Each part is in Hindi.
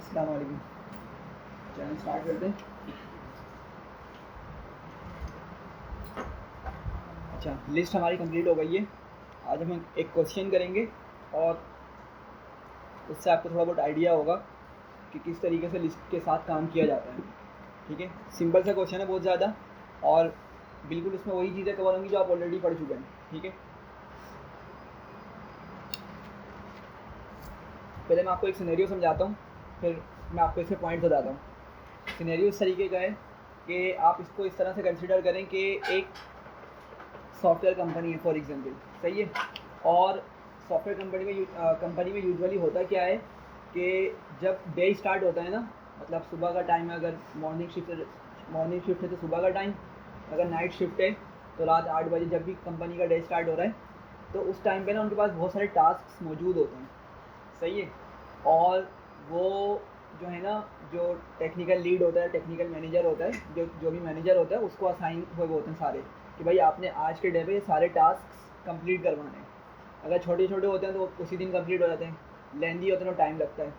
अस्सलाम वालेकुम। चैनल स्टार्ट करते हैं। अच्छा, लिस्ट हमारी कंप्लीट हो गई है। आज हम एक क्वेश्चन करेंगे और उससे आपको थोड़ा बहुत आइडिया होगा कि किस तरीके से लिस्ट के साथ काम किया जाता है। ठीक है, सिंपल सा क्वेश्चन है बहुत ज़्यादा, और बिल्कुल उसमें वही चीज़ें कवर होंगी जो आप ऑलरेडी पढ़ चुके हैं। ठीक है, पहले मैं आपको एक सिनेरियो समझाता हूँ, फिर मैं आपको इसके पॉइंट बताता हूँ। सिनेरियो इस तरीके का है कि आप इसको इस तरह से कंसिडर करें कि एक सॉफ्टवेयर कंपनी है फॉर एग्जांपल, सही है। और सॉफ्टवेयर कंपनी में यूजुअली होता क्या है कि जब डे स्टार्ट होता है ना, मतलब सुबह का टाइम है, अगर मॉर्निंग शिफ्ट है तो सुबह का टाइम, अगर नाइट शिफ्ट है तो रात 8 बजे, जब भी कंपनी का डे स्टार्ट हो रहा है तो उस टाइम पे ना उनके पास बहुत सारे टास्क मौजूद होते हैं, सही है। और वो जो है ना, जो टेक्निकल लीड होता है, टेक्निकल मैनेजर होता है, जो भी मैनेजर होता है उसको असाइन हुए होते हैं सारे, कि भाई आपने आज के डे पे ये सारे टास्क कंप्लीट करवाने हैं। अगर छोटे छोटे होते हैं तो उसी दिन कंप्लीट हो जाते हैं, लेंदी होते हैं तो टाइम लगता है।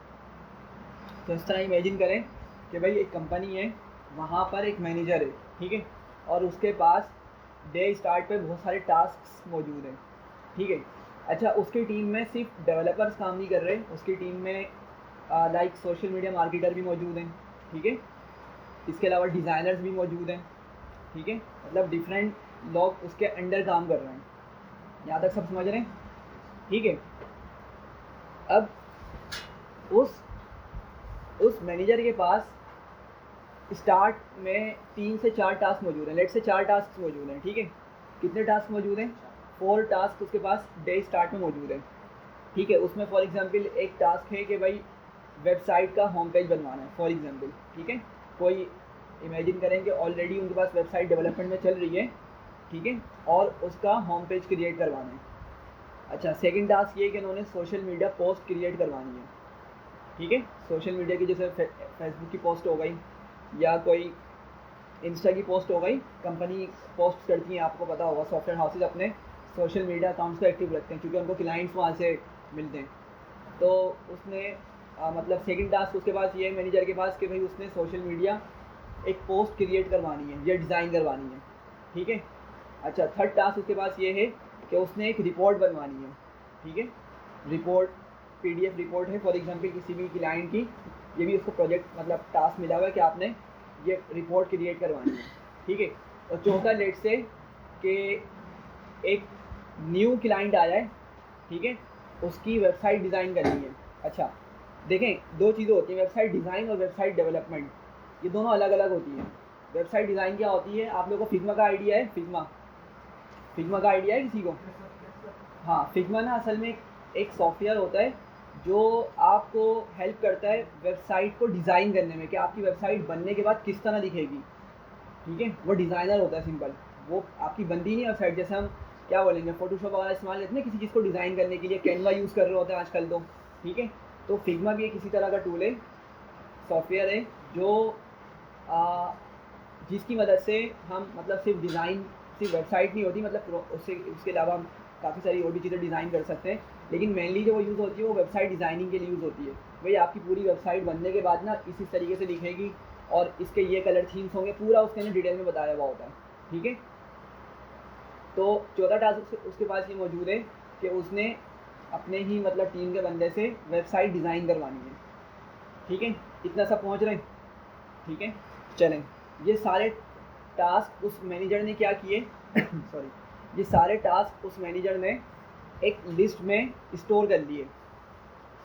तो इस तरह इमेजिन करें कि भाई एक कंपनी है, वहाँ पर एक मैनेजर है, ठीक है, और उसके पास डे स्टार्ट पे बहुत सारे टास्क मौजूद हैं, ठीक है। अच्छा, उसकी टीम में सिर्फ डेवलपर्स काम नहीं कर रहे, उसकी टीम में लाइक सोशल मीडिया मार्केटर भी मौजूद हैं, ठीक है। इसके अलावा डिज़ाइनर्स भी मौजूद हैं, ठीक है। मतलब डिफरेंट लोग उसके अंडर काम कर रहे हैं। यहाँ तक सब समझ रहे हैं? ठीक है। अब उस मैनेजर के पास स्टार्ट में 3 से 4 टास्क मौजूद हैं। लेट से 4 टास्क मौजूद हैं, ठीक है। कितने टास्क मौजूद हैं? 4 टास्क उसके पास डे स्टार्ट में मौजूद हैं, ठीक है। उसमें फॉर एग्जांपल एक टास्क है कि भाई वेबसाइट का होम पेज बनवाना है, फॉर एग्जांपल, ठीक है। कोई इमेजिन करें कि ऑलरेडी उनके पास वेबसाइट डेवलपमेंट में चल रही है, ठीक है, और उसका होम पेज क्रिएट करवाना है। अच्छा, सेकंड टास्क ये है कि उन्होंने सोशल मीडिया पोस्ट क्रिएट करवानी है, ठीक है। सोशल मीडिया की जैसे फेसबुक की पोस्ट हो गई या कोई इंस्टा की पोस्ट हो गई, कंपनी पोस्ट करती है, आपको पता होगा सॉफ्टवेयर हाउसेज अपने सोशल मीडिया अकाउंट्स को एक्टिव रखते हैं क्योंकि उनको क्लाइंट्स वहाँ से मिलते हैं। तो उसने मतलब सेकंड टास्क उसके पास ये है मैनेजर के पास कि भाई उसने सोशल मीडिया एक पोस्ट क्रिएट करवानी है या डिज़ाइन करवानी है, ठीक है। अच्छा, थर्ड टास्क उसके पास ये है कि उसने एक रिपोर्ट बनवानी है, ठीक है। रिपोर्ट पीडीएफ रिपोर्ट है फॉर एग्जांपल किसी भी क्लाइंट की, ये भी उसको प्रोजेक्ट मतलब टास्क मिला हुआ है कि आपने ये रिपोर्ट क्रिएट करवानी है, ठीक है। और चौथा लेट से कि एक न्यू क्लाइंट आया है, ठीक है, उसकी वेबसाइट डिज़ाइन करनी है। अच्छा, देखें, दो चीज़ें होती हैं, वेबसाइट डिज़ाइन और वेबसाइट डेवलपमेंट, ये दोनों अलग अलग होती हैं। वेबसाइट डिज़ाइन क्या होती है? आप लोगों को फिग्मा का आइडिया है? फिग्मा का आइडिया है किसी को? हाँ, फिग्मा ना असल में एक सॉफ्टवेयर होता है जो आपको हेल्प करता है वेबसाइट को डिज़ाइन करने में, कि आपकी वेबसाइट बनने के बाद किस तरह दिखेगी, ठीक है। वो डिज़ाइनर होता है सिंपल, वो आपकी बनती नहीं वेबसाइट। जैसे हम क्या बोलेंगे, फोटोशॉप वगैरह इस्तेमाल करते हैं किसी चीज़ को डिज़ाइन करने के लिए, कैनवा यूज़ कर रहे होते हैं आजकल तो, ठीक है। तो फिग्मा भी एक इसी तरह का टूल है, सॉफ्टवेयर है, जो जिसकी मदद से हम मतलब सिर्फ डिज़ाइन, सिर्फ वेबसाइट नहीं होती, मतलब उससे उसके अलावा हम काफ़ी सारी और भी चीज़ें डिज़ाइन कर सकते हैं, लेकिन मेनली जो वो यूज़ होती है वो वेबसाइट डिज़ाइनिंग के लिए यूज़ होती है। भाई आपकी पूरी वेबसाइट बनने के बाद ना इसी तरीके से दिखेगी और इसके ये कलर थीम्स होंगे, पूरा उसके अंदर डिटेल में बताया हुआ होता है, ठीक है। तो चौथा टास्क उसके पास ये मौजूद है कि उसने अपने ही मतलब टीम के बंदे से वेबसाइट डिज़ाइन करवानी है, ठीक है। इतना सब पहुँच रहे हैं, ठीक है। चलें, ये सारे टास्क उस मैनेजर ने क्या किए सॉरी, ये सारे टास्क उस मैनेजर ने एक लिस्ट में स्टोर कर लिए,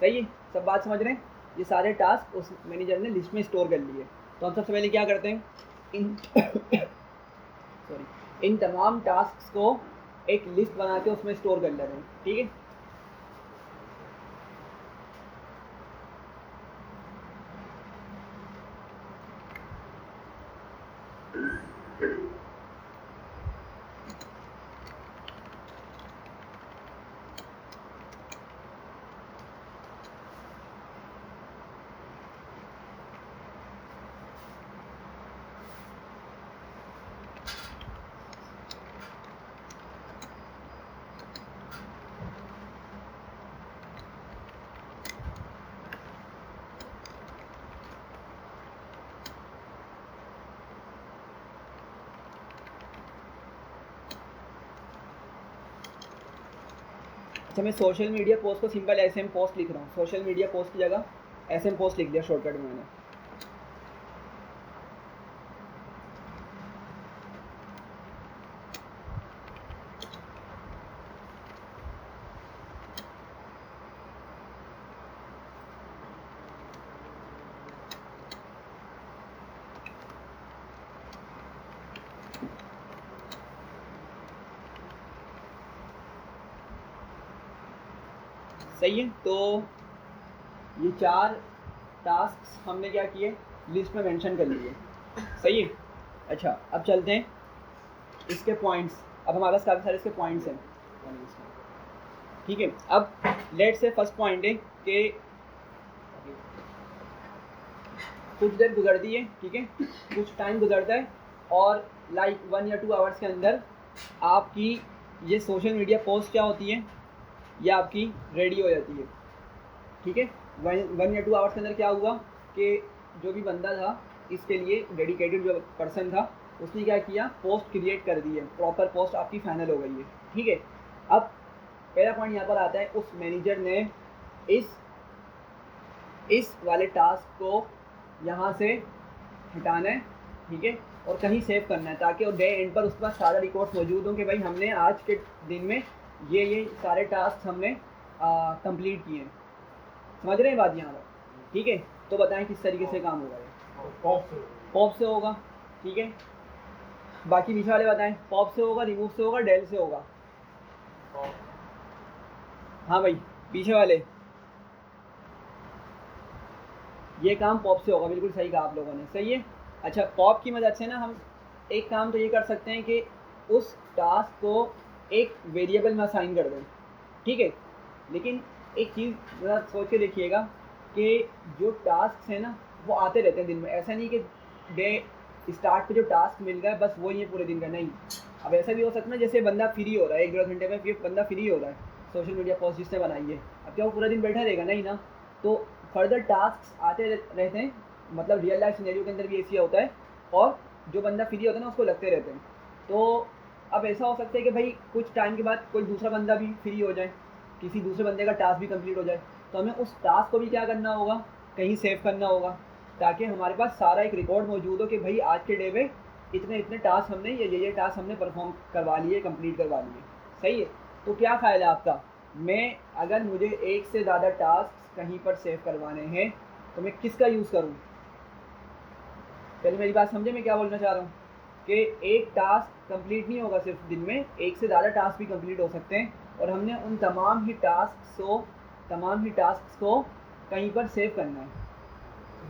सही है। सब बात समझ रहे हैं? ये सारे टास्क उस मैनेजर ने लिस्ट में स्टोर कर लिए। तो हम सबसे पहले क्या करते हैं, इन सॉरी, इन तमाम टास्क को एक लिस्ट बना के उसमें स्टोर कर लेते हैं, ठीक है। अच्छा मैं सोशल मीडिया पोस्ट को सिंपल SM पोस्ट लिख रहा हूँ, सोशल मीडिया पोस्ट की जगह SM पोस्ट लिख दिया शॉर्टकट में मैंने। सही है, तो ये 4 टास्क हमने क्या किए, लिस्ट में मेंशन कर लिए। सही है। अच्छा अब चलते हैं इसके पॉइंट्स। अब हमारे पास काफ़ी सारे इसके पॉइंट्स हैं, ठीक है। अब लेट से फर्स्ट पॉइंट है कि कुछ देर गुजरती है, ठीक है, कुछ टाइम गुजरता है और लाइक 1 या 2 आवर्स के अंदर आपकी ये सोशल मीडिया पोस्ट क्या होती है, ये आपकी रेडी हो जाती है, ठीक है। 1 या 2 आवर्स के अंदर क्या हुआ कि जो भी बंदा था इसके लिए डेडिकेटेड जो पर्सन था उसने क्या किया, पोस्ट क्रिएट कर दी है, प्रॉपर पोस्ट आपकी फाइनल हो गई है, ठीक है। अब पहला पॉइंट यहाँ पर आता है, उस मैनेजर ने इस वाले टास्क को यहाँ से हटाना है, ठीक है, और कहीं सेव करना है ताकि और डे एंड पर उसके पास सारा रिकॉर्ड्स मौजूद हों कि भाई हमने आज के दिन में ये सारे टास्क हमने कंप्लीट किए हैं। समझ रहे हैं बात यहाँ पर, ठीक है। तो बताएं किस तरीके से काम होगा ये। पॉप से होगा, ठीक है। बाकी पीछे वाले बताएं, पॉप से होगा, रिमूव से होगा, डेल से होगा। हाँ भाई पीछे वाले, ये काम पॉप से होगा, बिल्कुल सही कहा आप लोगों ने, सही है। अच्छा पॉप की मदद से ना हम एक काम तो ये कर सकते हैं कि उस टास्क को एक वेरिएबल में असाइन कर दें, ठीक है। लेकिन एक चीज़ ज़रा सोच के देखिएगा कि जो टास्क है ना वो आते रहते हैं दिन में, ऐसा नहीं कि डे स्टार्ट पे जो टास्क मिल गया है बस वही है पूरे दिन का, नहीं। अब ऐसा भी हो सकता है जैसे बंदा फ्री हो रहा है 1-1.5 घंटे में, फिर बंदा फ्री हो रहा है, सोशल मीडिया पोस्ट जिसने बनाई है, अब क्या वो पूरा दिन बैठा रहेगा, नहीं ना। तो फर्दर टास्क आते रहते हैं, मतलब रियल लाइफ सिनेरियो के अंदर भी ऐसी होता है, और जो बंदा फ्री होता है ना उसको लगते रहते हैं। तो अब ऐसा हो सकता है कि भाई कुछ टाइम के बाद कोई दूसरा बंदा भी फ्री हो जाए, किसी दूसरे बंदे का टास्क भी कंप्लीट हो जाए, तो हमें उस टास्क को भी क्या करना होगा, कहीं सेव करना होगा, ताकि हमारे पास सारा एक रिकॉर्ड मौजूद हो कि भाई आज के डे में इतने इतने टास्क हमने ये टास्क हमने परफॉर्म करवा लिए, कंप्लीट करवा लिए। सही है। तो क्या फ़ायदा आपका, मैं अगर मुझे एक से ज़्यादा टास्क कहीं पर सेव करवाने हैं तो मैं किसका यूज़ करूँ। पहले मेरी बात समझे मैं क्या बोलना चाह रहा हूँ, कि एक टास्क कंप्लीट नहीं होगा सिर्फ दिन में, एक से ज़्यादा टास्क भी कंप्लीट हो सकते हैं, और हमने उन तमाम ही टास्क को कहीं पर सेव करना है।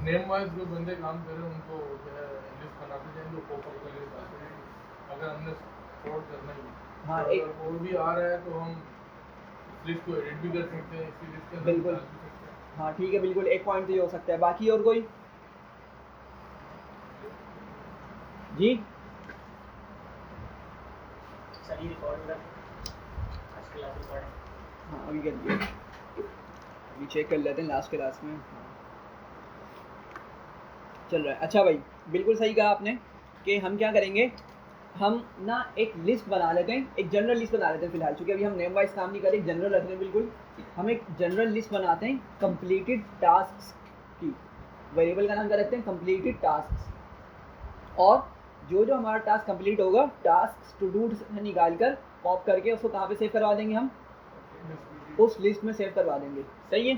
नेम वाइज जो बंदे काम कर रहे हैं उनको जो है लिस्ट बनाते जाएंगे, पॉपअप का लिस्ट आते हैं, अगर हमने सॉर्ट करना ही है। हाँ तो एक अगर और भी आ रहा है तो हम इस लिस्ट को एडिट भी कर सकते हैं, इसी लिस्ट के अंदर बिल्कुल, डाल भी सकते हैं। हाँ ठीक है, बिल्कुल एक पॉइंट तो ये हो सकता है। बाकी और कोई जी? सही रिकॉर्ड आज क्लास रिकॉर्ड है। हाँ अभी कर दिया, अभी चेक कर लेते हैं लास्ट क्लास में। चल रहा है। अच्छा भाई बिल्कुल सही कहा आपने कि हम क्या करेंगे, हम ना एक लिस्ट बना लेते हैं, एक जनरल लिस्ट बना लेते हैं फिलहाल, क्योंकि अभी हम नेम वाइज काम नहीं करें, एक जनरल रख रहे हैं बिल्कुल। हम एक जनरल लिस्ट बनाते हैं कंप्लीटेड टास्क्स की, वेरिएबल का नाम क्या रखते हैं, कंप्लीटेड टास्क्स, और जो जो हमारा टास्क कंप्लीट होगा टास्क टू डू से निकाल कर पॉप करके उसको कहाँ पे सेव करवा देंगे, हम उस लिस्ट में सेव करवा देंगे। सही है।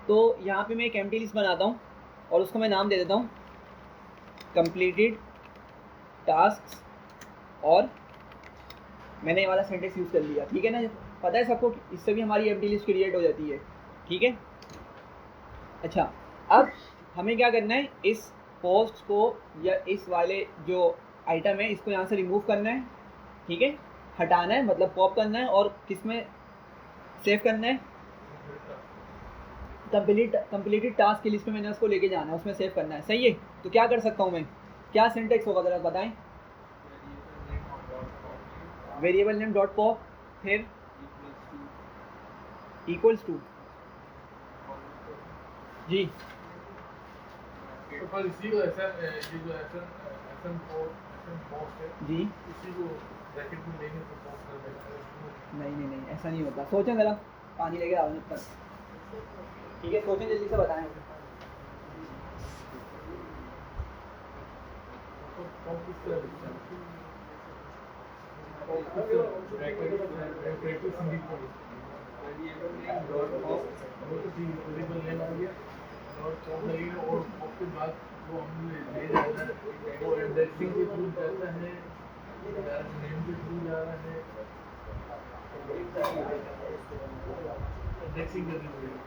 तो यहाँ पे मैं एक एम्प्टी लिस्ट बनाता हूँ और उसको मैं नाम दे देता हूँ कंप्लीटेड टास्क, और मैंने ये वाला सेंटेंस यूज़ कर लिया, ठीक है ना। पता है सबको, इससे भी हमारी एम्प्टी लिस्ट क्रिएट हो जाती है, ठीक है। अच्छा अब हमें क्या करना है, इस पोस्ट को या इस वाले जो आइटम है इसको यहाँ से रिमूव करना है, ठीक है, हटाना है, मतलब पॉप करना है, और किस में सेव करना है, कंप्लीटेड टास्क की लिस्ट में मैंने उसको लेके जाना है, उसमें सेव करना है। सही है। तो क्या कर सकता हूँ मैं, क्या सिंटेक्स होगा ज़रा बताएं। वेरिएबल नेम डॉट पॉप, फिर इक्वल्स टू, जी तो पर इसी को ऐसा ये जो एसएम पोस्ट है जी, इसी को ब्रैकेट में लेंगे तो पोस्ट कर देगा। नहीं ऐसा नहीं होता, सोचें ज़रा, पानी लेके आओ तक। ठीक है, सोचें जल्दी से बताएं। इंडेक्सिंग करनी पड़ेगी।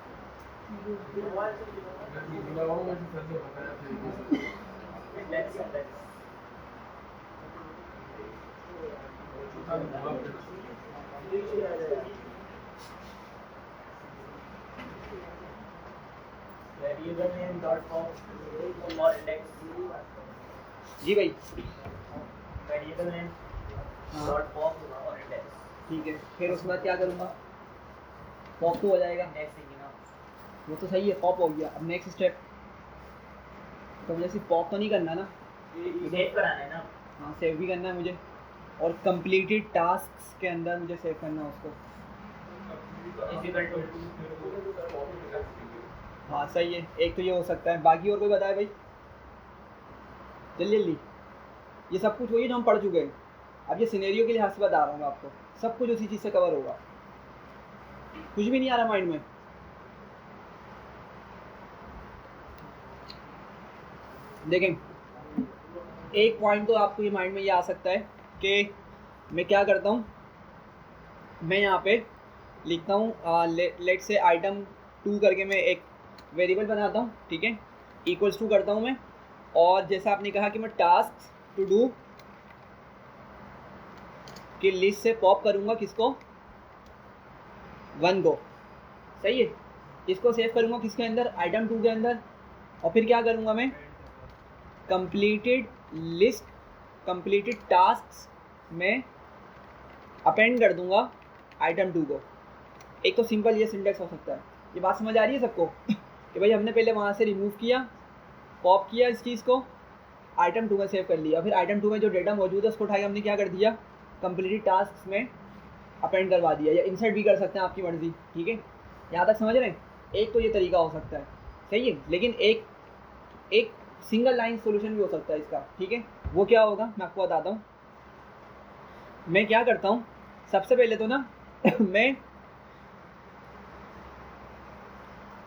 वेरिएबल नेम डॉट पॉप और इंडेक्स। जी भाई, वेरिएबल नेम हाँ डॉट पॉप और इंडेक्स। ठीक है, फिर उसके बाद क्या करूँगा? पॉप तो हो जाएगा, इंडेक्सिंग ना वो तो सही है, पॉप हो गया। अब नेक्स्ट स्टेप, तो मुझे सिर्फ पॉप तो नहीं करना ना, सेव कराना है ना। हाँ सेव भी करना है मुझे, और कंप्लीटेड टास्क के अंदर मुझे सेव करना है उसको। इक्वल टू हाँ सही है, एक तो ये हो सकता है। बाकी और कोई बताए भाई, जल्दी जल्दी। ये सब कुछ वही है जो हम पढ़ चुके हैं। अब ये सिनेरियो के लिहाज से बता रहा हूँ मैं आपको, सब कुछ उसी चीज़ से कवर होगा, कुछ भी नहीं आ रहा माइंड में। देखें, एक पॉइंट तो आपको ये माइंड में ये आ सकता है कि मैं क्या करता हूँ, मैं यहाँ पे लिखता हूँ लेट से आइटम 2 करके मैं एक वेरिएबल बनाता हूँ, ठीक है, इक्वल्स टू करता हूँ मैं, और जैसा आपने कहा कि मैं टास्क टू डू की लिस्ट से पॉप करूँगा किसको, 1 को, सही है। इसको सेव करूँगा किसके अंदर, आइटम 2 के अंदर, और फिर क्या करूँगा मैं, कंप्लीटेड लिस्ट, कंप्लीटेड टास्क में अपेंड कर दूंगा आइटम 2 को। एक तो सिंपल ये सिंटेक्स हो सकता है। ये बात समझ आ रही है सबको कि भाई हमने पहले वहाँ से रिमूव किया, पॉप किया इस चीज़ को, आइटम 2 में सेव कर लिया, फिर आइटम 2 में जो डेटा मौजूद है उसको उठाकर हमने क्या कर दिया, कंप्लीटेड टास्क में अपेंड करवा दिया, या इंसर्ट भी कर सकते हैं, आपकी मर्जी, ठीक है। यहाँ तक समझ रहे हैं? एक तो ये तरीका हो सकता है, सही है, लेकिन एक सिंगल लाइन सॉल्यूशन भी हो सकता है इसका, ठीक है। वो क्या होगा मैं आपको बताता हूँ। मैं क्या करता हूँ, सबसे पहले तो ना मैं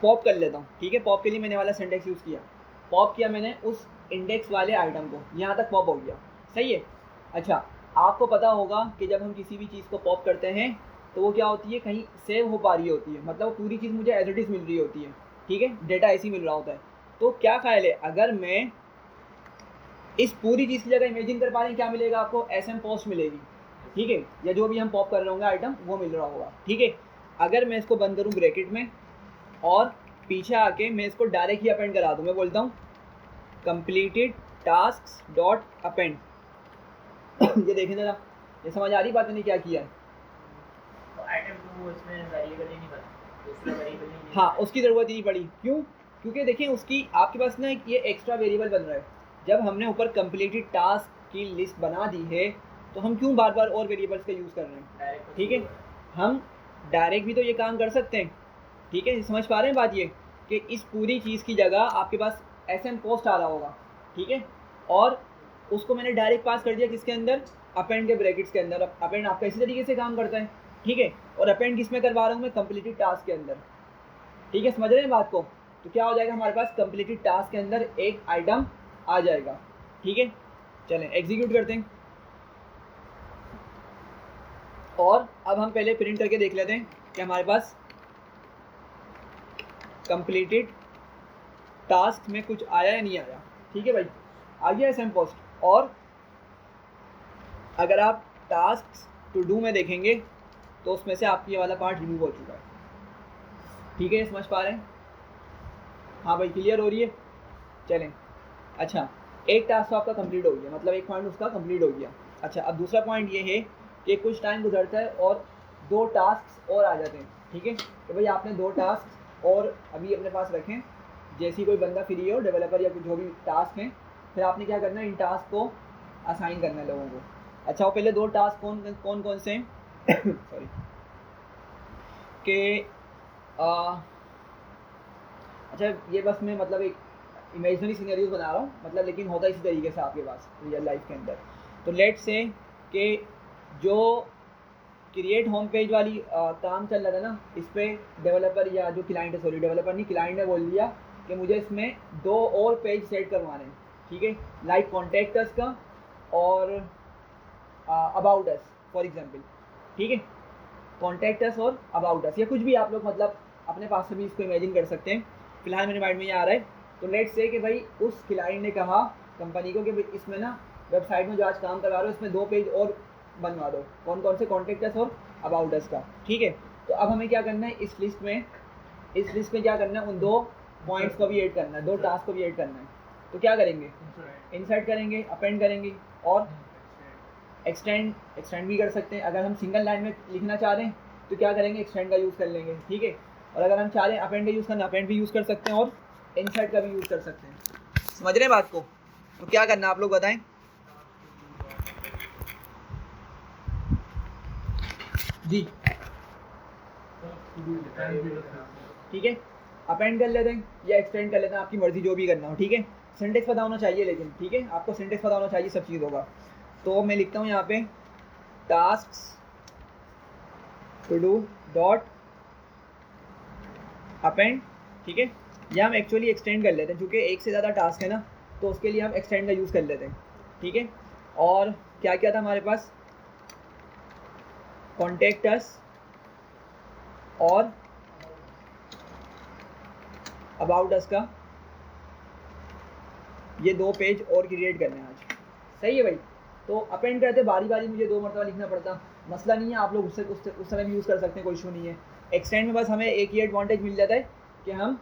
पॉप कर लेता हूँ, ठीक है। पॉप के लिए मैंने वाला सिंटेक्स यूज़ किया, पॉप किया मैंने उस इंडेक्स वाले आइटम को, यहाँ तक पॉप हो गया, सही है। अच्छा, आपको पता होगा कि जब हम किसी भी चीज़ को पॉप करते हैं तो वो क्या होती है, कहीं सेव हो पा रही होती है, मतलब वो पूरी चीज़ मुझे एज इट इज़ मिल रही होती है, ठीक है, डेटा ऐसे ही मिल रहा होता है। तो क्या ख्याल है, अगर मैं इस पूरी चीज़ की जगह इमेजिन कर पा रहे हैं क्या मिलेगा आपको, SM पोस्ट मिलेगी, ठीक है, या जो भी हम पॉप कर रहे होंगे आइटम वो मिल रहा होगा, ठीक है। अगर मैं इसको बंद करूँ ब्रैकेट में और पीछे आके मैं इसको डायरेक्ट ही अपेंड करा दूँ, मैं बोलता हूँ कंप्लीटेड टास्क डॉट अपेंड ये देखें जरा, ये समझ आ रही बात मैंने क्या किया है? तो आइटम 2 इसमें वेरिएबल ही नहीं बना, दूसरा वेरिएबल ही नहीं। हाँ, उसकी ज़रूरत ही नहीं पड़ी, क्यों? क्योंकि देखिए उसकी आपके पास ना ये एक्स्ट्रा वेरिएबल बन रहा है। जब हमने ऊपर कंप्लीटेड टास्क की लिस्ट बना दी है तो हम क्यों बार बार और वेरिएबल्स का यूज़ कर रहे हैं, डायरेक्ट ठीक है। हम डायरेक्ट भी तो ये काम कर सकते हैं, ठीक है। समझ पा रहे हैं बात, ये कि इस पूरी चीज़ की जगह आपके पास SM पोस्ट आ रहा होगा, ठीक है, और उसको मैंने डायरेक्ट पास कर दिया किसके अंदर, अपेंड के ब्रैकेट्स के अंदर। अपेंड आपका इसी तरीके से काम करता है, ठीक है, और अपेंड किस में करवा रहा हूँ मैं, कंप्लीटेड टास्क के अंदर, ठीक है। समझ रहे हैं बात को? तो क्या हो जाएगा हमारे पास, कंप्लीटेड टास्क के अंदर एक आइटम आ जाएगा, ठीक है। चलें एग्जीक्यूट करते हैं, और अब हम पहले प्रिंट करके देख लेते हैं कि हमारे पास कंप्लीटेड टास्क में कुछ आया या नहीं आया, ठीक है भाई, आ गया SM पोस्ट। और अगर आप टास्क टू डू में देखेंगे तो उसमें से आपकी ये वाला पार्ट रिमूव हो चुका है, ठीक है। समझ पा रहे हैं? हाँ भाई, क्लियर हो रही है? चलें, अच्छा, एक टास्क तो आपका कंप्लीट हो गया, मतलब एक पॉइंट उसका कंप्लीट हो गया। अच्छा, अब दूसरा पॉइंट ये है कि कुछ टाइम गुजरता है और 2 टास्क और आ जाते हैं, ठीक है। तो भाई आपने 2 टास्क और अभी अपने पास रखें, जैसी कोई बंदा फ्री हो, डेवलपर या जो भी टास्क हैं, फिर आपने क्या करना है, इन टास्क को असाइन करना है लोगों को। अच्छा, वो पहले 2 टास्क कौन कौन से हैं सॉरी, कि अच्छा ये बस मैं मतलब एक इमेजिनरी सिनेरियोज बना रहा हूँ, मतलब लेकिन होता इसी तरीके से आपके पास रियल लाइफ के अंदर। तो लेट से कि जो क्रिएट होम पेज वाली काम चल रहा था ना, इस पर डेवलपर या जो क्लाइंट है, सॉरी डेवलपर नहीं, क्लाइंट ने बोल दिया कि मुझे इसमें 2 और पेज सेट करवाने हैं, ठीक है, लाइक कॉन्टैक्ट अस का और अबाउट अस फॉर एग्जांपल, ठीक है, कॉन्टैक्ट अस और अबाउट अस या कुछ भी आप लोग मतलब अपने पास से भी इसको इमेजिन कर सकते हैं। फिलहाल मेरे माइंड में ये आ रहा है। तो लेट्स से कि भाई उस क्लाइंट ने कहा कंपनी को कि भाई इसमें ना वेबसाइट में जो आज काम करवा रहे हो इसमें 2 पेज और बनवा दो, कौन कौन से, कॉन्टैक्ट अस और अबाउट अस का, ठीक है। तो अब हमें क्या करना है, इस लिस्ट में क्या करना है, उन 2 पॉइंट्स को भी ऐड करना है, 2 टास्क को भी ऐड करना है। तो क्या करेंगे, इंसर्ट करेंगे, अपेंड करेंगे और एक्सटेंड भी कर सकते हैं। अगर हम सिंगल लाइन में लिखना चाह रहे हैं तो क्या करेंगे, एक्सटेंड का यूज़ कर लेंगे, ठीक है। और अगर हम चाह रहे हैं अपेंड का यूज़ करना, अपेंड भी यूज़ कर सकते हैं और इंसर्ट का भी यूज़ कर सकते हैं। समझ रहे हैं बात को? तो क्या करना आप लोग बताएं जी। ठीक है, अपेंड कर लेते हैं या एक्सटेंड कर लेते हैं, आपकी मर्जी, जो भी करना हो, ठीक है। सिंटेक्स पता होना चाहिए लेकिन, ठीक है, आपको सिंटेक्स पता होना चाहिए, सब चीज़ होगा। तो मैं लिखता हूँ यहाँ पे tasks to do dot append, ठीक है। या हम एक्चुअली एक्सटेंड कर लेते हैं, क्योंकि एक से ज़्यादा टास्क है ना, तो उसके लिए हम एक्सटेंड का यूज़ कर लेते हैं, ठीक है। और क्या क्या था हमारे पास, कॉन्टैक्ट अस और अबाउट अस का, ये 2 पेज और क्रिएट करने हैं आज, सही है भाई। तो अपेंड करते बारी बारी मुझे 2 मरतबा लिखना पड़ता, मसला नहीं है, आप लोग उस समय भी यूज़ कर सकते हैं, कोई इशू नहीं है। एक्सटेंड में बस हमें एक ही एडवांटेज मिल जाता है कि हम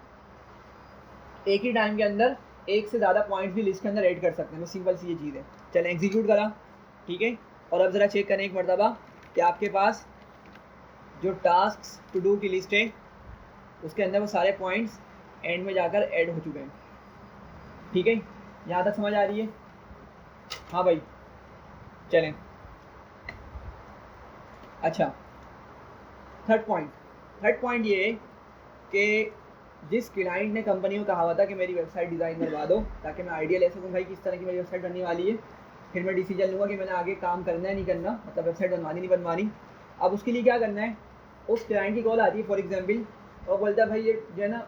एक ही टाइम के अंदर एक से ज़्यादा पॉइंट्स भी लिस्ट के अंदर ऐड कर सकते हैं, बस सिंपल सी ये चीज़ है। चलें एग्जीक्यूट करा, ठीक है। और अब ज़रा चेक करें एक मरतबा कि आपके पास जो टास्क टू डू की लिस्ट है उसके अंदर वो सारे पॉइंट्स एंड में जाकर ऐड हो चुके हैं, ठीक है। यहाँ तक समझ आ रही है? हाँ भाई चलें। अच्छा, थर्ड पॉइंट ये है कि जिस क्लाइंट ने कंपनी को कहा हुआ था कि मेरी वेबसाइट डिज़ाइन करवा दो, ताकि मैं आइडिया ले सकूँ भाई किस तरह की मेरी वेबसाइट बनने वाली है, फिर मैं डिसीजन लूँगा कि मैंने आगे काम करना है नहीं करना, मतलब वेबसाइट बनवानी नहीं बनवानी। अब उसके लिए क्या करना है, उस क्लाइंट की कॉल आती है फॉर एग्जाम्पल, और बोलता है भाई ये जो है ना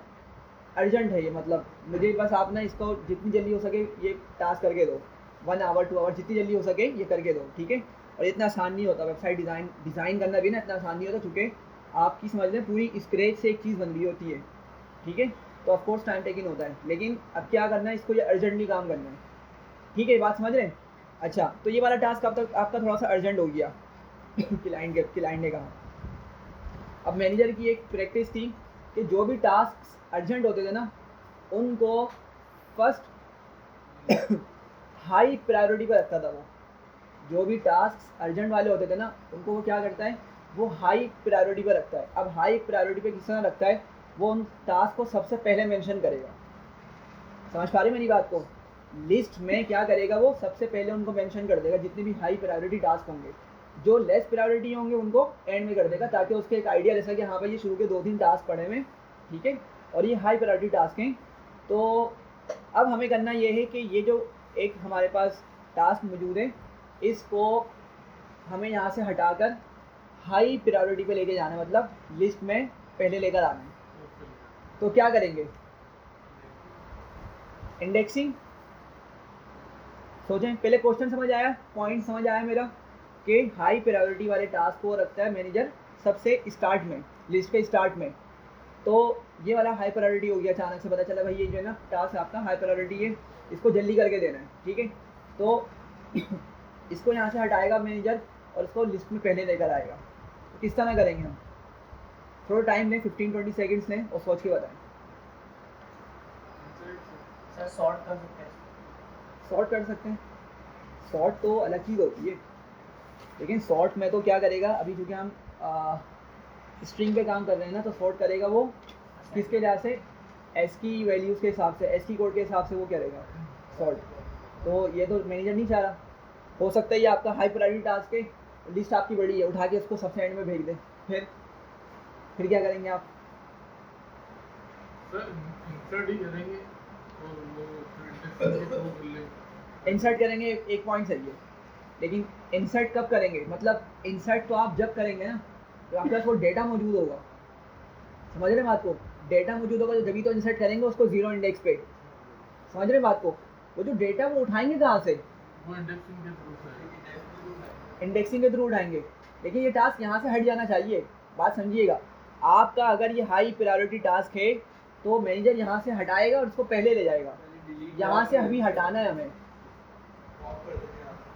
अर्जेंट है, ये मतलब मुझे बस आप ना इसको जितनी जल्दी हो सके ये टास्क करके दो, 1 आवर 2 आवर जितनी जल्दी हो सके ये करके दो, ठीक है। और इतना आसान नहीं होता वेबसाइट डिज़ाइन करना भी ना, इतना आसान नहीं होता, चूँकि आपकी समझ लें पूरी स्क्रैच से एक चीज़ बन रही होती है, ठीक है। तो ऑफकोर्स टाइम टेकिंग होता है, लेकिन अब क्या करना है, इसको ये अर्जेंटली काम करना है, ठीक है, बात समझ रहे हैं। अच्छा, तो ये वाला टास्क अब तक आपका थोड़ा सा अर्जेंट हो गया क्लाइंट ने कहा। अब मैनेजर की एक प्रैक्टिस थी कि जो भी टास्क अर्जेंट होते थे ना उनको फर्स्ट हाई प्रायोरिटी पर रखता था वो। जो भी टास्क अर्जेंट वाले होते थे ना उनको वो क्या करता है, वो हाई प्रायोरिटी पर रखता है। अब हाई प्रायोरिटी पे किस तरह रखता है, वो उन टास्क को सबसे पहले मेंशन करेगा। समझ पा रहे मेरी बात को? लिस्ट में क्या करेगा, वो सबसे पहले उनको मेंशन कर देगा जितने भी हाई प्रायोरिटी टास्क होंगे, जो लेस प्रायोरिटी होंगे उनको एंड में कर देगा, ताकि उसके एक आइडिया ले सके हाँ भाई ये शुरू के 2-3 टास्क पड़े हुए, ठीक है, और ये हाई प्रायोरिटी टास्क हैं। तो अब हमें करना ये है कि ये जो एक हमारे पास टास्क मौजूद है इसको हमें यहाँ से हटाकर हाई प्रायोरिटी पे लेके जाना है, मतलब लिस्ट में पहले लेकर आना है। तो क्या करेंगे, इंडेक्सिंग। सोचें, पहले क्वेश्चन समझ आया, पॉइंट समझ आया मेरा कि हाई प्रायोरिटी वाले टास्क को रखता है मैनेजर सबसे स्टार्ट में, लिस्ट के स्टार्ट में। तो ये वाला हाई प्रायोरिटी हो गया, अचानक से पता चला भाई ये जो है ना टास्क आपका हाई प्रायोरिटी है, इसको जल्दी करके देना है, ठीक है। तो इसको यहाँ से हटाएगा मैनेजर और इसको लिस्ट में पहले लेकर आएगा। तो किस तरह करेंगे हम, थोड़ा टाइम लें, 15-20 सेकेंड्स लें और सोच के बताएं। सर सॉर्ट कर सकते हैं, सॉर्ट कर सकते हैं, सॉर्ट तो अलग चीज़ होती है, लेकिन सॉर्ट में तो क्या करेगा, अभी चूँकि हम स्ट्रिंग पे काम कर रहे हैं ना, तो सॉर्ट करेगा वो किसके लिहाज से, एस की वैल्यूज़ के हिसाब से, एस की कोड के हिसाब से वो करेगा सॉर्ट। तो ये तो मैनेजर नहीं चाह रहा। हो सकता है ये आपका हाई प्रायोरिटी टास्क है, लिस्ट आपकी बड़ी है, उठा के उसको सबसे एंड में भेज दे, फिर फिर क्या करेंगे आप? सर इंसर्ट ही करेंगे और वो फिर इंडेक्सिंग के थ्रू कर लेंगे। इंसर्ट करेंगे, एक पॉइंट सही है, लेकिन इंसर्ट कब करेंगे? मतलब इंसर्ट तो आप जब करेंगे ना तो आपके पास वो डेटा मौजूद होगा, समझ रहे हैं बात को? डेटा मौजूद होगा तो जब भी तो इंसर्ट करेंगे उसको जीरो इंडेक्स पे, समझ रहे हैं बात को? वो जो डेटा वो उठाएंगे कहाँ से? वो इंडेक्सिंग के थ्रू से इंडेक्सिंग के थ्रू उठाएंगे। लेकिन ये टास्क यहाँ से हट जाना चाहिए, बात समझिएगा। आपका अगर ये हाई प्रायोरिटी टास्क है तो मैनेजर यहाँ से हटाएगा और उसको पहले ले जाएगा। यहाँ से अभी हटाना है हमें।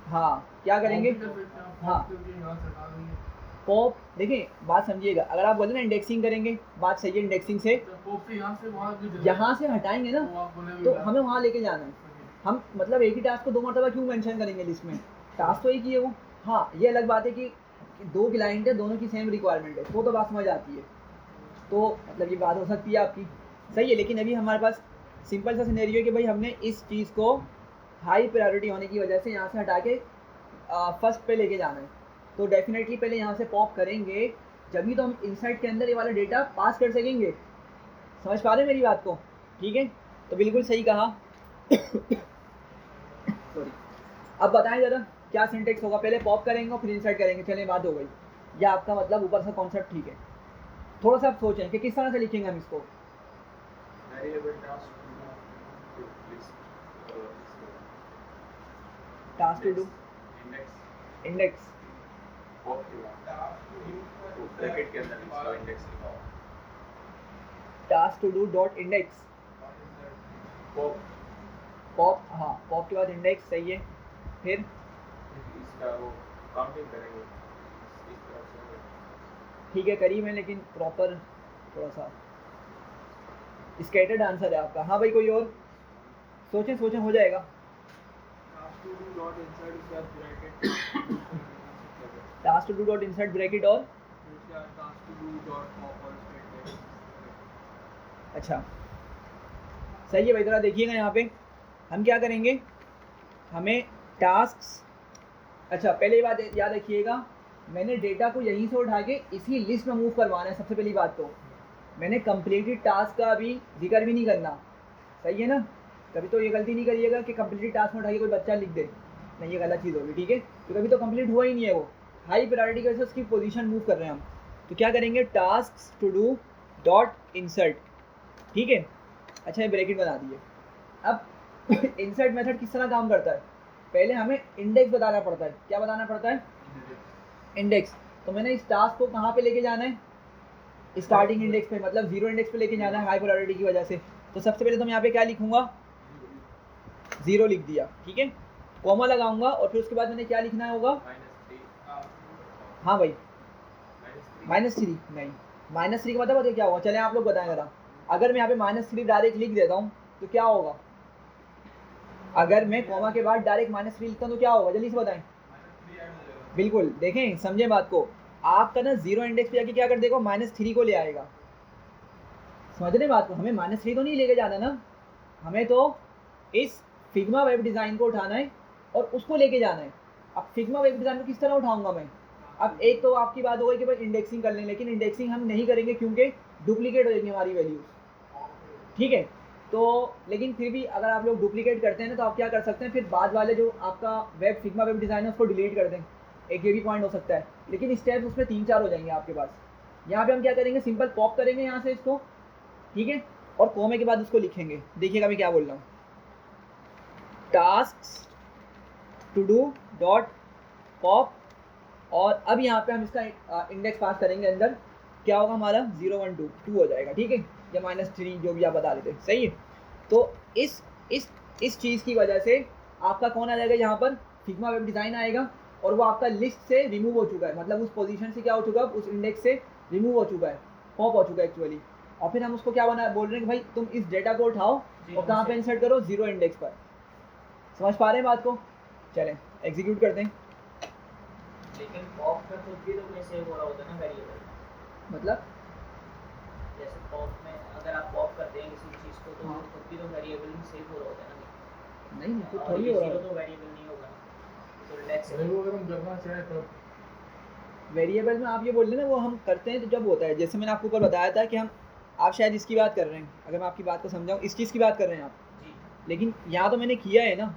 हाँ, क्या करेंगे? हाँ, पॉप, देखिए बात समझिएगा, अगर आप बोले ना इंडेक्सिंग करेंगे, बात सही है, इंडेक्सिंग से यहाँ से हटाएंगे ना तो हमें वहाँ लेके जाना है। हम मतलब एक ही टास्क को दो मरतबा क्यों मेंशन करेंगे लिस्ट में? टास्क तो एक ही है वो। हाँ, ये अलग बात है कि दो क्लाइंट है, दोनों की सेम रिक्वायरमेंट है, वो तो बात समझ आती है, तो मतलब ये बात हो सकती है आपकी, सही है। लेकिन अभी हमारे पास सिंपल सा सिनेरियो है कि भाई हमने इस चीज़ को हाई प्रायोरिटी होने की वजह से यहाँ से हटा के फर्स्ट पे लेके जाना है, तो डेफिनेटली पहले यहाँ से पॉप करेंगे, जब भी तो हम इनसाइट के अंदर ये वाला डेटा पास कर सकेंगे। समझ पा रहे हैं मेरी बात को? ठीक है, तो बिल्कुल सही कहा। सॉरी, अब बताएं ज़रा क्या सिंटेक्स होगा? पहले पॉप करेंगे और फिर इंसर्ट करेंगे, चलें बात हो गई। या आपका मतलब ऊपर से कॉन्सेप्ट ठीक है, थोड़ा सा आप सोचें कि किस तरह से लिखेंगे हम इसको। Task to do index, task to do dot index, pop, हाँ पॉप के बाद इंडेक्स, सही है। फिर ठीक है, करीब है लेकिन प्रॉपर थोड़ा सा स्कैटर्ड आंसर है आपका। हाँ भाई, कोई और? सोचें सोचें, हो जाएगा। Task to do dot insert bracket और अच्छा, सही है भाई। ज़रा देखिएगा यहाँ पे हम क्या करेंगे, हमें टास्क, अच्छा पहले ये बात याद रखिएगा, मैंने डेटा को यहीं से उठा के इसी लिस्ट में मूव करवाना है। सबसे पहली बात तो मैंने कंप्लीटेड टास्क का अभी जिक्र भी नहीं करना, सही है ना? कभी तो ये गलती नहीं करिएगा कि कंप्लीटेड टास्क में उठा के कोई बच्चा लिख दे, नहीं ये गलत चीज़ होगी, ठीक है? तो कभी तो कंप्लीट हुआ ही नहीं है वो, हाई प्रायोरिटी की वजह से उसकी पोजीशन मूव कर रहे हैं हम। तो क्या करेंगे, task to do dot insert, ठीक है? अच्छा, ये ब्रैकेट बना दिए। अब इंसर्ट मेथड किस तरह काम करता है? पहले हमें इंडेक्स बताना पड़ता है। क्या बताना पड़ता है? इंडेक्स। तो मैंने इस टास्क को कहाँ पे लेके जाना है? स्टार्टिंग इंडेक्स पे, मतलब जीरो इंडेक्स पे लेके जाना है हाई प्रायोरिटी की वजह से। तो सबसे पहले तो मैं यहाँ पे क्या लिखूंगा, जीरो लिख दिया, ठीक है? कॉमा लगाऊंगा और फिर उसके बाद मैंने क्या लिखना होगा? हाँ भाई, -3 नहीं, -3 का मतलब क्या होगा? चले आप लोग बताएं जरा। अगर मैं यहाँ पे -3 डायरेक्ट लिख देता हूँ तो क्या होगा? अगर मैं कॉमा के बाद डायरेक्ट -3 लिखता हूँ तो क्या होगा? जल्दी से बताएं। बिल्कुल, देखें समझें बात को, आपका ना जीरो इंडेक्स पे जाके क्या कर देगा, -3 को ले आएगा। समझ रहे बात को? हमें -3 तो नहीं लेके जाना ना, हमें तो इस फिग्मा वेब डिज़ाइन को उठाना है और उसको लेके जाना है। अब फिग्मा वेब डिज़ाइन को किस तरह उठाऊंगा मैं? अब एक तो आपकी बात हो गई कि भाई इंडेक्सिंग कर लें, लेकिन इंडेक्सिंग हम नहीं करेंगे क्योंकि डुप्लीकेट हो जाएंगी हमारी वैल्यूज़, ठीक है? तो लेकिन फिर भी अगर आप लोग डुप्लीकेट करते हैं ना तो आप क्या कर सकते हैं, फिर बाद वाले जो आपका वेब फिग्मा वेब डिज़ाइन है उसको डिलीट कर दें, एक ये भी पॉइंट हो सकता है। लेकिन स्टेप्स उसमें 3-4 हो जाएंगे आपके पास। यहाँ पे हम क्या करेंगे, सिंपल पॉप करेंगे यहाँ से इसको, ठीक है? और कॉमे के बाद उसको लिखेंगे। देखिएगा मैं क्या बोल रहा हूँ, task to do dot pop, और अब यहाँ पे हम इसका इंडेक्स पास करेंगे अंदर, क्या होगा हमारा 0 1 2 2 हो जाएगा, ठीक है? या -3 जो भी आप बता रहे थे, सही है? तो इस चीज़ की वजह से आपका कौन आ जाएगा यहाँ पर, फिग्मा वेब डिज़ाइन आएगा, और वो आपका लिस्ट से रिमूव हो चुका है, मतलब उस पोजीशन से क्या हो चुका है, उस इंडेक्स से रिमूव हो चुका है, पॉप हो चुका है एक्चुअली। और फिर हम उसको क्या बना बोल रहे हैं कि भाई तुम इस डेटा को उठाओ और कहाँ पे इंसर्ट करो, जीरो इंडेक्स पर। समझ पा रहे हैं बात को? चलें एग्जीक्यूट करते हैं। लेकिन पॉप का खुद भी तो कहीं सेव हो रहा होता है ना वेरिएबल, मतलब जैसे पॉप में अगर आप पॉप करते हैं किसी चीज़ को तो हाँ। खुद भी तो वेरिएबल में सेव हो रहा होता है ना, नहीं कुछ और थोड़ी ये हो रहा जीरो है। तो वेरिएबल नहीं होगा, तो रिलैक्स अरे वो अगर हम करना चाहें तो वेरिएबल में आप ये बोल रहे हैं ना, वो हम करते हैं तो जब होता है, जैसे मैंने आपको ऊपर बताया था कि हम, आप शायद इसकी बात कर रहे हैं, अगर मैं आपकी बात को समझाऊँ, इस चीज़ की बात कर रहे हैं आप। जी लेकिन यहाँ तो मैंने किया है ना,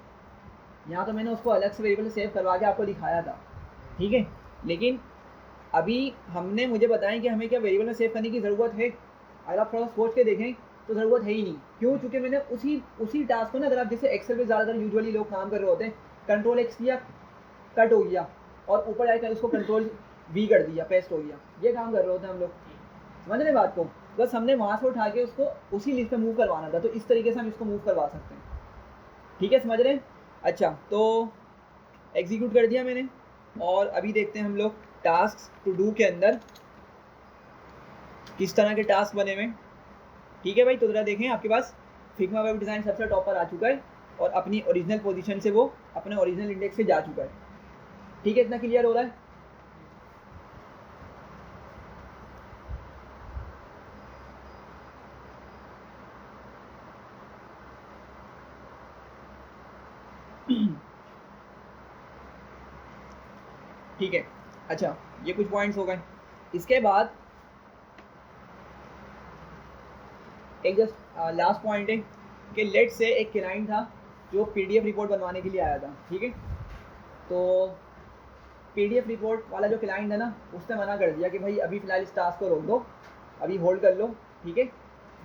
यहाँ तो मैंने उसको अलग से वेरिएबल सेव करवा के आपको दिखाया था, ठीक है। लेकिन अभी हमने, मुझे बताएं कि हमें क्या वेरिएबल में सेव करने की ज़रूरत है? अगर आप थोड़ा सोच के देखें तो ज़रूरत है ही नहीं। क्यों? चूँकि मैंने उसी टास्क को ना, अगर आप जैसे एक्सेल पे ज़्यादातर यूजुअली लोग काम कर रहे होते हैं, कंट्रोल एक्स किया, कट हो गया, और ऊपर जाकर उसको कंट्रोल वी कर दिया, पेस्ट हो गया, ये काम कर रहे होते हैं हम लोग। समझ रहे बात को? बस हमने वहाँ से उठा के उसको उसी लिस्ट पे मूव करवाना था, तो इस तरीके से हम इसको मूव करवा सकते हैं। ठीक है, समझ रहे हैं? अच्छा, तो एग्जीक्यूट कर दिया मैंने, और अभी देखते हैं हम लोग टास्क टू डू के अंदर किस तरह के टास्क बने हुए। ठीक है भाई, तो ज़रा देखें, आपके पास फिग्मा वेब डिज़ाइन सबसे टॉप पर आ चुका है, और अपनी ओरिजिनल पोजीशन से वो अपने ओरिजिनल इंडेक्स से जा चुका है। ठीक है, इतना क्लियर हो रहा है? ठीक है, अच्छा, ये कुछ पॉइंट्स हो गए। इसके बाद एक जस्ट लास्ट पॉइंट है कि लेट से एक क्लाइंट था जो पीडीएफ रिपोर्ट बनवाने के लिए आया था, ठीक है। तो पीडीएफ रिपोर्ट वाला जो क्लाइंट है ना, उसने मना कर दिया कि भाई अभी फ़िलहाल इस टास्क को रोक दो, अभी होल्ड कर लो, ठीक है,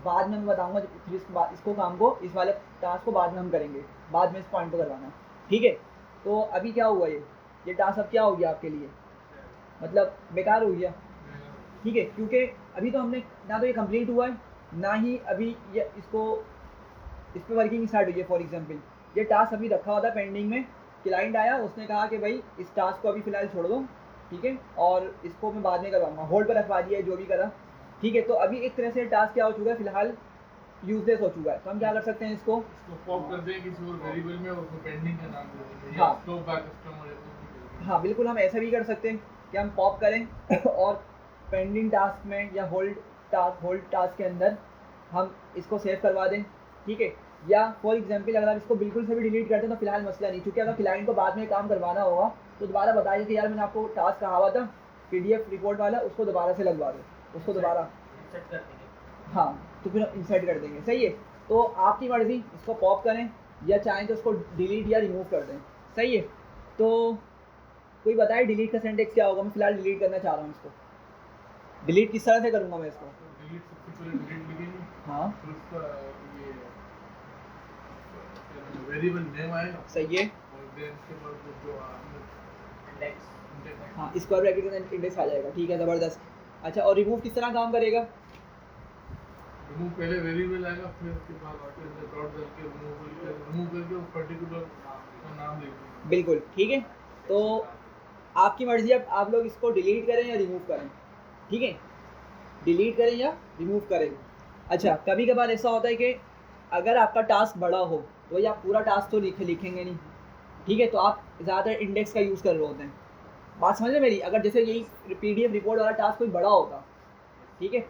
बाद में मैं बताऊंगा, फिर इसको काम को, इस वाले टास्क को बाद में हम करेंगे, बाद में इस पॉइंट को करवाना, ठीक है। तो अभी क्या हुआ, ये टास्क अब क्या हो गया आपके लिए, मतलब बेकार हो गया, ठीक है, क्योंकि अभी तो हमने ना तो ये कंप्लीट हुआ है, ना ही अभी ये इस पर वर्किंग स्टार्ट हुई है। फॉर एग्जांपल ये टास्क अभी रखा हुआ था पेंडिंग में, क्लाइंट आया, उसने कहा कि भाई इस टास्क को अभी फ़िलहाल छोड़ दो, ठीक है, और इसको मैं बाद में करवाऊंगा, होल्ड पर रखवा दिया है, जो भी करा, ठीक है। तो अभी एक तरह से टास्क क्या हो चुका है, फ़िलहाल यूजलेस हो चुका है। तो हम क्या कर सकते हैं, इसको पॉप कर दें किसी और वेरिएबल में, और उसको पेंडिंग का नाम दे देंगे, हाँ। या स्टॉप बाय कस्टमर या कुछ भी कर देंगे। हाँ बिल्कुल, हम ऐसा भी कर सकते हैं कि हम पॉप करें और पेंडिंग टास्क में या होल्ड टास्क के अंदर हम इसको सेव करवा दें, ठीक है। या फॉर एग्जांपल अगर आप इसको बिल्कुल से भी डिलीट करते हैं तो फिलहाल मसला नहीं, क्योंकि अगर क्लाइंट को बाद में काम करवाना होगा तो दोबारा बताइए कि यार मैंने आपको टास्क कहा हुआ था पीडीएफ रिपोर्ट वाला, उसको दोबारा से लगवा दो, उसको दोबारा, इंसर्ट कर देंगे। हाँ, तो फिर इंसर्ट कर देंगे, सही है। तो आपकी मर्ज़ी, इसको पॉप करें या चाहें तो उसको डिलीट या रिमूव कर दें, सही है। तो कोई बताए डिलीट का सिंटैक्स क्या होगा? मैं फिलहाल डिलीट करना चाह रहा हूँ इसको, डिलीट किस तरह से करूँगा मैं इसको? तो डिलीट सबसे पहले डिलीट लिखेंगे, हाँ फिर उसका ये वेरिएबल नेम आएगा, सही है, और देन इसके बाद जो हमने इंडेक्स इंडेक्स, हाँ स्क्वायर ब्रैकेट के अंदर इंडेक्स आ जाएगा, ठीक है, ज़बरदस्त। अच्छा, और रिमूव किस तरह काम करेगा? रिमूव पहले वेरिएबल आएगा, फिर उसके बाद आके अंदर डॉट डाल के रिमूव करके उस पर्टिकुलर का नाम लिख देंगे। बिल्कुल ठीक है। तो आपकी मर्ज़ी, अब आप लोग इसको डिलीट करें या रिमूव करें, ठीक है, डिलीट करें या रिमूव करें। अच्छा, कभी कभार ऐसा होता है कि अगर आपका टास्क बड़ा हो तो ये आप पूरा टास्क तो लिखेंगे नहीं, ठीक है, तो आप ज़्यादातर इंडेक्स का यूज़ कर रहे होते हैं। बात समझ रहे मेरी? अगर जैसे यही पीडीएफ रिपोर्ट वाला टास्क कोई बड़ा होता, ठीक है,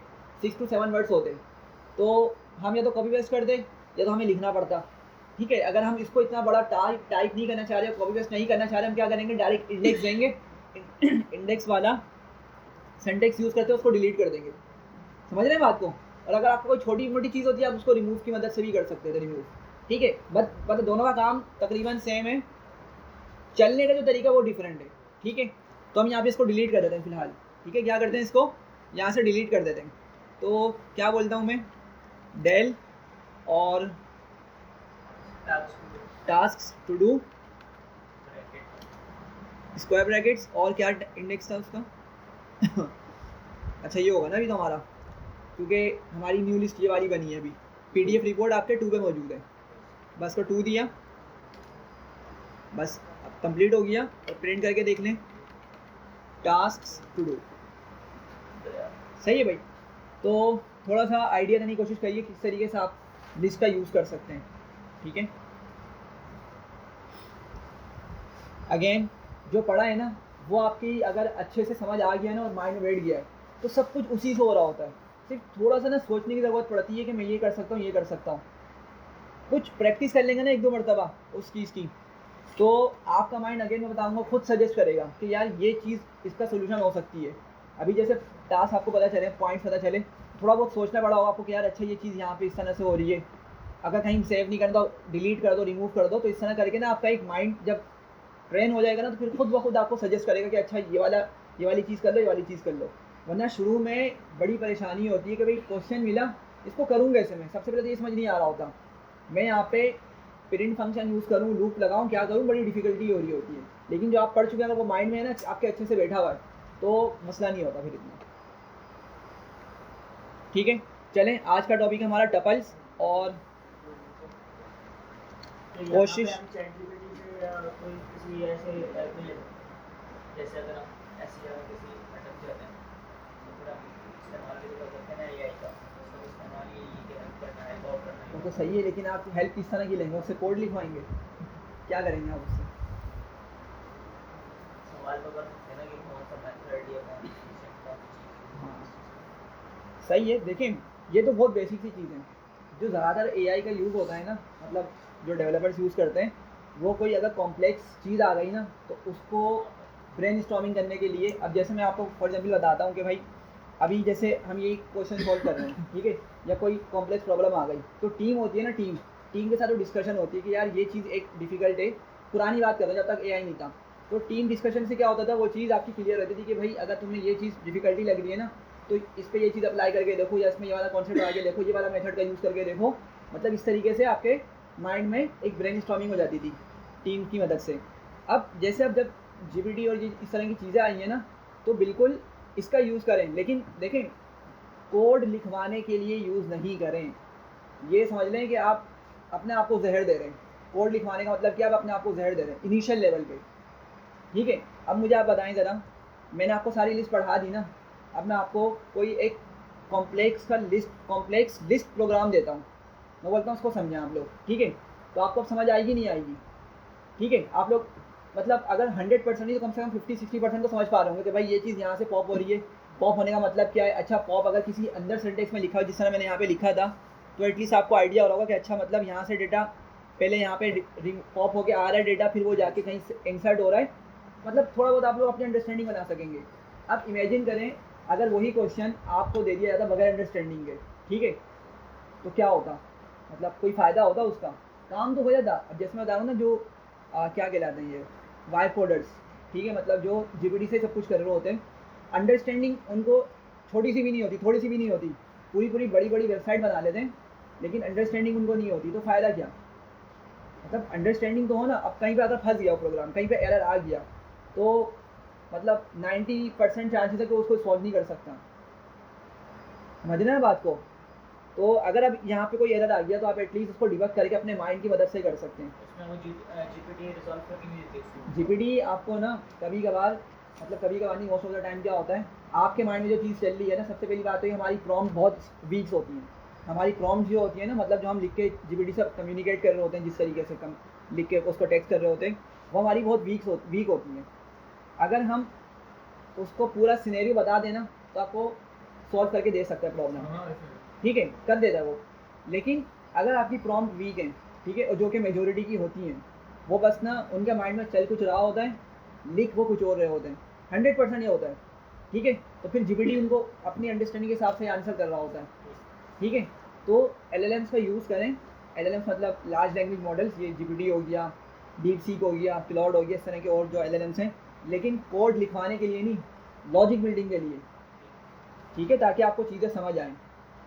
6 to 7 वर्ड्स होते, तो हम या तो कॉपी पेस्ट कर दें या तो हमें लिखना पड़ता, ठीक है। अगर हम इसको इतना बड़ा टाइप नहीं करना चाह रहे, कॉपी पेस्ट नहीं करना चाह रहे, हम क्या करेंगे, डायरेक्ट इंडेक्स देंगे, इंडेक्स वाला सिंटैक्स यूज़ करते हैं, उसको डिलीट कर देंगे। समझ रहे हैं बात को? और अगर आपको कोई छोटी मोटी चीज़ होती है, आप उसको रिमूव की मदद से भी कर सकते हैं, रिमूव, ठीक है। बट दोनों का काम तकरीबन सेम है, चलने का जो तरीका वो डिफरेंट है, ठीक है। तो हम यहाँ पे इसको डिलीट कर देते हैं फिलहाल, ठीक है, क्या करते हैं, इसको यहाँ से डिलीट कर देते हैं। तो क्या बोलता हूँ मैं, डेल और task to do square brackets, और क्या इंडेक्स था उसका अच्छा ये होगा ना अभी तो हमारा, क्योंकि हमारी न्यू लिस्ट ये वाली बनी है अभी, पीडीएफ रिपोर्ट आपके 2 पे मौजूद है, बस को 2 दिया, बस अब कंप्लीट हो गया। और प्रिंट करके देख लें, टास्क टू डू, सही है भाई। तो थोड़ा सा आइडिया देने की कोशिश करिए किस तरीके से आप लिस्ट का यूज़ कर सकते हैं, ठीक है। अगेन जो पढ़ा है ना, वो आपकी अगर अच्छे से समझ आ गया ना और माइंड में बैठ गया है, तो सब कुछ उसी से हो रहा होता है। सिर्फ थोड़ा सा ना सोचने की ज़रूरत पड़ती है कि मैं ये कर सकता हूँ, ये कर सकता हूँ। कुछ प्रैक्टिस कर लेंगे ना 1-2 मरतबा उस चीज़ की, तो आपका माइंड अगेन मैं बताऊंगा खुद सजेस्ट करेगा कि यार ये चीज़ इसका सोल्यूशन हो सकती है। अभी जैसे टास्क आपको पता चले, पॉइंट्स पता चले, थोड़ा बहुत सोचना पड़ा होगा आपको कि यार अच्छा ये चीज़ यहाँ पे इस तरह से हो रही है, अगर कहीं सेव नहीं करना तो डिलीट कर दो, रिमूव कर दो। तो इस तरह करके ना आपका एक माइंड जब ट्रेन हो जाएगा ना, तो फिर खुद ब खुद आपको सजेस्ट करेगा कि अच्छा ये वाली चीज़ कर लो, ये वाली चीज़ कर लो। वरना शुरू में बड़ी परेशानी होती है कि भाई क्वेश्चन मिला, इसको करूँ कैसे मैं, सबसे पहले तो ये समझ नहीं आ रहा होता मैं यहाँ पे प्रिंट फंक्शन यूज़ करूँ, लूप लगाऊँ, क्या करूँ, बड़ी डिफिकल्टी हो रही होती है। लेकिन जो आप पढ़ चुके हैं अगर वो माइंड में है ना आपके अच्छे से बैठा हुआ है, तो मसला नहीं होता फिर इतना। ठीक है, चलें आज का टॉपिक हमारा टपल्स और तो यहाँ कोशिश। पे हम ChatGPT से या कोई किसी ऐसे ऐप में ले सकते हैं, जैसे अगर हम ऐसी जगह किसी अटक जाते हैं तो फिर हम इस्तेमाल भी तो कर सकते हैं ना AI का, उसका इस्तेमाल ये कि हेल्प करना है, कॉल करना वो है। तो सही है, लेकिन आप हेल्प किस तरह की लेंगे, उससे कोड लिखवाएंगे, क्या करेंगे आप उससे? सवाल तो कर सकते हैं ना कि कौन सा मेथड या कौन सी फंक्शन कौन सी चीज़। हाँ सही है। देखें ये तो बहुत बेसिक सी चीज़ है, जो ज़्यादातर AI का यूज़ होता है ना, मतलब जो डेवलपर्स यूज़ करते हैं, वो कोई अगर कॉम्प्लेक्स चीज़ आ गई ना तो उसको ब्रेनस्टॉर्मिंग करने के लिए, अब जैसे मैं आपको फॉर एग्जांपल बताता हूँ कि भाई अभी जैसे हम यही क्वेश्चन सॉल्व कर रहे हैं, ठीक है, या कोई कॉम्प्लेक्स प्रॉब्लम आ गई, तो टीम होती है ना, टीम के साथ जो डिस्कशन होती है कि यार ये चीज़ एक डिफ़िकल्ट है, पुरानी बात कर रहे हैं जब तक AI नहीं था, तो टीम डिस्कशन से क्या होता था, वो चीज़ आपकी क्लियर होती थी कि भाई अगर तुम्हें ये चीज़ डिफ़िकल्टी लग रही है ना, तो इस पर ये चीज़ अप्लाई करके देखो, या इसमें ये वाला कॉन्सेप्ट आगे देखो, ये वाला मेथड का यूज़ करके देखो। मतलब इस तरीके से आपके माइंड में एक ब्रेनस्टॉर्मिंग हो जाती थी टीम की मदद से। अब जैसे अब जब GPT और इस तरह की चीज़ें आई हैं ना, तो बिल्कुल इसका यूज़ करें, लेकिन देखें कोड लिखवाने के लिए यूज़ नहीं करें। ये समझ लें कि आप अपने आप को जहर दे रहे हैं। कोड लिखवाने का मतलब क्या, आप अपने आप को जहर दे रहे हैं इनिशियल लेवल पे। ठीक है, अब मुझे आप बताएं ज़रा, मैंने आपको सारी लिस्ट पढ़ा दी ना, अब मैं आपको कोई एक कॉम्प्लेक्स लिस्ट प्रोग्राम देता हूँ, मैं बोलता हूँ उसको समझें आप लोग, ठीक है, तो आपको अब समझ आएगी नहीं आएगी? ठीक है, आप लोग मतलब अगर 100% नहीं तो कम से कम 50-60% तो समझ पा रहे होंगे कि भाई ये चीज़ यहाँ से पॉप हो रही है, पॉप होने का मतलब क्या है। अच्छा पॉप अगर किसी अंदर सिंटेक्स में लिखा हो, जिस तरह मैंने यहाँ पे लिखा था, तो एटलीस्ट आपको आइडिया हो रहा होगा कि अच्छा मतलब यहाँ से डेटा पहले यहाँ पे पॉप होके आ रहा है डेटा, फिर वो जाके कहीं इंसर्ट हो रहा है, मतलब थोड़ा बहुत आप लोग अपनी अंडरस्टैंडिंग बना सकेंगे। अब इमेजिन करें अगर वही क्वेश्चन आपको दे दिया जाता बगैर अंडरस्टैंडिंग के, ठीक है, तो क्या होता, मतलब कोई फ़ायदा होता उसका, काम तो हो जाता। अब जैसे मैं बता रहा हूँ ना, जो क्या कहलाते हैं ये वाई कोडर्स, ठीक है, मतलब जो GPT से सब कुछ कर रहे होते हैं, अंडरस्टैंडिंग उनको छोटी सी भी नहीं होती, थोड़ी सी भी नहीं होती, पूरी पूरी बड़ी बड़ी वेबसाइट बना लेते हैं, लेकिन अंडरस्टैंडिंग उनको नहीं होती, तो फ़ायदा क्या? मतलब अंडरस्टैंडिंग तो हो ना। अब कहीं पे अगर फंस गया प्रोग्राम, कहीं पे एरर आ गया, तो मतलब 90% चांसेस है कि उसको सॉल्व नहीं कर सकता। समझना है बात को? तो अगर अब यहाँ पे कोई एरर आ गया तो आप एटलीस्ट उसको डिबग करके अपने माइंड की मदद से कर सकते हैं। उसमें वो GPT रिजॉल्व करके नहीं देती उसको। GPT आपको ना कभी कभार, मतलब कभी कभार नहीं, मोस्ट ऑफ द टाइम क्या होता है, आपके माइंड में जो चीज़ चल रही है ना, सबसे पहली बात तो ये हमारी प्रॉम्प्ट बहुत वीक्स होती हैं। हमारी प्रॉम्प्ट जो होती है ना, मतलब जो हम लिख के GPT से कम्युनिकेट कर रहे होते हैं, जिस तरीके से लिख के उसको टेक्स्ट कर रहे होते हैं, वो हमारी बहुत वीक होती हैं। अगर हम उसको पूरा सिनेरियो बता देना तो आपको सॉल्व करके दे सकता है प्रॉब्लम, हाँ ऐसे ठीक है, कर देता है वो। लेकिन अगर आपकी प्रॉम्प्ट वीक है, ठीक है, और जो कि मेजोरिटी की होती हैं, वो बस ना उनके माइंड में चल कुछ रहा होता है, लिख वो कुछ और रहे होते हैं, 100% ये होता है, ठीक है, तो फिर GPT उनको अपनी अंडरस्टैंडिंग के हिसाब से आंसर कर रहा होता है, ठीक है। तो LLMs का यूज़ करें। LLMs मतलब लार्ज लैंग्वेज मॉडल्स, ये GPT हो गया, DeepSeek हो गया, क्लाउड हो गया, इस तरह के और जो LLMs हैं, लेकिन कोड लिखवाने के लिए नहीं, लॉजिक बिल्डिंग के लिए, ठीक है, ताकि आपको चीज़ें समझ आएँ।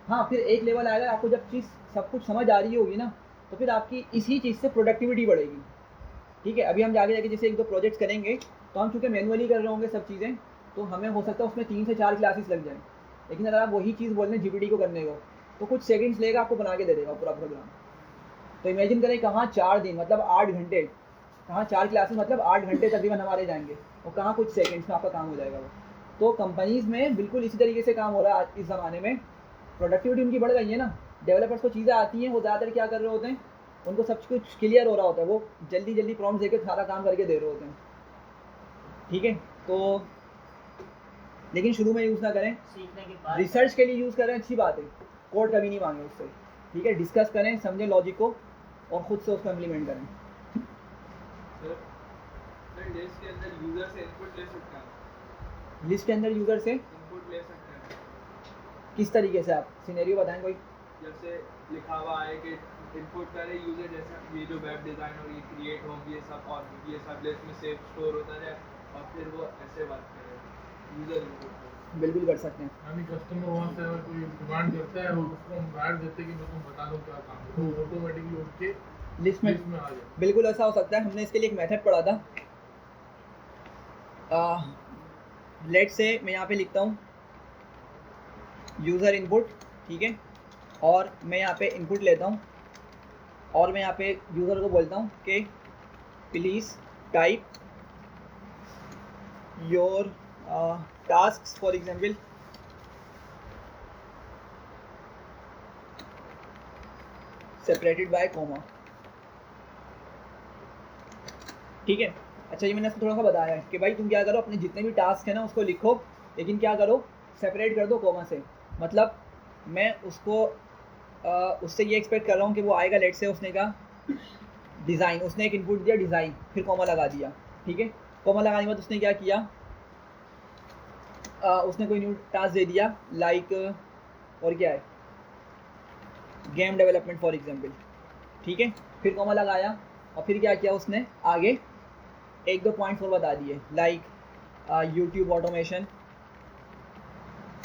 हाँ, फिर एक लेवल आएगा, आपको जब चीज़ सब कुछ समझ आ रही होगी ना, तो फिर आपकी इसी चीज़ से प्रोडक्टिविटी बढ़ेगी, ठीक है। अभी हम जाके जाके जैसे 1-2 प्रोजेक्ट्स करेंगे, तो हम चूँकि मैनुअली कर रहे होंगे सब चीज़ें, तो हमें हो सकता है उसमें 3 से 4 क्लासेस लग जाएँ। लेकिन अगर आप वही चीज़ बोल रहे हैं GPT को करने को, तो कुछ सेकंड्स लेगा, आपको बना के दे देगा पूरा प्रोग्राम। तो इमेजिन करें कहाँ 4 दिन मतलब 8 घंटे, कहाँ 4 क्लासेस मतलब 8 घंटे तकरीबन हमारे जाएंगे, और कहाँ कुछ सेकंड्स में आपका काम हो जाएगा वो। तो कंपनीज़ में बिल्कुल इसी तरीके से काम हो रहा है आज इस ज़माने में। प्रोडक्टिविटी उनकी बढ़ गई है ना, डेवलपर्स को चीज़ें आती हैं, वो ज़्यादातर क्या कर रहे होते हैं, उनको सब कुछ क्लियर हो रहा होता है, वो जल्दी जल्दी प्रॉम्प्ट देकर सारा काम करके दे रहे होते हैं, ठीक है। तो लेकिन शुरू में यूज़ ना करें, सीखने के बाद रिसर्च के लिए यूज़ करें, अच्छी बात है, कोड कभी नहीं मांगे उससे, ठीक है, डिस्कस करें, समझें लॉजिक को, और ख़ुद से उसको इम्प्लीमेंट करें। सर में लिस्ट के अंदर यूजर से इनपुट ले सकते हैं, लिस्ट के अंदर यूज़र से इनपुट ले सकते हैं। किस तरीके से, आप सिनेरियो बताएं कोई। जैसे लिखा हुआ है कि इनपुट करे यूजर, जैसे ये जो वेब डिज़ाइन और ये क्रिएट होम ये सब, और ये सब लिस्ट में सेव स्टोर होता जाए और फिर वो ऐसे वर्क करे यूजर इनपुट। बिल्कुल कर सकते हैं। यानी कस्टमर वहाँ से अगर कोई डिमांड करता है और उसको हम गाइड देते हैं कि मैं तुम बता दो क्या काम है, तो ऑटोमेटिकली उसके लिस्ट में आ जाए। बिल्कुल ऐसा हो सकता है। हमने इसके लिए एक मेथड पढ़ा था। लेट से मैं यहाँ पे लिखता हूँ यूज़र इनपुट, ठीक है, और मैं यहाँ पे इनपुट लेता हूँ और मैं यहाँ पे यूज़र को बोलता हूँ कि please type your task for example separated by comma, ठीक है। अच्छा, ये मैंने इसको थोड़ा सा बताया है कि भाई तुम क्या करो, अपने जितने भी टास्क है ना उसको लिखो, लेकिन क्या करो, सेपरेट कर दो कॉमा से। मतलब मैं उसको उससे ये एक्सपेक्ट कर रहा हूँ कि वो आएगा, लेट से उसने कहा डिज़ाइन, उसने एक इनपुट दिया डिज़ाइन, फिर कॉमा लगा दिया, ठीक है। कॉमा लगाने के बाद उसने क्या किया, उसने कोई न्यू टास्क दे दिया लाइक, और क्या है, गेम डेवलपमेंट फॉर एग्जांपल, ठीक है। फिर कॉमा लगाया और फिर क्या किया उसने, आगे एक दो पॉइंट्स और बता दिए लाइक यूट्यूब ऑटोमेशन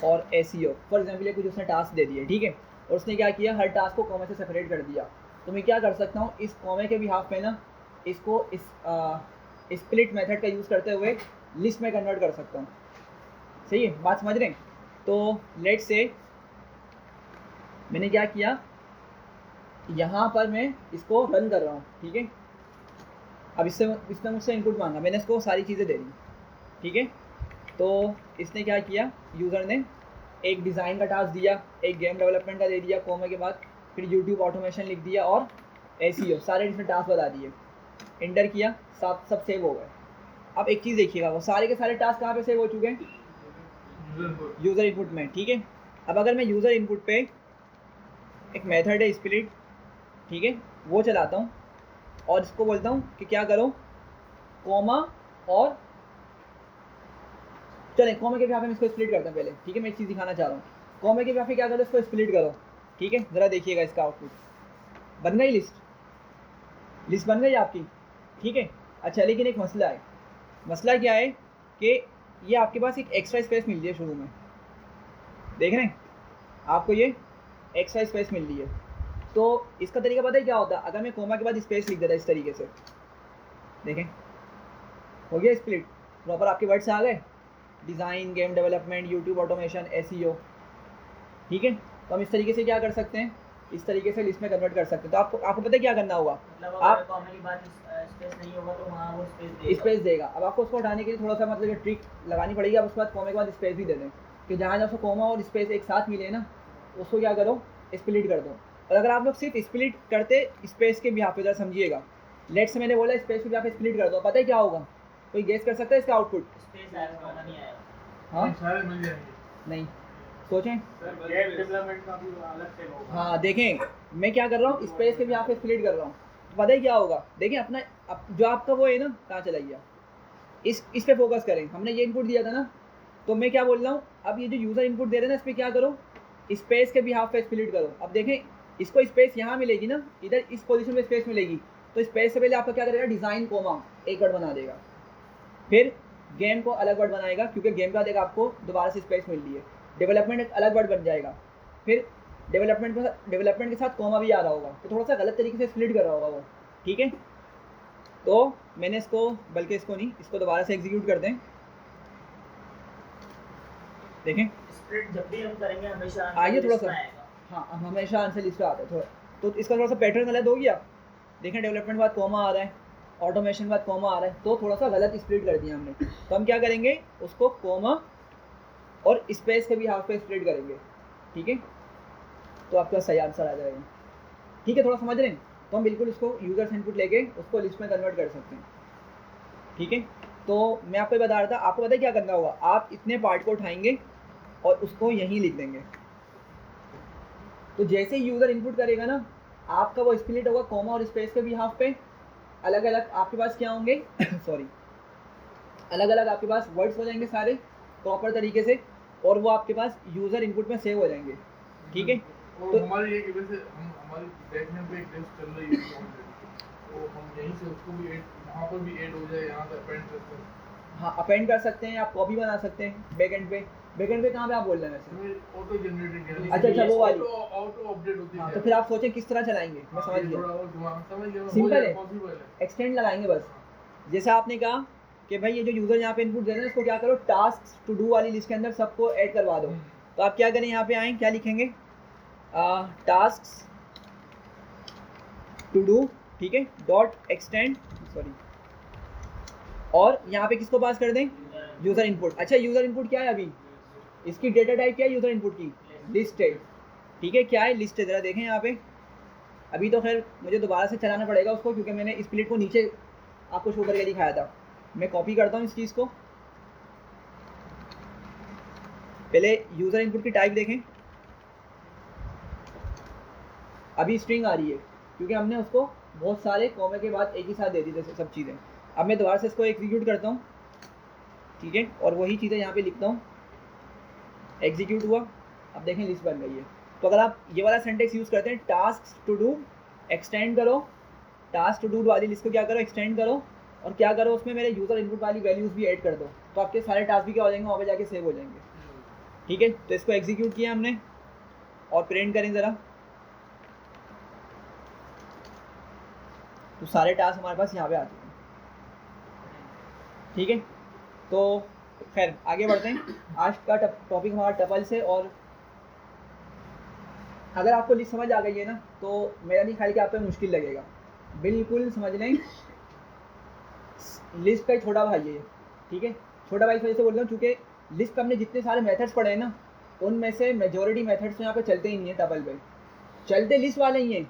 और एसईओ फॉर एग्जांपल, ये कुछ उसने टास्क दे दिए, ठीक है। और उसने क्या किया, हर टास्क को कॉमा से सेपरेट कर दिया। तो मैं क्या कर सकता हूँ, इस कॉमे के बिहाफ पे ना इसको इस स्प्लिट मेथड का यूज़ करते हुए लिस्ट में कन्वर्ट कर सकता हूँ। सही है, बात समझ रहे हैं। तो लेट से मैंने क्या किया, यहाँ पर मैं इसको रन कर रहा हूँ, ठीक है। अब इसने मुझसे इनपुट मांगा, मैंने इसको सारी चीज़ें दे दी, ठीक है। तो इसने क्या किया, यूज़र ने एक डिज़ाइन का टास्क दिया, एक गेम डेवलपमेंट का दे दिया कॉमा के बाद, फिर यूट्यूब ऑटोमेशन लिख दिया और एसईओ, सारे इसने टास्क बता दिए। एंटर किया, सब सेव हो गए। अब एक चीज़ देखिएगा, वो सारे के सारे टास्क कहाँ पे सेव हो चुके हैं, यूज़र इनपुट में, ठीक है। अब अगर मैं यूज़र इनपुट पे एक मेथड है स्प्लिट, ठीक है, वो चलाता हूँ और इसको बोलता हूँ कि क्या करो, कॉमा, और चलें कॉमा के बिहाफ में इसको स्प्लिट करते हैं पहले, ठीक है। मैं एक चीज़ दिखाना चाह रहा हूँ, कॉमा के बिहाफ में क्या करो, इसको स्प्लिट करो, ठीक है। ज़रा देखिएगा इसका आउटपुट बन गई, लिस्ट बन गई आपकी, ठीक है। अच्छा, लेकिन एक मसला है। मसला क्या है कि ये आपके पास एक एक्स्ट्रा स्पेस मिल रही है शुरू में, देख रहे हैं, आपको ये एक्स्ट्रा स्पेस मिल रही है। तो इसका तरीका पता है क्या होता है, अगर मैं कॉमा के बाद स्पेस लिख देता इस तरीके से, देखें हो गया स्प्लिट, प्रॉपर आपके वर्ड्स आ गए, design, game development, YouTube automation, SEO, ठीक है। तो हम इस तरीके से क्या कर सकते हैं, इस तरीके से लिस्ट में कन्वर्ट कर सकते हैं। तो आपको पता है क्या करना होगा, मतलब आप कॉमा की बात स्पेस नहीं होगा तो वहाँ वो स्पेस स्पेस देगा। अब आपको उसको हटाने के लिए थोड़ा सा मतलब ये ट्रिक लगानी पड़ेगी। आप उसके बाद कॉमा के बाद स्पेस भी दे दें कि जहाँ जहाँ उसको कॉमा और स्पेस एक साथ मिले ना, उसको क्या करो, स्प्लिट कर दो। और अगर आप लोग सिर्फ स्प्लिट करते स्पेस के बिहाफ पे, जरा समझिएगा, लेट से मैंने बोला स्पेस के बिहाफ पे स्प्लिट कर दो, पता है क्या होगा, कोई गेस कर सकता है इसका आउटपुट? स्पेस आएगा, कॉमा नहीं आएगा। हाँ, सारे मिल जाएंगे। नहीं, सोचें। गेम डेवलपमेंट का भी अलग से होगा। हाँ, देखें मैं क्या कर रहा हूँ, स्पेस के बिहाफ पे स्प्लिट कर रहा हूँ, पता है क्या होगा, देखें अपना जो आपका वो है ना, कहाँ चला गया, इस पे फोकस करें। हमने ये इनपुट दिया था ना, तो मैं क्या बोल रहा हूँ, अब ये जो यूज़र इनपुट दे रहे हैं ना, इस पर क्या करो, स्पेस के बिहाफ पे स्प्लिट करो। अब देखें इसको स्पेस यहाँ मिलेगी ना, इधर इस पोजीशन में स्पेस मिलेगी, तो स्पेस से पहले आपका क्या करेगा, डिज़ाइन कॉमा एक वर्ड बना देगा, फिर गेम को अलग वर्ड बनाएगा क्योंकि गेम का देगा आपको दोबारा से स्पेस मिल रही है, डेवलपमेंट एक अलग वर्ड बन जाएगा, फिर डेवलपमेंट के साथ कॉमा भी आ रहा होगा, तो थोड़ा सा गलत तरीके से स्प्लिट कर रहा होगा वो, ठीक है। तो मैंने इसको, बल्कि इसको नहीं, इसको दोबारा से एग्जीक्यूट कर दें, देखें स्प्लिट जब भी हम करेंगे हमेशा आइए थोड़ा लिस्ट में सा, आएगा। हाँ हमेशा आंसर लिस्ट आता है थोड़ा, तो इसका थोड़ा सा पैटर्न गलत हो गया। देखें डेवलपमेंट बाद कॉमा आ रहा है, ऑटोमेशन बाद कॉमा आ रहा है, तो थोड़ा सा गलत स्प्लिट कर दिया हमने। तो हम क्या करेंगे, उसको कॉमा और स्पेस के भी हाफ पे स्प्लिट करेंगे, ठीक है, तो आपके पास सही आंसर आ जाएगा, ठीक है। थोड़ा समझ रहे हैं, तो हम बिल्कुल उसको यूज़र इनपुट लेके उसको लिस्ट में कन्वर्ट कर सकते हैं, ठीक है। तो मैं आपको बता रहा था, आपको पता है क्या करना होगा, आप इतने पार्ट को उठाएंगे और उसको यहीं लिख देंगे, तो जैसे ही यूज़र इनपुट करेगा ना, आपका वो स्प्लिट होगा कॉमा और स्पेस के भी हाफ पे अलग अलग आपके पास क्या होंगे सॉरी, अलग अलग आपके पास वर्ड्स हो जाएंगे सारे प्रॉपर तरीके से, और वो आपके पास यूज़र इनपुट में सेव हो जाएंगे, ठीक है। और तो हमारी ये कि वैसे हम हमारी बैकएंड पे एक लिस्ट चल रही है ऑलरेडी, तो हम यहीं से उसको भी ऐड, वहाँ पर भी ऐड हो जाए, यहाँ से अपेंड कर सकते हैं। हाँ अपेंड कर सकते हैं, आप कॉपी बना सकते हैं बैकएंड पे। बैकएंड पे कहाँ पे आप बोल रहे हैं वैसे? ऑटो जनरेटेड, अच्छा वो वाली। ऑटो अपडेट होती है। हाँ तो फिर आप सोचें किस तरह चलाएंगे, मैं समझ थोड़ा गया। और समझ गया, सिंपल है, पॉसिबल है। एक्सटेंड लगाएंगे बस। जैसा आपने कहा कि भाई ये जो यूज़र यहाँ पे इनपुट दे रहे हैं इसको क्या करो, टास्क टू डू वाली लिस्ट के अंदर सबको ऐड करवा दो। तो आप क्या करें, यहाँ पे आएँ, क्या लिखेंगे, टास्क टू डू, ठीक है, डॉट एक्सटेंड, सॉरी, और यहाँ पे किसको पास कर दें, यूज़र इनपुट। अच्छा यूज़र इनपुट क्या है अभी, इसकी डेटा टाइप क्या है यूज़र इनपुट की, लिस्ट है, ठीक है। क्या है, लिस्ट है, ज़रा देखें यहाँ पे। अभी तो खैर मुझे दोबारा से चलाना पड़ेगा उसको, क्योंकि मैंने स्प्लिट को नीचे आपको शो करके दिखाया था। मैं कॉपी करता हूँ इस चीज़ को। पहले यूज़र इनपुट की टाइप देखें, अभी स्ट्रिंग आ रही है क्योंकि हमने उसको बहुत सारे कॉमे के बाद एक ही साथ दे दी जैसे सब चीज़ें। अब मैं दोबारा से इसको एग्जीक्यूट करता हूँ, ठीक है, और वही चीज़ें यहाँ पे लिखता हूँ। एग्जीक्यूट हुआ, अब देखें लिस्ट बन गई है। तो अगर आप ये वाला सेंटेक्स यूज़ करते हैं, टास्क टू डू एक्सटेंड करो, टास्क टू डू वाली लिस्ट को क्या करो, एक्सटेंड करो, और क्या करो उसमें मेरे यूज़र इनपुट वाली वैल्यूज़ भी ऐड कर दो, तो आपके सारे टास्क भी क्या हो जाएंगे, वहाँ पे जाके सेव हो जाएंगे, ठीक है। तो इसको एग्जीक्यूट किया हमने और प्रिंट करें ज़रा, तो सारे टास्क हमारे पास यहाँ पे आते हैं, ठीक है। तो खैर आगे बढ़ते हैं। आज का टॉपिक हमारा टपल से, और अगर आपको लिस्ट समझ आ गई है ना, तो मेरा नहीं ख्याल कि आप पे मुश्किल लगेगा, बिल्कुल समझ लें। लिस्ट का छोटा भाई है, ठीक है। छोटा भाई इस वजह से बोल रहा हूँ क्योंकि लिस्ट पे हमने जितने सारे मेथड्स पढ़े हैं ना, उनमें से मेजोरिटी मेथड्स तो यहाँ पे चलते ही नहीं है टपल पे, चलते लिस्ट वाले ही हैं।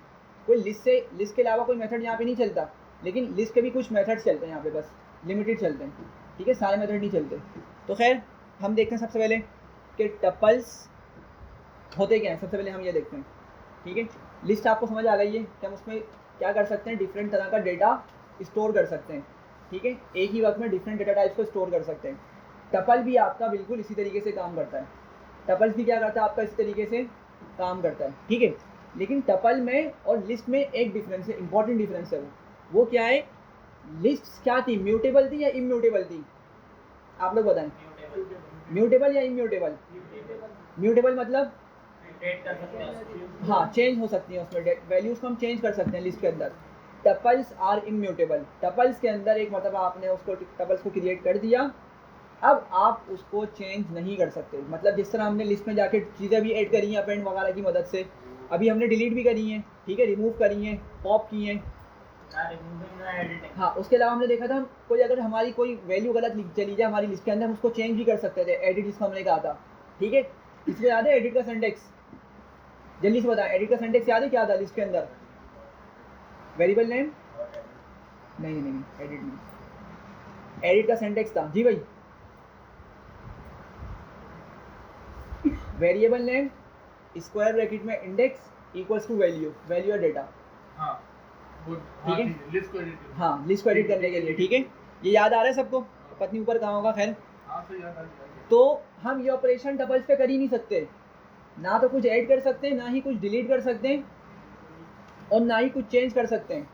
कोई लिस्ट के अलावा कोई मेथड यहाँ पे नहीं चलता, लेकिन लिस्ट के भी कुछ मेथड्स चलते हैं यहाँ पे, बस लिमिटेड चलते हैं, ठीक है, सारे मेथड नहीं चलते। तो खैर हम देखते हैं सबसे पहले कि टपल्स होते क्या हैं। सबसे पहले हम ये देखते हैं, ठीक है। लिस्ट आपको समझ आ गई है कि हम उसमें क्या कर सकते हैं, डिफरेंट तरह का डेटा स्टोर कर सकते हैं, ठीक है, एक ही वक्त में डिफरेंट डेटा टाइप्स को स्टोर कर सकते हैं। टपल भी आपका बिल्कुल इसी तरीके से काम करता है। टपल्स भी क्या करता है, आपका इसी तरीके से काम करता है, ठीक है। लेकिन टपल में और लिस्ट में एक डिफरेंस है, इंपॉर्टेंट डिफरेंस है। वो क्या है, लिस्ट क्या थी, म्यूटेबल थी या इम्यूटेबल थी, आप लोग बताएं। म्यूटेबल या इम्यूटेबल? म्यूटेबल मतलब हाँ चेंज हो सकती है, उसमें वैल्यूज को हम चेंज कर सकते हैं लिस्ट के अंदर। Tuples are immutable. टपल्स के अंदर एक मतलब आपने उसको टपल्स को क्रिएट कर दिया, अब आप उसको चेंज नहीं कर सकते। मतलब जिस तरह हमने लिस्ट में जाके चीज़ें भी ऐड करी हैं अपेंड वगैरह की मदद से, अभी हमने डिलीट भी करी हैं, ठीक है, रिमूव करी हैं, पॉप की हैं, हाँ। उसके अलावा हमने देखा था कोई अगर हमारी कोई वैल्यू गलत चली जाए हमारी लिस्ट के अंदर, हम उसको चेंज भी कर सकते थे, एडिट जिसको हमने कहा था, ठीक है। इसको याद है एडिट का सिंटेक्स? जल्दी से बताएं, एडिट का सिंटेक्स याद है क्या था लिस्ट के अंदर? वेरिएबल नेम नहीं, एडिट नहीं, एडिट का सिंटेक्स था जी भाई, वेरिएबल नेम स्क्वायर ब्रैकेट में index equals to value, value और डेटा, हाँ ठीक है, लिस्ट को एडिट, हाँ लिस्ट को एडिट करने के लिए, ठीक है। ये याद आ रहा है सबको? पत्नी ऊपर कहाँ होगा, खैर। हाँ तो याद आ गया। तो हम ये ऑपरेशन टपल्स पे कर ही नहीं सकते, ना तो कुछ ऐड कर सकते हैं, ना ही कुछ डिलीट कर सकते हैं, और ना ही कुछ चेंज कर सकते हैं।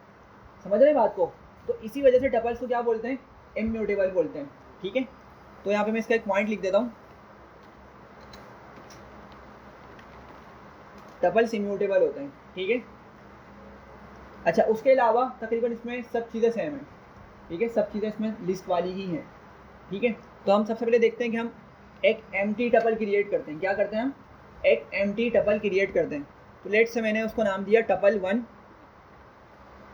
समझ रहे हैं बात को? तो इसी वजह से टपल्स को क्या बोलते हैं, इम्यूटेबल बोलते हैं, ठीक है। तो यहाँ पे मैं इसका एक पॉइंट लिख देता हूँ, टपल्स इम्यूटेबल होते हैं, ठीक है। अच्छा उसके अलावा तकरीबन इसमें सब चीज़ें सेम हैं, ठीक है, सब चीज़ें इसमें लिस्ट वाली ही हैं, ठीक है। तो हम सबसे पहले देखते हैं कि हम एक एम्प्टी टपल क्रिएट करते हैं। क्या करते हैं हम? एक एम्प्टी टपल क्रिएट करते हैं। तो लेट से मैंने उसको नाम दिया टपल 1।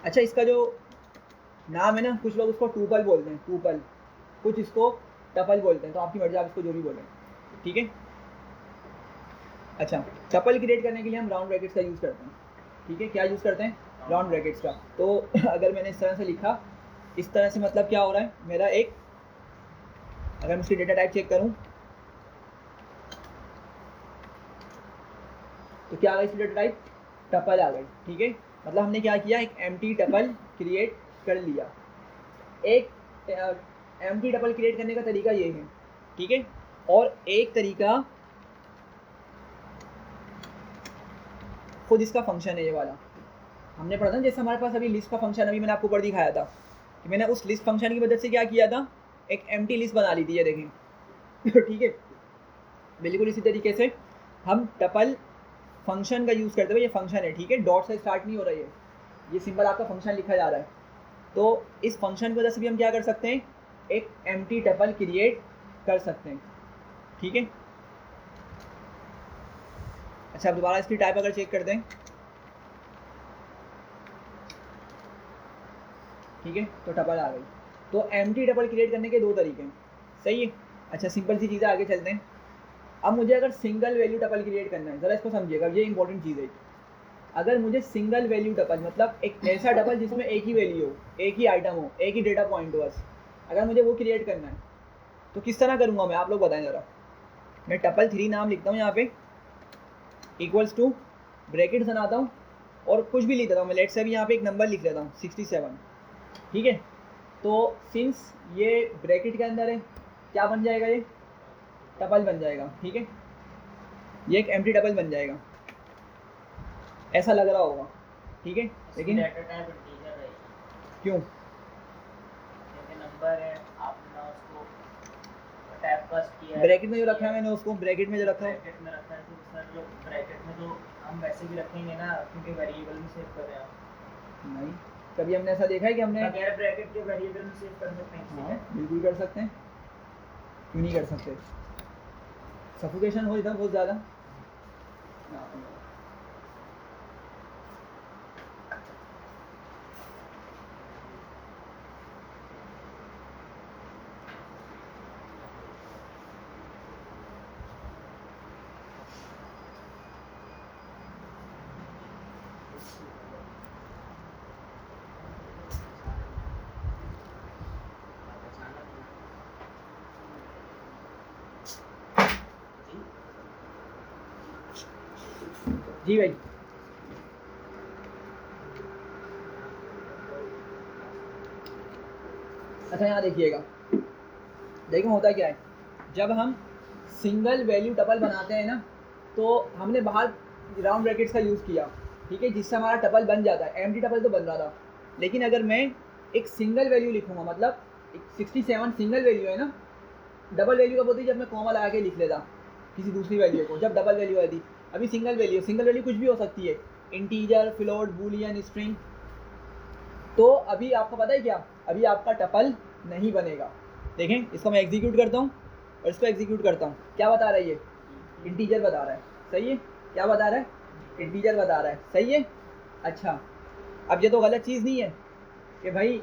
अच्छा इसका जो नाम है ना, कुछ लोग उसको टूपल बोलते हैं, टूपल, कुछ इसको टपल बोलते हैं, तो आपकी मर्जी, आप इसको जो भी बोलें, ठीक है। अच्छा टपल क्रिएट करने के लिए हम राउंड ब्रैकेट्स का यूज़ करते हैं, ठीक है। क्या यूज़ करते हैं? राउंड ब्रैकेट्स का। तो अगर मैंने इस तरह से लिखा, इस तरह से मतलब क्या हो रहा है, मेरा एक, अगर मैं इसकी डेटा टाइप चेक करूं तो क्या आ गई इसकी डेटा टाइप? टपल आ गई, ठीक है। मतलब हमने क्या किया, एक एम्प्टी टपल क्रिएट कर लिया। एक एम्प्टी टपल क्रिएट करने का तरीका ये है, ठीक है। और एक तरीका खुद इसका फंक्शन है, ये वाला हमने पढ़ा था। जैसे हमारे पास अभी लिस्ट का फंक्शन अभी मैंने आपको ऊपर दिखाया था कि मैंने उस लिस्ट फंक्शन की मदद से क्या किया था, एक एम्प्टी लिस्ट बना ली थी, ये देखें ठीक है। बिल्कुल इसी तरीके से हम टपल फंक्शन का यूज़ करते हुए, ये फंक्शन है, ठीक है, डॉट से स्टार्ट नहीं हो रहा है, ये सिंपल आपका फंक्शन लिखा जा रहा है। तो इस फंक्शन की वजह से भी हम क्या कर सकते हैं, एक एम्प्टी टपल क्रिएट कर सकते हैं, ठीक है। अच्छा, अब दोबारा इसकी टाइप अगर चेक कर दें, ठीक है, तो टपल आ गई। तो एम्प्टी टपल क्रिएट करने के दो तरीके हैं, सही है। अच्छा, सिंपल सी चीज़ें आगे चलते हैं। अब मुझे अगर सिंगल वैल्यू टपल क्रिएट करना है, ज़रा इसको समझिएगा, ये इंपॉर्टेंट चीज़ है। अगर मुझे सिंगल वैल्यू टपल मतलब एक ऐसा टपल जिसमें एक ही वैल्यू हो, एक ही आइटम हो, एक ही डेटा पॉइंट हो, बस अगर मुझे वो क्रिएट करना है तो किस तरह करूँगा मैं, आप लोग बताएं ज़रा। मैं टपल 3 नाम लिखता हूँ यहाँ पे, इक्वल्स टू ब्रैकेट बनाता हूँ और कुछ भी लिख देता हूँ मैं, लेट से भी यहाँ पे एक नंबर लिख लेता हूँ 67, ठीक है। तो सिंस ये ब्रैकेट के अंदर है, क्या बन जाएगा, ये टपल बन जाएगा, ठीक है। ये एक एम्प्टी टपल बन जाएगा, ऐसा लग रहा होगा, ठीक है। लेकिन डाटा टाइप इंटीजर है, क्यों, क्योंकि नंबर है, आपने उसको टैब पास किया है, ब्रैकेट में जो रखा है मैंने उसको ब्रैकेट में जो रखा है, ब्रैकेट में रखा है, तो सर जो ब्रैकेट में तो हम वैसे भी रखेंगे ना, क्योंकि वेरिएबल में सेव कर रहे हैं आप। नहीं, कभी हमने ऐसा देखा है कि हमने, बगैर ब्रैकेट के वेरिएबल में सेव कर सकते हैं किसी हाँ का? बिल्कुल कर सकते हैं, क्यों नहीं कर सकते। सफोकेशन हो इधर बहुत ज़्यादा, जी भाई। अच्छा, यहाँ देखिएगा, देखो होता क्या है, जब हम सिंगल वैल्यू टपल बनाते हैं ना, तो हमने बाहर राउंड ब्रैकेट्स का यूज़ किया, ठीक है, जिससे हमारा टपल बन जाता है। एम्प्टी टपल तो बन रहा था, लेकिन अगर मैं एक सिंगल वैल्यू लिखूँगा, मतलब एक 67 सिंगल वैल्यू है ना, डबल वैल्यू कब होती है, जब मैं कॉमा लगा के लिख लेता किसी दूसरी वैल्यू को, जब डबल वैल्यू आती। अभी सिंगल वैल्यू कुछ भी हो सकती है, इंटीजर, फ्लोट, बूलियन, स्ट्रिंग। तो अभी आपको पता है क्या, अभी आपका टपल नहीं बनेगा। देखें, इसको मैं एग्जीक्यूट करता हूँ और इसको एग्जीक्यूट करता हूँ, क्या बता रहा है ये, इंटीजर बता रहा है, सही है। क्या बता रहा है, इंटीजर बता रहा है, सही है। अच्छा, अब ये तो गलत चीज़ नहीं है कि भाई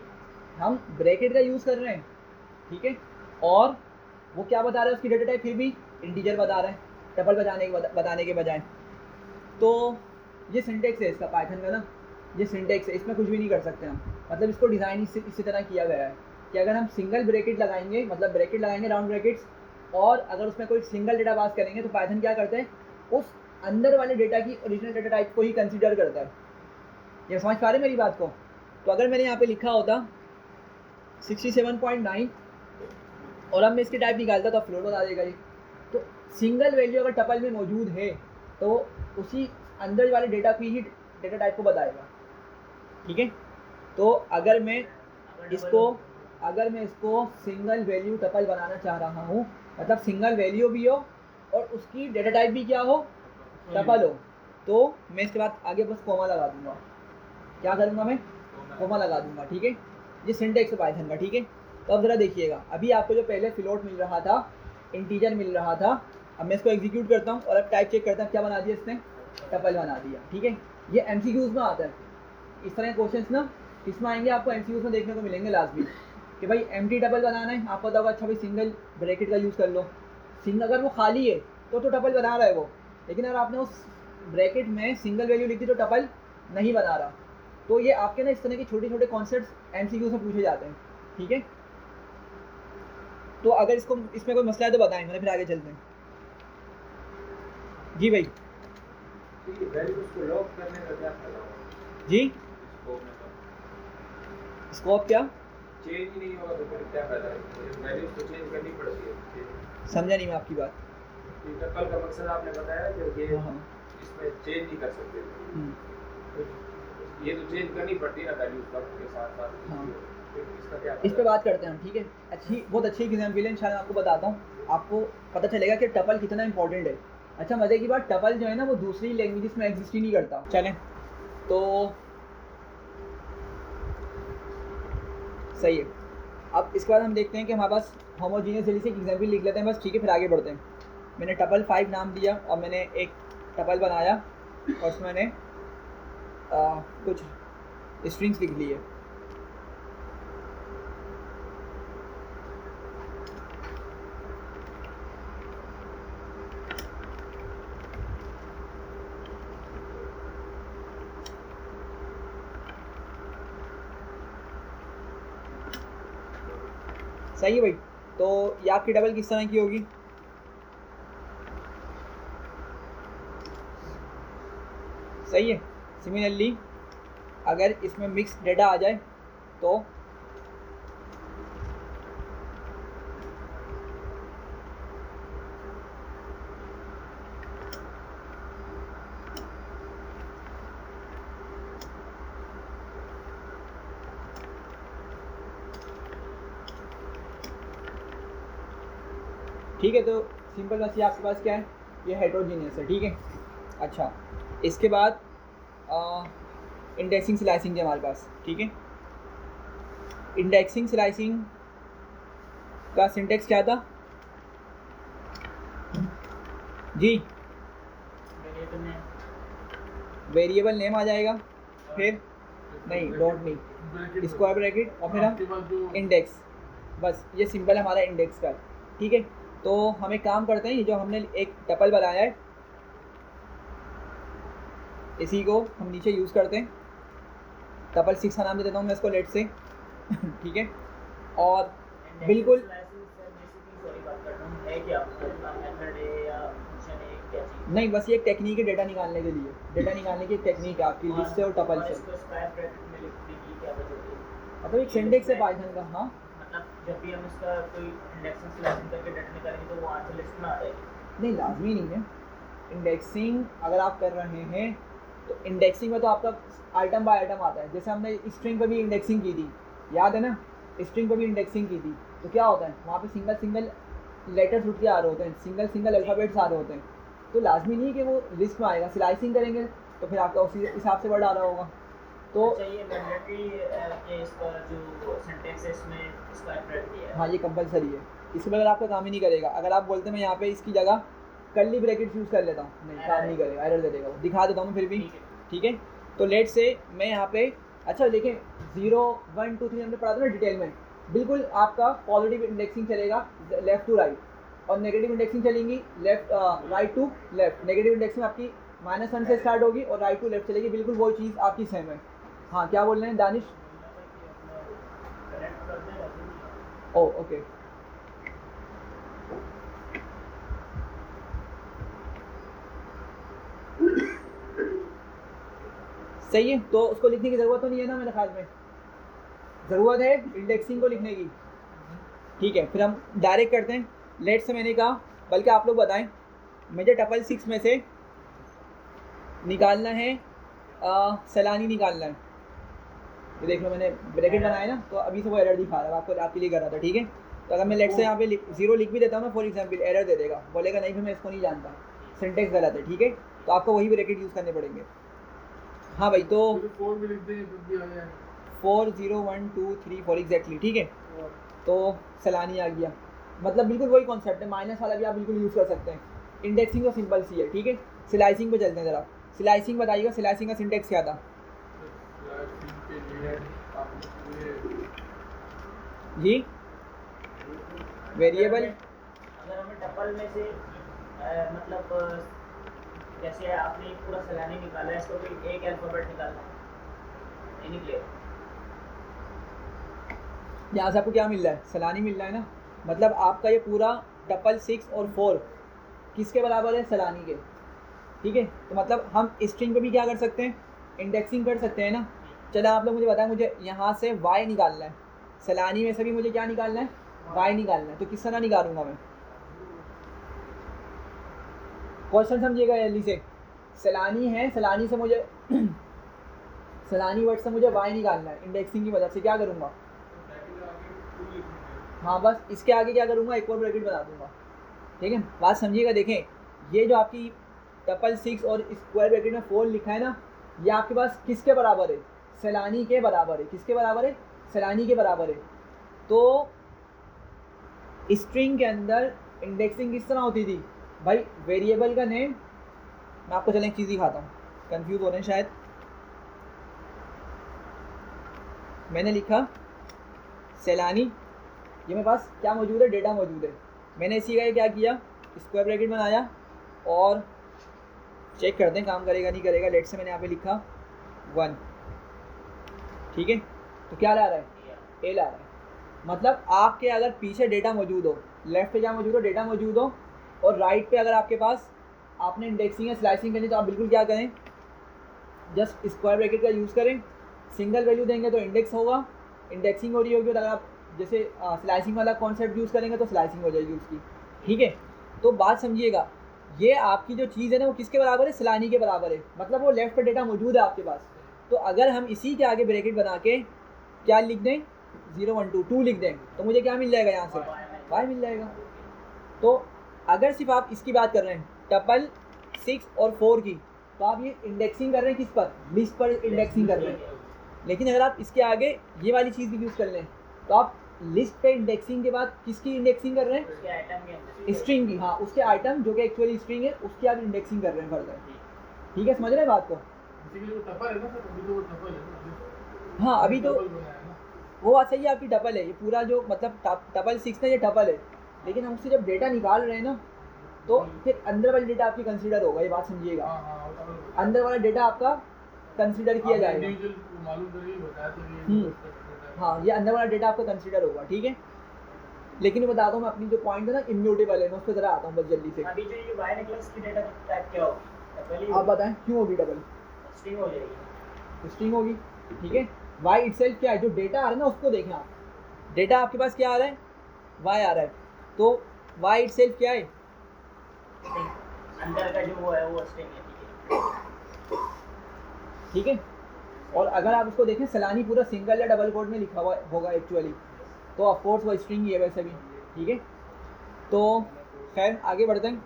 हम ब्रैकेट का यूज़ कर रहे हैं, ठीक है, और वो क्या बता रहा है, उसकी डेटा टाइप फिर भी इंटीजर बता रहा है, टपल बताने के बजाय। तो ये सिंटेक्स है इसका पाइथन का ना, ये सिंटेक्स है, इसमें कुछ भी नहीं कर सकते हम। मतलब इसको डिज़ाइन इसी तरह किया गया है कि अगर हम सिंगल ब्रैकेट लगाएंगे, मतलब ब्रैकेट लगाएंगे राउंड ब्रैकेट्स, और अगर उसमें कोई सिंगल डेटा पास करेंगे, तो पाइथन क्या करते हैं, उस अंदर वाले डेटा की ओरिजिनल डेटा टाइप को ही कंसीडर करता है। ये समझ पा रहे मेरी बात को। तो अगर मैंने यहाँ पे लिखा होता 67.9 और अब मैं इसकी टाइप निकालता तो फ्लोट बता देगा ये। तो सिंगल वैल्यू अगर टपल में मौजूद है तो उसी अंदर वाले डेटा की ही डेटा टाइप को बताएगा, ठीक है। तो अगर मैं इसको सिंगल वैल्यू टपल बनाना चाह रहा हूँ, मतलब सिंगल वैल्यू भी हो और उसकी डेटा टाइप भी क्या हो, टपल हो, तो मैं इसके बाद आगे बस कॉमा लगा दूंगा। क्या करूँगा मैं, कॉमा लगा दूंगा, ठीक है। ये सिंटेक्स है पाइथन का, ठीक है। तो अब ज़रा देखिएगा, अभी आपको जो पहले फ्लोट मिल रहा था, इंटीजर मिल रहा था, अब मैं इसको एग्जीक्यूट करता हूँ और अब टाइप चेक करता हूँ, क्या बना दिया इसने, टपल बना दिया, ठीक है। ये एमसीक्यूज़ में आता है, इस तरह के क्वेश्चंस ना इसमें आएंगे, आपको एमसीक्यूज़ में देखने को मिलेंगे लास्ट वीक कि भाई एम्प्टी टपल बनाना है, आपको बताओगे अच्छा भाई सिंगल ब्रैकेट का यूज़ कर लो। सिंगल अगर वो खाली है तो टपल बना रहा है वो, लेकिन अगर आपने उस ब्रैकेट में सिंगल वैल्यू लिख दी तो टपल नहीं बना रहा। तो ये आपके ना इस तरह के छोटे छोटे कॉन्सेप्ट्स एमसीक्यू से पूछे जाते हैं, ठीक है। तो अगर इसमें कोई मसला है तो बताएं, मैंने फिर आगे चलते हैं। जी भाई, को लॉक करने का क्या फायदा होगा? जी स्कोप क्या, चेंज ही नहीं होगा तो फिर क्या फायदा है, वैल्यूज तो चेंज करनी पड़ती है। समझा नहीं मैं आपकी बात। टप्पल का मकसद आपने बताया कि ये हाँ। इसमें चेंज नहीं कर सकते, तो ये तो चेंज करनी पड़ती है ना वैल्यूज वक्त के साथ साथ, हाँ। फिर इसका क्या इस पे बात करते हैं हम, ठीक है। बहुत अच्छी एग्जाम्पल है, इंशाल्लाह आपको बताता हूँ, आपको पता चलेगा कि टपल कितना इंपॉर्टेंट है। अच्छा, मज़े की बात, टपल जो है ना वो दूसरी लैंग्वेजेस में एग्जिस्ट ही नहीं करता। चलें तो सही है। अब इसके बाद हम देखते हैं कि हमारे पास होमोजीनियस जल्दी से एक एग्जाम्पल लिख लेते हैं बस, ठीक है, फिर आगे बढ़ते हैं। मैंने टपल 5 नाम दिया और मैंने एक टपल बनाया और उसमें मैंने कुछ स्ट्रिंग्स लिख लिए। सही है भाई। तो ये आपकी डबल किस तरह की होगी? सही है। सिमिलरली अगर इसमें मिक्स डेटा आ जाए तो ठीक है। तो सिंपल बस ये आपके पास क्या है, ये हेट्रोजीनियस है, ठीक है। अच्छा, इसके बाद इंडेक्सिंग स्लाइसिंग है हमारे पास, ठीक है। इंडेक्सिंग स्लाइसिंग का सिंटेक्स क्या था जी? वेरिएबल नेम आ जाएगा, फिर नहीं डॉट नहीं, स्क्वायर ब्रैकेट और फिर हम इंडेक्स, बस ये सिंपल है हमारा इंडेक्स का, ठीक है। तो हम एक काम करते हैं, ये जो हमने एक टपल बनाया है इसी को हम नीचे यूज़ करते हैं। टपल 6 का नाम दे देता हूँ मैं इसको, लेट से ठीक है। और बिल्कुल नहीं, बस ये एक टेक्निक है डेटा निकालने के लिए, डेटा निकालने की एक टेक्निक है आपकी लिस्ट से और टपल से, मतलब एक सिंटेक्स है पाइथन का। हाँ, मतलब जब भी हम इसका कोई इंडेक्सिंग स्लाइसिंग करके डेटा निकालेंगे तो वो आंसर लिस्ट में आ जाएगी। नहीं लाजमी नहीं है। इंडेक्सिंग अगर आप कर रहे हैं तो इंडेक्सिंग में तो आपका आइटम बाय आइटम आता है। जैसे हमने स्ट्रिंग पर भी इंडेक्सिंग की थी, याद है ना, स्ट्रिंग पर भी इंडेक्सिंग की थी, तो क्या होता है वहाँ पे सिंगल सिंगल लेटर्स उठ के आ रहे होते हैं, सिंगल सिंगल अल्फ़ाबेट्स आ रहे होते हैं, तो लाजमी नहीं है कि वो लिस्ट में आएगा। स्लाइसिंग करेंगे तो फिर आपका उसी हिसाब से वर्ड आ रहा होगा। तो अच्छा, ये मैंडेटरी है इसका जो सिंटेक्स है इसमें इसका एफर्ट दिया है। हाँ, ये कंपलसरी है, इसके बगैर आपका काम ही नहीं करेगा। अगर आप बोलते हैं मैं यहाँ पे इसकी जगह कर्ली ब्रैकेट्स यूज़ कर लेता हूँ, नहीं काम नहीं करेगा, एरर दे देगा वो। दिखा देता हूँ मैं फिर भी, ठीक है। तो लेट से मैं यहाँ पे, अच्छा देखें 0 1 2 3 हमने पढ़ा था ना डिटेल में, बिल्कुल आपका पॉजिटिव इंडेक्सिंग चलेगा लेफ्ट टू राइट, और नेगेटिव इंडेक्सिंग चलेंगी left right to left. Negative indexing आपकी -1 से स्टार्ट होगी और राइट टू लेफ्ट चलेगी, बिल्कुल वो चीज़ आपकी सेम है। हाँ, क्या बोल रहे हैं दानिश? ओ ओके, सही है। तो उसको लिखने की ज़रूरत तो नहीं है ना, मेरे ख्याल में ज़रूरत है इंडेक्सिंग को लिखने की, ठीक है। फिर हम डायरेक्ट करते हैं। लेट से मैंने कहा, बल्कि आप लोग बताएं, मुझे टपल 6 में से निकालना है सैलानी निकालना है। ये देख लो मैंने ब्रैकेट बनाया ना, तो अभी से वो एरर दिखा रहा है, आपको आपके लिए कर रहा था, ठीक है। तो अगर मैं लेट से यहाँ पे 0 लिख भी देता हूँ ना फॉर एग्जाम्पल, एरर दे देगा, बोलेगा नहीं फिर मैं इसको नहीं जानता, सिंटेक्स गलत है, ठीक है। तो आपको वही ब्रैकेट यूज़ करने पड़ेंगे। हाँ भाई, तो 4 भी लिख देंगे तब भी आ जाएगा। 4 0 1 2 3 4 एग्जैक्टली, ठीक है। तो सैलानी आ गया, मतलब बिल्कुल वही कॉन्सेप्ट है, माइनस वाला भी आप बिल्कुल यूज़ कर सकते हैं। इंडेक्सिंग तो सिंपल सी है, ठीक है। स्लाइसिंग पे चलते हैं ज़रा। स्लाइसिंग बताइएगा, स्लाइसिंग का सिंटेक्स क्या था जी? वेरिएबल, अगर हमें टपल में से मतलब जैसे आपने एक पूरा सैलानी निकाला है, इसको कोई एक अल्फाबेट निकालना है, नहीं निकलेगा। यहाँ से आपको क्या मिल रहा है? सैलानी मिल रहा है ना, मतलब आपका ये पूरा टपल 6 और 4 किसके बराबर है? सैलानी के, ठीक है। तो मतलब हम स्ट्रिंग पे भी क्या कर सकते हैं? इंडेक्सिंग कर सकते हैं ना। चलो आप लोग मुझे बताएं, मुझे यहाँ से y निकालना है, सैलानी में से भी मुझे क्या निकालना है, y निकालना है। तो किस तरह निकालूंगा मैं, क्वेश्चन समझिएगा जल्दी से। सैलानी है, सैलानी से मुझे सैलानी वर्ड से मुझे y निकालना है, इंडेक्सिंग की मदद से क्या करूँगा, हाँ बस इसके आगे क्या करूँगा, एक और ब्रैकेट बना दूंगा। ठीक है, बात समझिएगा। देखें ये जो आपकी टपल 6 और स्क्वायर ब्रैकेट में 4 लिखा है ना, ये आपके पास किसके बराबर है, सैलानी के बराबर है। किसके बराबर है, सैलानी के बराबर है। तो स्ट्रिंग के अंदर इंडेक्सिंग किस तरह होती थी भाई, वेरिएबल का नेम, मैं आपको चलें एक चीज़ दिखाता हूँ, कंफ्यूज हो रहे हैं शायद। मैंने लिखा सैलानी, ये मेरे पास क्या मौजूद है, डेटा मौजूद है। मैंने इसी का क्या किया, स्क्वायर ब्रैकेट बनाया और चेक करते हैं काम करेगा नहीं करेगा। लेट से मैंने यहाँ पे लिखा 1, ठीक है। तो क्या ला रहा है, ए ला रहा है। मतलब आपके अगर पीछे डेटा मौजूद हो, लेफ्ट पे क्या मौजूद हो, डेटा मौजूद हो, और राइट पे अगर आपके पास आपने इंडेक्सिंग या स्लाइसिंग करनी, तो आप बिल्कुल क्या करें, जस्ट स्क्वायर ब्रैकेट का यूज़ करें। सिंगल वैल्यू देंगे तो इंडेक्स होगा, इंडेक्सिंग हो रही होगी। और अगर आप जैसे स्लाइसिंग वाला कॉन्सेप्ट यूज़ करेंगे तो स्लाइसिंग हो जाएगी उसकी। ठीक है, तो बात समझिएगा, ये आपकी जो चीज़ है ना वो किसके बराबर है, सैलानी के बराबर है। मतलब वो लेफ्ट पे डेटा मौजूद है आपके पास। तो अगर हम इसी के आगे ब्रैकेट बना के क्या लिख दें, 0 1 2 2 लिख दें, तो मुझे क्या मिल जाएगा, यहाँ से y मिल जाएगा। तो अगर सिर्फ आप इसकी बात कर रहे हैं टपल 6 और 4 की, तो आप ये इंडेक्सिंग कर रहे हैं किस पर, लिस्ट पर इंडेक्सिंग कर रहे हैं। लेकिन अगर आप इसके आगे ये वाली चीज़ भी यूज़ कर लें, तो आप लिस्ट पे इंडेक्सिंग के बाद किसकी इंडेक्सिंग कर रहे हैं, स्ट्रिंग की। हाँ, उसके आइटम जो कि एक्चुअली स्ट्रिंग है उसकी आप इंडेक्सिंग कर रहे हैं फर्दर। ठीक है, समझ रहे हैं बात को। बेसिकली वो टपल है ना सर, अभी तो वो टपल है ना। हाँ अभी तो टपल बनाया है ना। वो बात सही है आपकी, टपल है ये पूरा जो, मतलब टपल 6 है ये टपल है। लेकिन हम उससे जब डेटा निकाल रहे हैं ना, तो फिर अंदर वाली डेटा आपकी कंसीडर होगा, ये बात समझिएगा। हाँ हाँ, वो टपल बनाया। अंदर वाला डेटा आपका कंसीडर किया आपने जाएगा। इंडिविजुअल मालूम करके बताया तो ये इसका डेटा है। हाँ, ये अंदर वाला डेटा आपका कंसीडर होगा। ठीक है, लेकिन मैं बताता हूँ, मैं अपनी जो पॉइंट है ना इम्यूटेबल है, मैं उस पर जरा आता हूँ बस जल्दी से। अभी जो ये y निकला इसकी डेटा टाइप क्या होगी, पहले आप बताएं क्यों होगी डबल, स्ट्रिंग हो जाएगी। स्ट्रिंग होगी। ठीक है, y इटसेल्फ क्या है, जो डेटा आ रहा है ना उसको देखें आप। डेटा आपके पास क्या आ रहा है, y आ रहा है, तो y इटसेल्फ क्या है, अंदर का जो वो है वो स्ट्रिंग है। ठीक है। और अगर आप उसको देखें, सैलानी पूरा सिंगल या डबल कोड में लिखा हुआ होगा एक्चुअली, तो ऑफकोर्स वो स्ट्रिंग ही है वैसे भी। ठीक है, तो खैर आगे बढ़ते हैं।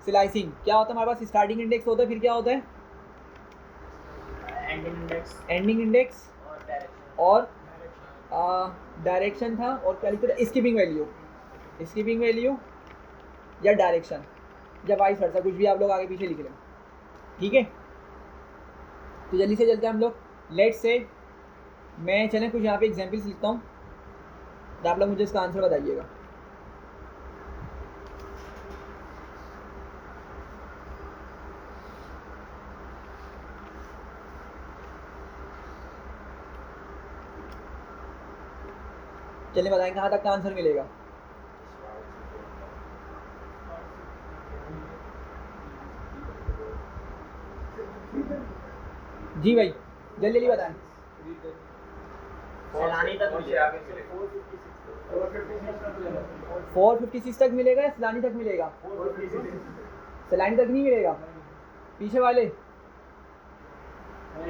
स्लाइसिंग क्या होता है, हमारे पास स्टार्टिंग इंडेक्स होता है, फिर क्या होता है, एंडिंग इंडेक्स और डायरेक्शन था, और क्या लिखते थे, स्किपिंग वैल्यू या डायरेक्शन या वाइस वर्सा, कुछ भी आप लोग आगे पीछे लिख लें। ठीक है, तो जल्दी से चलते हैं हम लोग। लेट्स से मैं चलें कुछ यहाँ पे एग्जांपल्स लिखता हूँ, तो आप लोग मुझे इसका आंसर बताइएगा। चलिए बताएं कहाँ तक का आंसर मिलेगा। जी भाई जल्दी जल्दी बताएं। सैलानी तक कौन से आगे चले? 456 तक मिलेगा या सैलानी तक मिलेगा, सैलानी तक नहीं मिलेगा, पीछे वाले।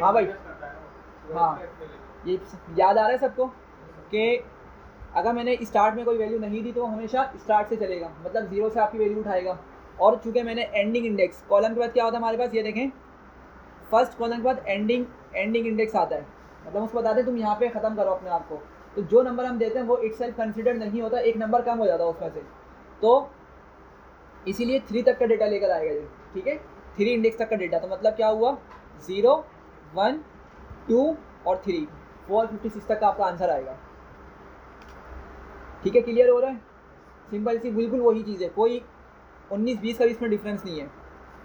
हाँ भाई, हाँ ये याद आ रहा है सबको कि अगर मैंने स्टार्ट में कोई वैल्यू नहीं दी तो हमेशा स्टार्ट से चलेगा, मतलब 0 से आपकी वैल्यू उठाएगा। और चूंकि मैंने एंडिंग इंडेक्स, कॉलम के बाद क्या होता है हमारे पास, ये देखें फर्स्ट कॉलम के बाद एंडिंग इंडेक्स आता है, मतलब उसको बताते हैं तुम यहाँ पे ख़त्म करो अपने आप को। तो जो नंबर हम देते हैं वो इटसेल्फ कंसिडर नहीं होता, एक नंबर कम हो जाता है उसमें से, तो इसीलिए 3 तक का डेटा लेकर आएगा ये। ठीक है, 3 इंडेक्स तक का डेटा, तो मतलब क्या हुआ, 0 1 2 और 3, 456 तक का आपका आंसर आएगा। ठीक है, क्लियर हो रहा है, सिंपल सी बिल्कुल वही चीज़ है, कोई 19-20 का भी इसमें डिफरेंस नहीं है।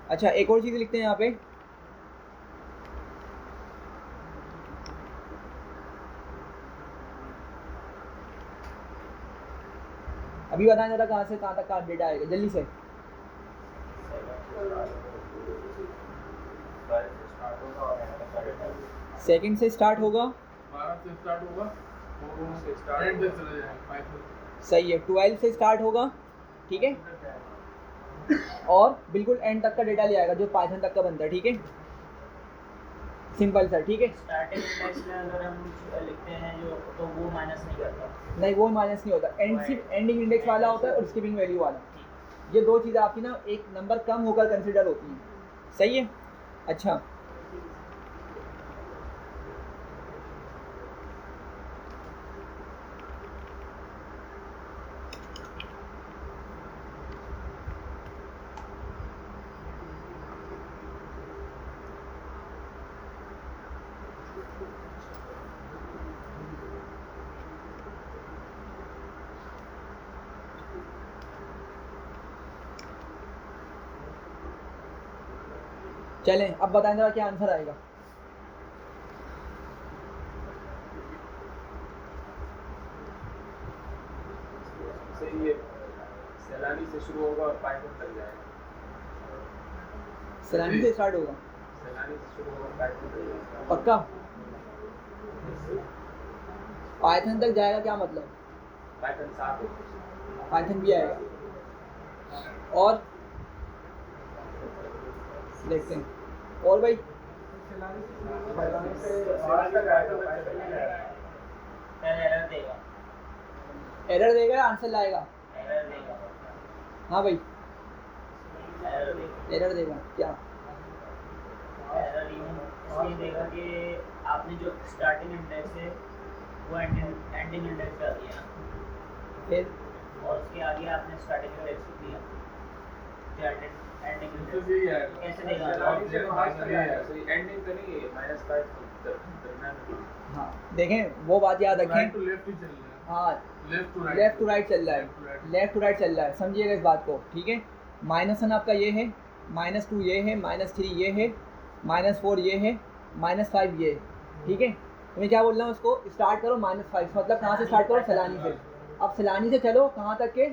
अच्छा एक और चीज़ लिखते हैं यहाँ पे, अभी बताएं जरा कहाँ से कहाँ तक का डेटा आएगा जल्दी से। सेकंड से स्टार्ट होगा, 12 से स्टार्ट होगा से स्टार्ट एंड तक चला जाएगा पाइथन। सही है, 12 से स्टार्ट होगा, ठीक है, और बिल्कुल एंड तक का डेटा ले आएगा जो पाइथन तक का बनता है, ठीक है, सिंपल सा, ठीक है। स्टार्टिंग इंडेक्स में अगर हम कुछ लिखते हैं जो, तो वो माइनस नहीं करता। नहीं, वो माइनस नहीं होता, एंड सिर्फ एंडिंग इंडेक्स वाला होता है और स्किपिंग वैल्यू वाला। ये दो चीज़ें आपकी ना एक नंबर कम होकर कंसिडर होती हैं, सही है। अच्छा, चलें अब बताएं जरा क्या आंसर आएगा। से ये सैलानी से शुरू होगा और पाइथन तक जाएगा। सैलानी से स्टार्ट होगा, सैलानी से शुरू होगा और पाइथन तक जाएगा। पक्का? पाइथन तक जाएगा क्या मतलब? पाइथन 7 होगा। पाइथन भी आएगा, और देखते हैं, और भाई एरर देगा, एरर देगा या आंसर लाएगा? एरर देगा, हाँ भाई, एरर देगा। एरर देगा क्या? एरर इसलिए देगा कि आपने जो स्टार्टिंग इंडेक्स है वो एंडिंग इंडेक्स कर दिया, फिर और उसके आगे आपने स्टार्टिंग इंडेक्स लिख दिया, तो एंडिंग तो इंडेक्स यही है कैसे देगा? एंडिंग तो नहीं है, -5 दरमियान। हाँ देखें, वो बात याद राइट रखें। टू लेफ्ट ही चल रहा है। हाँ, left to left to right चल रहा Left to है, right. लेफ्ट टू राइट चल रहा है, समझिएगा इस बात को, ठीक है। -1 आपका ये है, -2 ये है, -3 ये है, -4 ये है, -5 ये है, ठीक है। तो मैं क्या बोल रहा हूँ, उसको स्टार्ट करो -5, मतलब कहाँ से स्टार्ट करो? सैलानी से। अब सैलानी से चलो कहाँ तक के?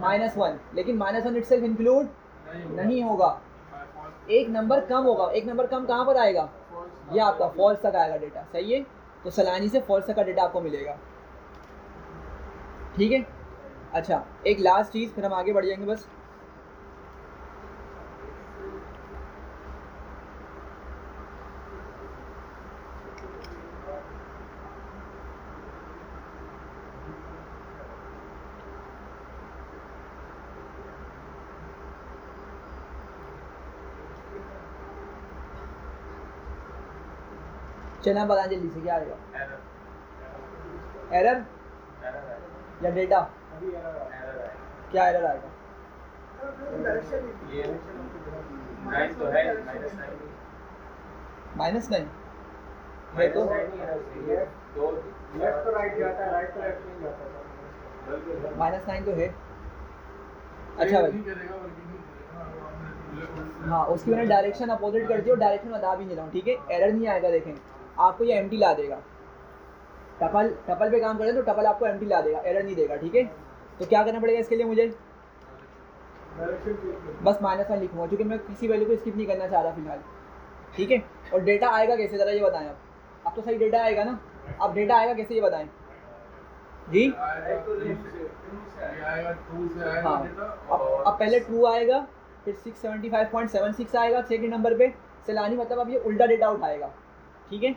-1, लेकिन -1 इटसेल्फ इंक्लूड नहीं होगा, एक नंबर कम होगा। एक नंबर कम कहाँ पर आएगा? ये आपका फॉल्स तक आएगा डेटा, सही है। तो सैलानी से फॉल्स तक का डेटा आपको मिलेगा, ठीक है। अच्छा, एक लास्ट चीज़, फिर हम आगे बढ़ जाएंगे बस। चलिए आप बताएं जल्दी से क्या आएगा? एरर या डेटा? क्या एरर आएगा? ये 9 तो है, -9 है तो लेफ्ट तो राइट जाता है, राइट तो लेफ्ट नहीं जाता। -9 तो है। अच्छा भाई, नहीं करेगा बल्कि नहीं करेगा। हाँ उसकी मैंने डायरेक्शन अपोजिट कर दी और डायरेक्शन बता भी नहीं रहा हूँ, ठीक है। एरर नहीं आएगा, देखें आपको ये एम्प्टी ला देगा। टपल पे काम करें तो टपल आपको एम्प्टी ला देगा, एरर नहीं देगा, ठीक है। तो क्या करना पड़ेगा इसके लिए मुझे? बस -1 लिखूँगा, क्योंकि मैं किसी वैल्यू को स्किप नहीं करना चाह रहा फिलहाल, ठीक है। और डेटा आएगा कैसे, ज़रा ये बताएं आप। अब तो सही डेटा आएगा ना? अब डेटा आएगा कैसे ये बताएं जी? आएगा ट्रू से आएगा हाँ, डेटा। अब पहले ट्रू आएगा, फिर 675.76 आएगा सेकंड नंबर पे सैलानी, मतलब अब ये उल्टा डेटा उठाएगा, ठीक है।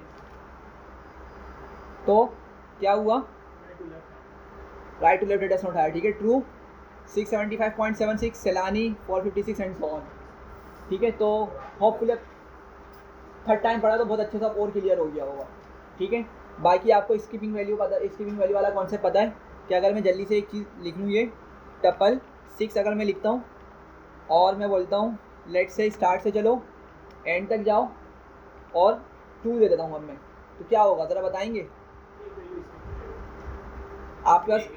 तो क्या हुआ? राइट टू लेफ्ट डेटा से उठाया, ठीक है। ट्रू 675.76 सैलानी 456 एंड सो ऑन, ठीक है। तो होपफुली थर्ड टाइम पढ़ा तो बहुत अच्छे से अब और क्लियर हो गया होगा, ठीक है। बाकी आपको स्किपिंग वैल्यू वाला कॉन्सेप्ट पता है कि अगर मैं जल्दी से एक चीज़ लिख लूँ, ये टपल 6 अगर मैं लिखता हूँ और मैं बोलता हूँ लेट से स्टार्ट से चलो एंड तक जाओ और 2 दे देता हूँ अब मैं, तो क्या होगा ज़रा बताएंगे? आपके पास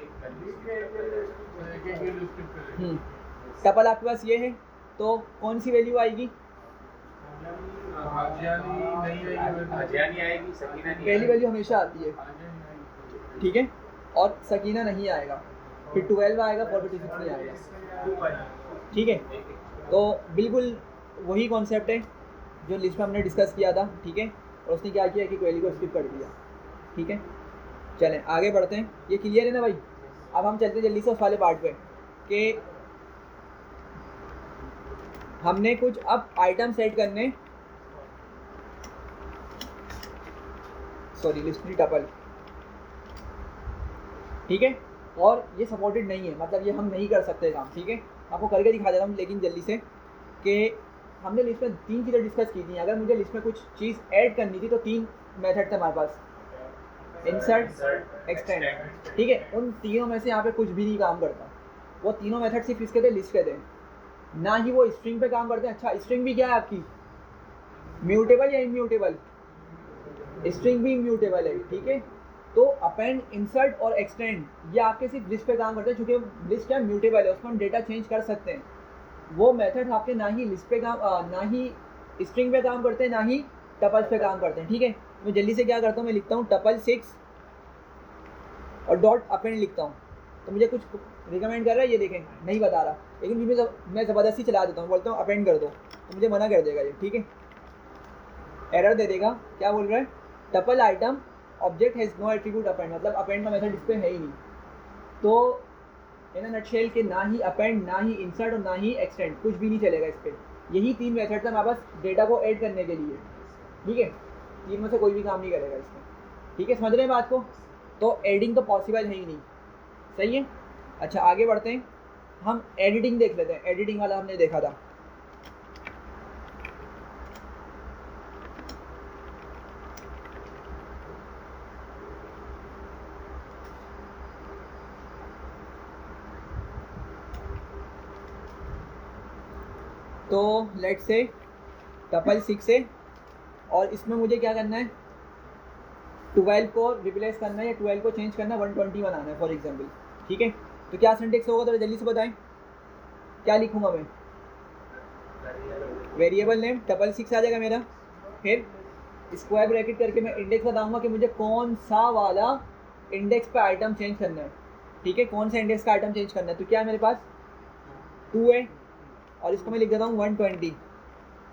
टपल आपके पास ये है, तो कौन सी वैल्यू आएगी? हाजियानी आएगी, सकीना नहीं पहली वैल्यू हमेशा आती है, ठीक है। और सकीना नहीं आएगा, फिर 12 आएगा, 456 नहीं आएगा, ठीक है। तो बिल्कुल वही कॉन्सेप्ट है जो लिस्ट में हमने डिस्कस किया था, ठीक है। और उसने क्या किया कि वैल्यू को स्किप कर दिया, ठीक है। चलें आगे बढ़ते हैं, ये क्लियर है ना भाई। अब हम चलते हैं जल्दी से उस वाले पार्ट पे कि हमने कुछ अब आइटम सेट करने, सॉरी लिस्ट टपल, ठीक है। और ये सपोर्टेड नहीं है, मतलब ये हम नहीं कर सकते काम, ठीक है। आपको करके दिखा दे रहा हूँ लेकिन जल्दी से, कि हमने लिस्ट में 3 चीज़ें डिस्कस की थी। अगर मुझे लिस्ट में कुछ चीज़ ऐड करनी थी तो 3 मेथड थे हमारे पास, इंसर्ट, एक्सटेंड, ठीक है। उन तीनों में से यहाँ पे कुछ भी नहीं काम करता। वो तीनों मेथड सिर्फ इसके थे, लिस्ट के थे, ना ही वो स्ट्रिंग पे काम करते हैं। अच्छा, स्ट्रिंग भी क्या है आपकी, म्यूटेबल या इम्यूटेबल? स्ट्रिंग भी इम्यूटेबल है, ठीक है। तो अपेंड, इंसर्ट और एक्सटेंड ये आपके सिर्फ लिस्ट पे काम करते हैं, चूँकि लिस्ट क्या म्यूटेबल है, उसमें हम डेटा चेंज कर सकते हैं। वो मेथड आपके ना ही लिस्ट पे काम ना ही स्ट्रिंग पे काम करते हैं, ना ही टपल्स पे काम करते हैं, ठीक है। मैं जल्दी से क्या करता हूँ, मैं लिखता हूँ टपल 6 और डॉट अपेंड लिखता हूँ। तो मुझे कुछ रिकमेंड कर रहा है, ये देखें नहीं बता रहा, लेकिन मैं ज़बरदस्ती चला देता हूँ, बोलता हूँ अपेंड कर दो, तो मुझे मना कर देगा ये, ठीक है। एरर दे देगा, क्या बोल रहा है, tuple item object has no attribute append, मतलब अपेंड का मेथड इस पर है ही नहीं। तो इन अ नटशेल के ना ही अपेंड, ना ही इंसर्ट और ना ही एक्सटेंड, कुछ भी नहीं चलेगा इस पर। यही 3 मेथड थे हमारे पास डेटा को ऐड करने के लिए, ठीक है। 3 में से कोई भी काम नहीं करेगा इसमें, ठीक है। समझ रहे हैं बात को? तो एडिंग तो पॉसिबल है ही नहीं, सही है। अच्छा आगे बढ़ते हैं, हम एडिटिंग देख लेते हैं। एडिटिंग वाला हमने देखा था, तो लेट से टपल 6 है और इसमें मुझे क्या करना है, 12 को रिप्लेस करना है या 12 को चेंज करना है, 120 बनाना है फॉर एग्जांपल, ठीक है। तो क्या सिंटेक्स होगा, थोड़ा जल्दी से बताएं, क्या लिखूंगा मैं? वेरिएबल नेम टपल 6 आ जाएगा मेरा, फिर स्क्वायर ब्रैकेट करके मैं इंडेक्स बताऊंगा कि मुझे कौन सा वाला इंडेक्स पे आइटम चेंज करना है, ठीक है। कौन सा इंडेक्स का आइटम चेंज करना है, तो क्या है मेरे पास 2 है और इसको मैं लिख देता हूँ 120।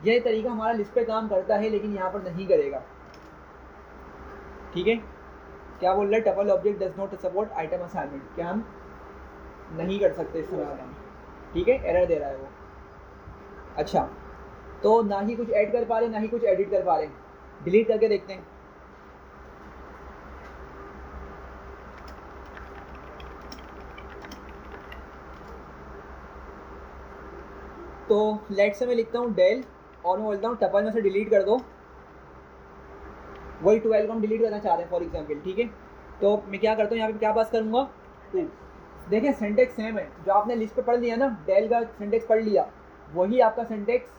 यह तरीका हमारा लिस्ट पे काम करता है लेकिन यहाँ पर नहीं करेगा, ठीक है। क्या बोल रहा है, tuple object does not support item assignment, क्या हम नहीं कर सकते इस तरह का काम, ठीक है। एरर दे रहा है वो। अच्छा, तो ना ही कुछ ऐड कर पा रहे, ना ही कुछ एडिट कर पा रहे, डिलीट करके देखते हैं। तो लेट से मैं लिखता हूँ डेल और मैं बोलता हूँ टपल में से डिलीट कर दो, वही 12 को हम डिलीट करना चाह रहे हैं फॉर एग्जांपल, ठीक है। तो मैं क्या करता हूँ, यहाँ पे क्या पास करूँगा 2। देखिए सिंटेक्स सेम है, जो आपने लिस्ट पे पढ़ लिया ना, डेल का सिंटेक्स पढ़ लिया, वही आपका सिंटेक्स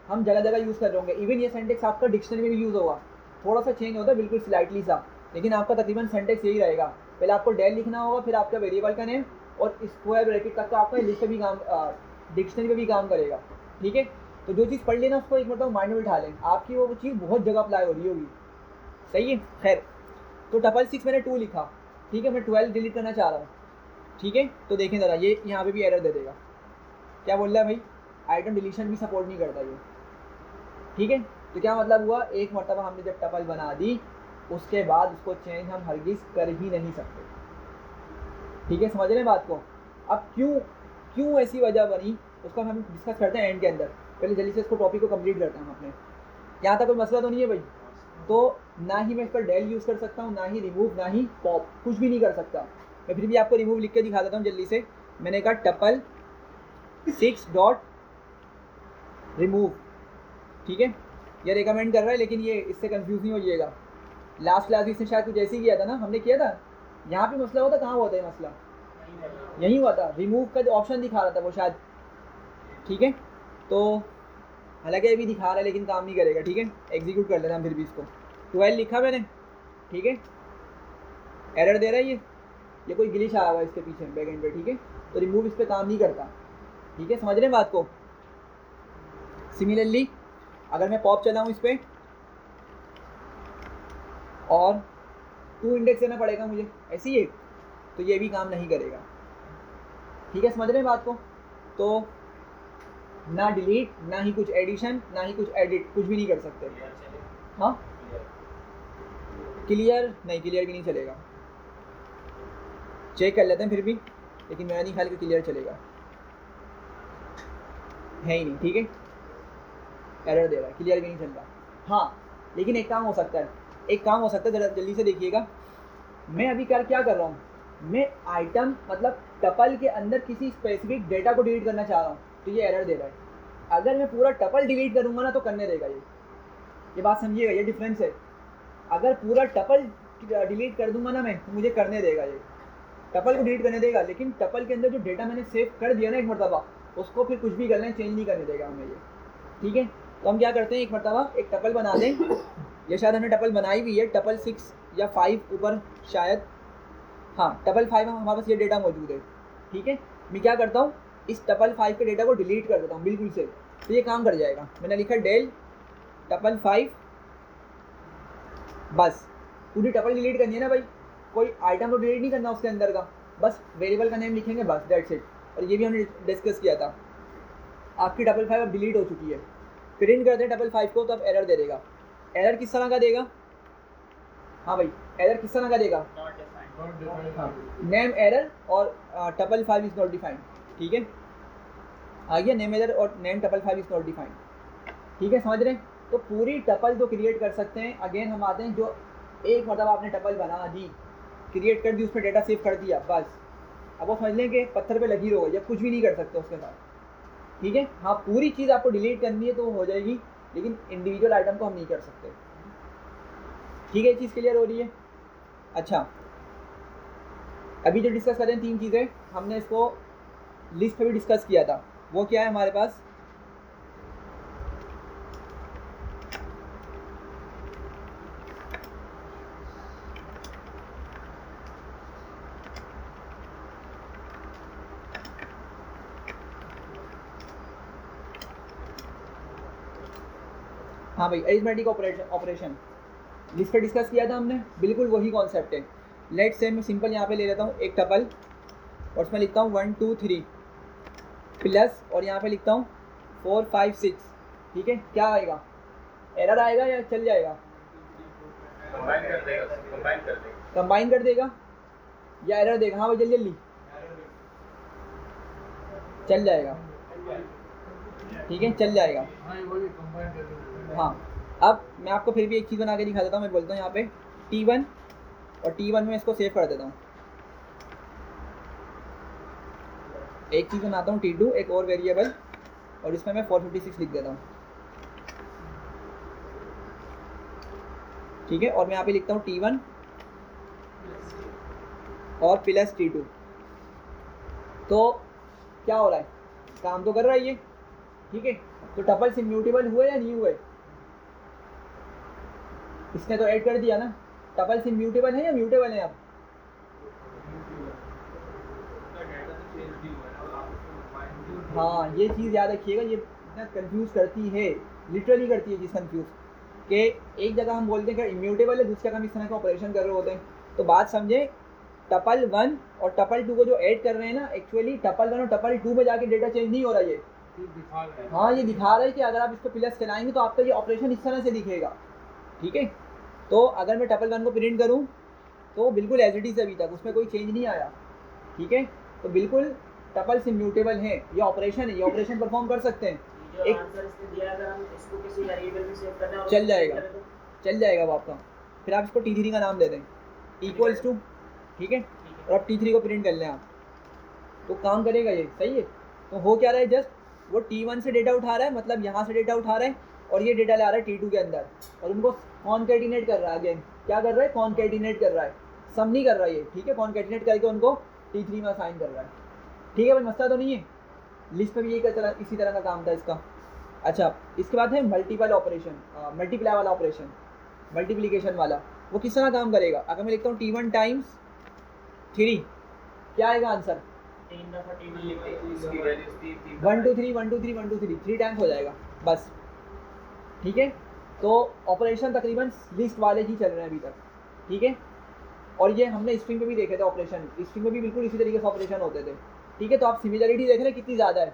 हम जगह जगह यूज़ कर रहे होंगे। इवन ये सिंटेक्स आपका डिक्शनरी में भी यूज़ होगा, थोड़ा सा चेंज होता है बिल्कुल स्लाइटली सा, लेकिन आपका तकरीबन सिंटेक्स यही रहेगा। पहले आपको डेल लिखना होगा, फिर आपका वेरिएबल का नेम और स्क्वायर ब्रैकेट तक का आपका लिस्ट पे भी काम, डिक्शनरी पे भी काम करेगा, ठीक है। तो जो चीज़ पढ़ लेना उसको एक मतलब माइंड में उठा लें, आपकी वो चीज़ बहुत जगह अप्लाई हो रही होगी, सही है। खैर, तो टपल 6 मैंने 2 लिखा, ठीक है। मैं 12 डिलीट करना चाह रहा हूँ, ठीक है। तो देखें ज़रा, ये यहाँ पे भी एरर दे देगा। क्या बोल रहा है भाई, आइटम डिलीशन भी सपोर्ट नहीं करता ये, ठीक है। तो क्या मतलब हुआ, एक मरतबा हमने जब टपल बना दी उसके बाद उसको चेंज हम हरगिज़ कर ही नहीं सकते, ठीक है। समझ रहे हैं बात को? अब क्यों ऐसी वजह बनी उसको हम डिस्कस करते हैं एंड के अंदर। पहले जल्दी से इसको टॉपिक को कंप्लीट करते हैं हम अपने। यहाँ तक कोई मसला तो नहीं है भाई? तो ना ही मैं इस पर डेल यूज़ कर सकता हूँ, ना ही रिमूव, ना ही पॉप, कुछ भी नहीं कर सकता। मैं फिर भी आपको रिमूव लिख के दिखा देता हूँ जल्दी से। मैंने कहा टपल 6 डॉट रिमूव, ठीक है। ये रिकमेंड कर रहा है लेकिन ये इससे कंफ्यूज नहीं हो जाइएगा। लास्ट क्लास इसने शायद कुछ ऐसे ही किया था ना, हमने किया था। यहाँ पे मसला होता, कहाँ होता है मसला, यही हुआ था, रिमूव का जो ऑप्शन दिखा रहा था वो शायद, ठीक है। तो हालांकि अभी दिखा रहा है लेकिन काम नहीं करेगा, ठीक है। एग्जीक्यूट कर लेना फिर भी इसको। 12 लिखा मैंने, ठीक है। एरर दे रहा है ये कोई ग्लिच आया हुआ है इसके पीछे बैक एंड पे, ठीक है। तो रिमूव इस पर काम नहीं करता, ठीक है। समझ रहे हैं बात को? सिमिलरली अगर मैं पॉप चलाऊँ इस पर और 2 इंडेक्स देना पड़ेगा मुझे, ऐसी है, तो ये भी काम नहीं करेगा, ठीक है। समझ रहे हैं बात को? तो ना डिलीट, ना ही कुछ एडिशन, ना ही कुछ एडिट, कुछ भी नहीं कर सकते। हाँ, क्लियर नहीं, क्लियर भी नहीं चलेगा, चेक कर लेते हैं फिर भी, लेकिन मेरा नहीं ख्याल कि क्लियर चलेगा, है ही नहीं, ठीक है, एरर दे रहा है, क्लियर भी नहीं चल रहा। हाँ लेकिन एक काम हो सकता है, ज़रा जल्दी से देखिएगा। मैं अभी क्या कर रहा हूँ, मैं आइटम मतलब टपल के अंदर किसी स्पेसिफिक डेटा को डिलीट करना चाह रहा हूँ, तो ये एरर दे रहा है। अगर मैं पूरा टपल डिलीट करूँगा ना तो करने देगा ये बात समझिएगा, ये डिफरेंस है। अगर पूरा टपल डिलीट कर दूंगा ना मैं, तो मुझे करने देगा, ये टपल को डिलीट करने देगा, लेकिन टपल के अंदर जो डेटा मैंने सेव कर दिया ना एक मरतबा, उसको फिर कुछ भी कर लें चेंज नहीं करने देगा हमें ये, ठीक है। तो हम क्या करते हैं, एक मरतबा एक टपल बना दें, ये शायद हमने टपल बनाई हुई है, टपल 6 या 5 ऊपर शायद, हाँ टपल 5 में हमारे पास ये डेटा मौजूद है, ठीक है। मैं क्या करता हूँ, इस टपल 5 के डेटा को डिलीट कर देता हूँ बिल्कुल से, तो ये काम कर जाएगा। मैंने लिखा डेल टपल 5, बस पूरी टपल डिलीट करनी है ना भाई, कोई आइटम तो डिलीट नहीं करना उसके अंदर का, बस वेरिएबल का नेम लिखेंगे बस, दैट्स इट। और ये भी हमने डिस्कस किया था। आपकी टपल 5 अब डिलीट हो चुकी है, प्रिंट करते हैं टपल 5 को, तो अब एरर दे देगा। एरर किस तरह का देगा, हाँ भाई एरर किस तरह का देगा, हाँ नेम एरर और टपल 5 इज़ नॉट डिफाइंड, ठीक है, आ गया नेम एरर और name tuple 5 is not defined, ठीक है, समझ रहे हैं। तो पूरी टपल जो क्रिएट कर सकते हैं, अगेन हम आते हैं, जो एक मतलब आपने टपल बना दी, क्रिएट कर दी, उसमें डेटा सेव कर दिया, बस अब वो समझ लें कि पत्थर पे लगी रहो, या कुछ भी नहीं कर सकते उसके साथ, ठीक है। हाँ पूरी चीज़ आपको डिलीट करनी है तो हो जाएगी, लेकिन इंडिविजुअल आइटम को हम नहीं कर सकते, ठीक है। ये चीज़ क्लियर हो रही है। अच्छा अभी जो डिस्कस कर रहे हैं 3 चीज़ें, हमने इसको लिस्ट पे भी डिस्कस किया था, वो क्या है हमारे पास, हाँ भाई अरिथमेटिक ऑपरेशन लिस्ट पे डिस्कस किया था हमने, बिल्कुल वही कॉन्सेप्ट है। लेट से मैं सिंपल यहाँ पे ले लेता हूँ एक टपल, और उसमें लिखता हूँ 1 2 3 प्लस, और यहाँ पे लिखता हूँ 4 5 6, ठीक है। क्या आएगा, एरर आएगा या चल जाएगा, कंबाइन कर देगा या एरर देगा, हाँ भाई जल्दी जल्दी चल जाएगा, ठीक है चल जाएगा, हाँ। अब मैं आपको फिर भी एक चीज़ बना के दिखा देता हूँ, मैं बोलता हूँ यहाँ पे T1, और T1 में इसको सेव कर देता हूँ, एक चीज़ बनाता हूँ T2, एक और वेरिएबल, और इसमें मैं 456 लिख देता हूँ, ठीक है। और मैं यहाँ पे लिखता हूँ T1 और प्लस T2, तो क्या हो रहा है, काम तो कर रहा है ये, ठीक है। तो टपल्स इम्यूटेबल हुए या नहीं हुए, इसने तो ऐड कर दिया ना, टपल्स इम्यूटेबल है या म्यूटेबल है। अब हाँ ये चीज़ याद रखिएगा, ये इतना कंफ्यूज करती है, लिटरली करती है चीज़ कंफ्यूज, कि एक जगह हम बोलते हैं कि इम्यूटेबल है, दूसरी जगह हम इस तरह का ऑपरेशन कर रहे होते हैं। तो बात समझे, टपल 1 और टपल 2 को जो ऐड कर रहे हैं ना, एक्चुअली टपल 1 और टपल 2 में जाके डेटा चेंज नहीं हो रहा है, हाँ ये दिखा रहा है कि अगर आप इस पर प्लस चलाएंगे तो आपका ये ऑपरेशन इस तरह से दिखेगा, ठीक है। तो अगर मैं टपल 1 को प्रिंट करूँ तो बिल्कुल एज इट इज़ अभी तक, उसमें कोई चेंज नहीं आया, ठीक है। तो बिल्कुल टपल्स इम्यूटेबल हैं, ये ऑपरेशन है, ये ऑपरेशन परफॉर्म कर सकते हैं। एक आंसर इसने दिया, अगर हम इसको किसी वेरिएबल में सेव करना है, चल जाएगा वो आपका। फिर आप इसको T3 का नाम दे दें, इक्वल्स टू, ठीक है, और आप T3 को प्रिंट कर लें आप, तो काम करेगा ये, सही है। तो हो क्या रहा है, जस्ट वो T1 से डेटा उठा रहा है, मतलब यहाँ से डेटा उठा रहा है, और ये डेटा ला रहा है T2 के अंदर, और उनको कॉन्केटिनेट कर रहा है। अगेन क्या कर रहा है, कॉन्केटिनेट कर रहा है, सम नहीं कर रहा है ये, ठीक है, कॉन्केटिनेट करके उनको T3 में असाइन कर रहा है, ठीक है भाई, मसला तो नहीं है। लिस्ट में भी इसी तरह का काम था इसका। अच्छा इसके बाद है मल्टीपल ऑपरेशन, मल्टीप्लाई वाला ऑपरेशन, मल्टीप्लिकेशन वाला, वो किस तरह काम करेगा। अगर मैं लिखता हूँ T1 टाइम्स 3, क्या आएगा आंसर, 1 2 3 1 2 3 1 2 3, 3 टाइम्स हो जाएगा बस, ठीक है। तो ऑपरेशन तकरीबन लिस्ट वाले ही चल रहे हैं अभी तक, ठीक है। और ये हमने स्ट्रिंग में भी देखे थे ऑपरेशन, स्ट्रिंग में भी बिल्कुल इसी तरीके से ऑपरेशन होते थे, ठीक है। तो आप सिमिलरिटी देख रहे हैं कितनी ज़्यादा है,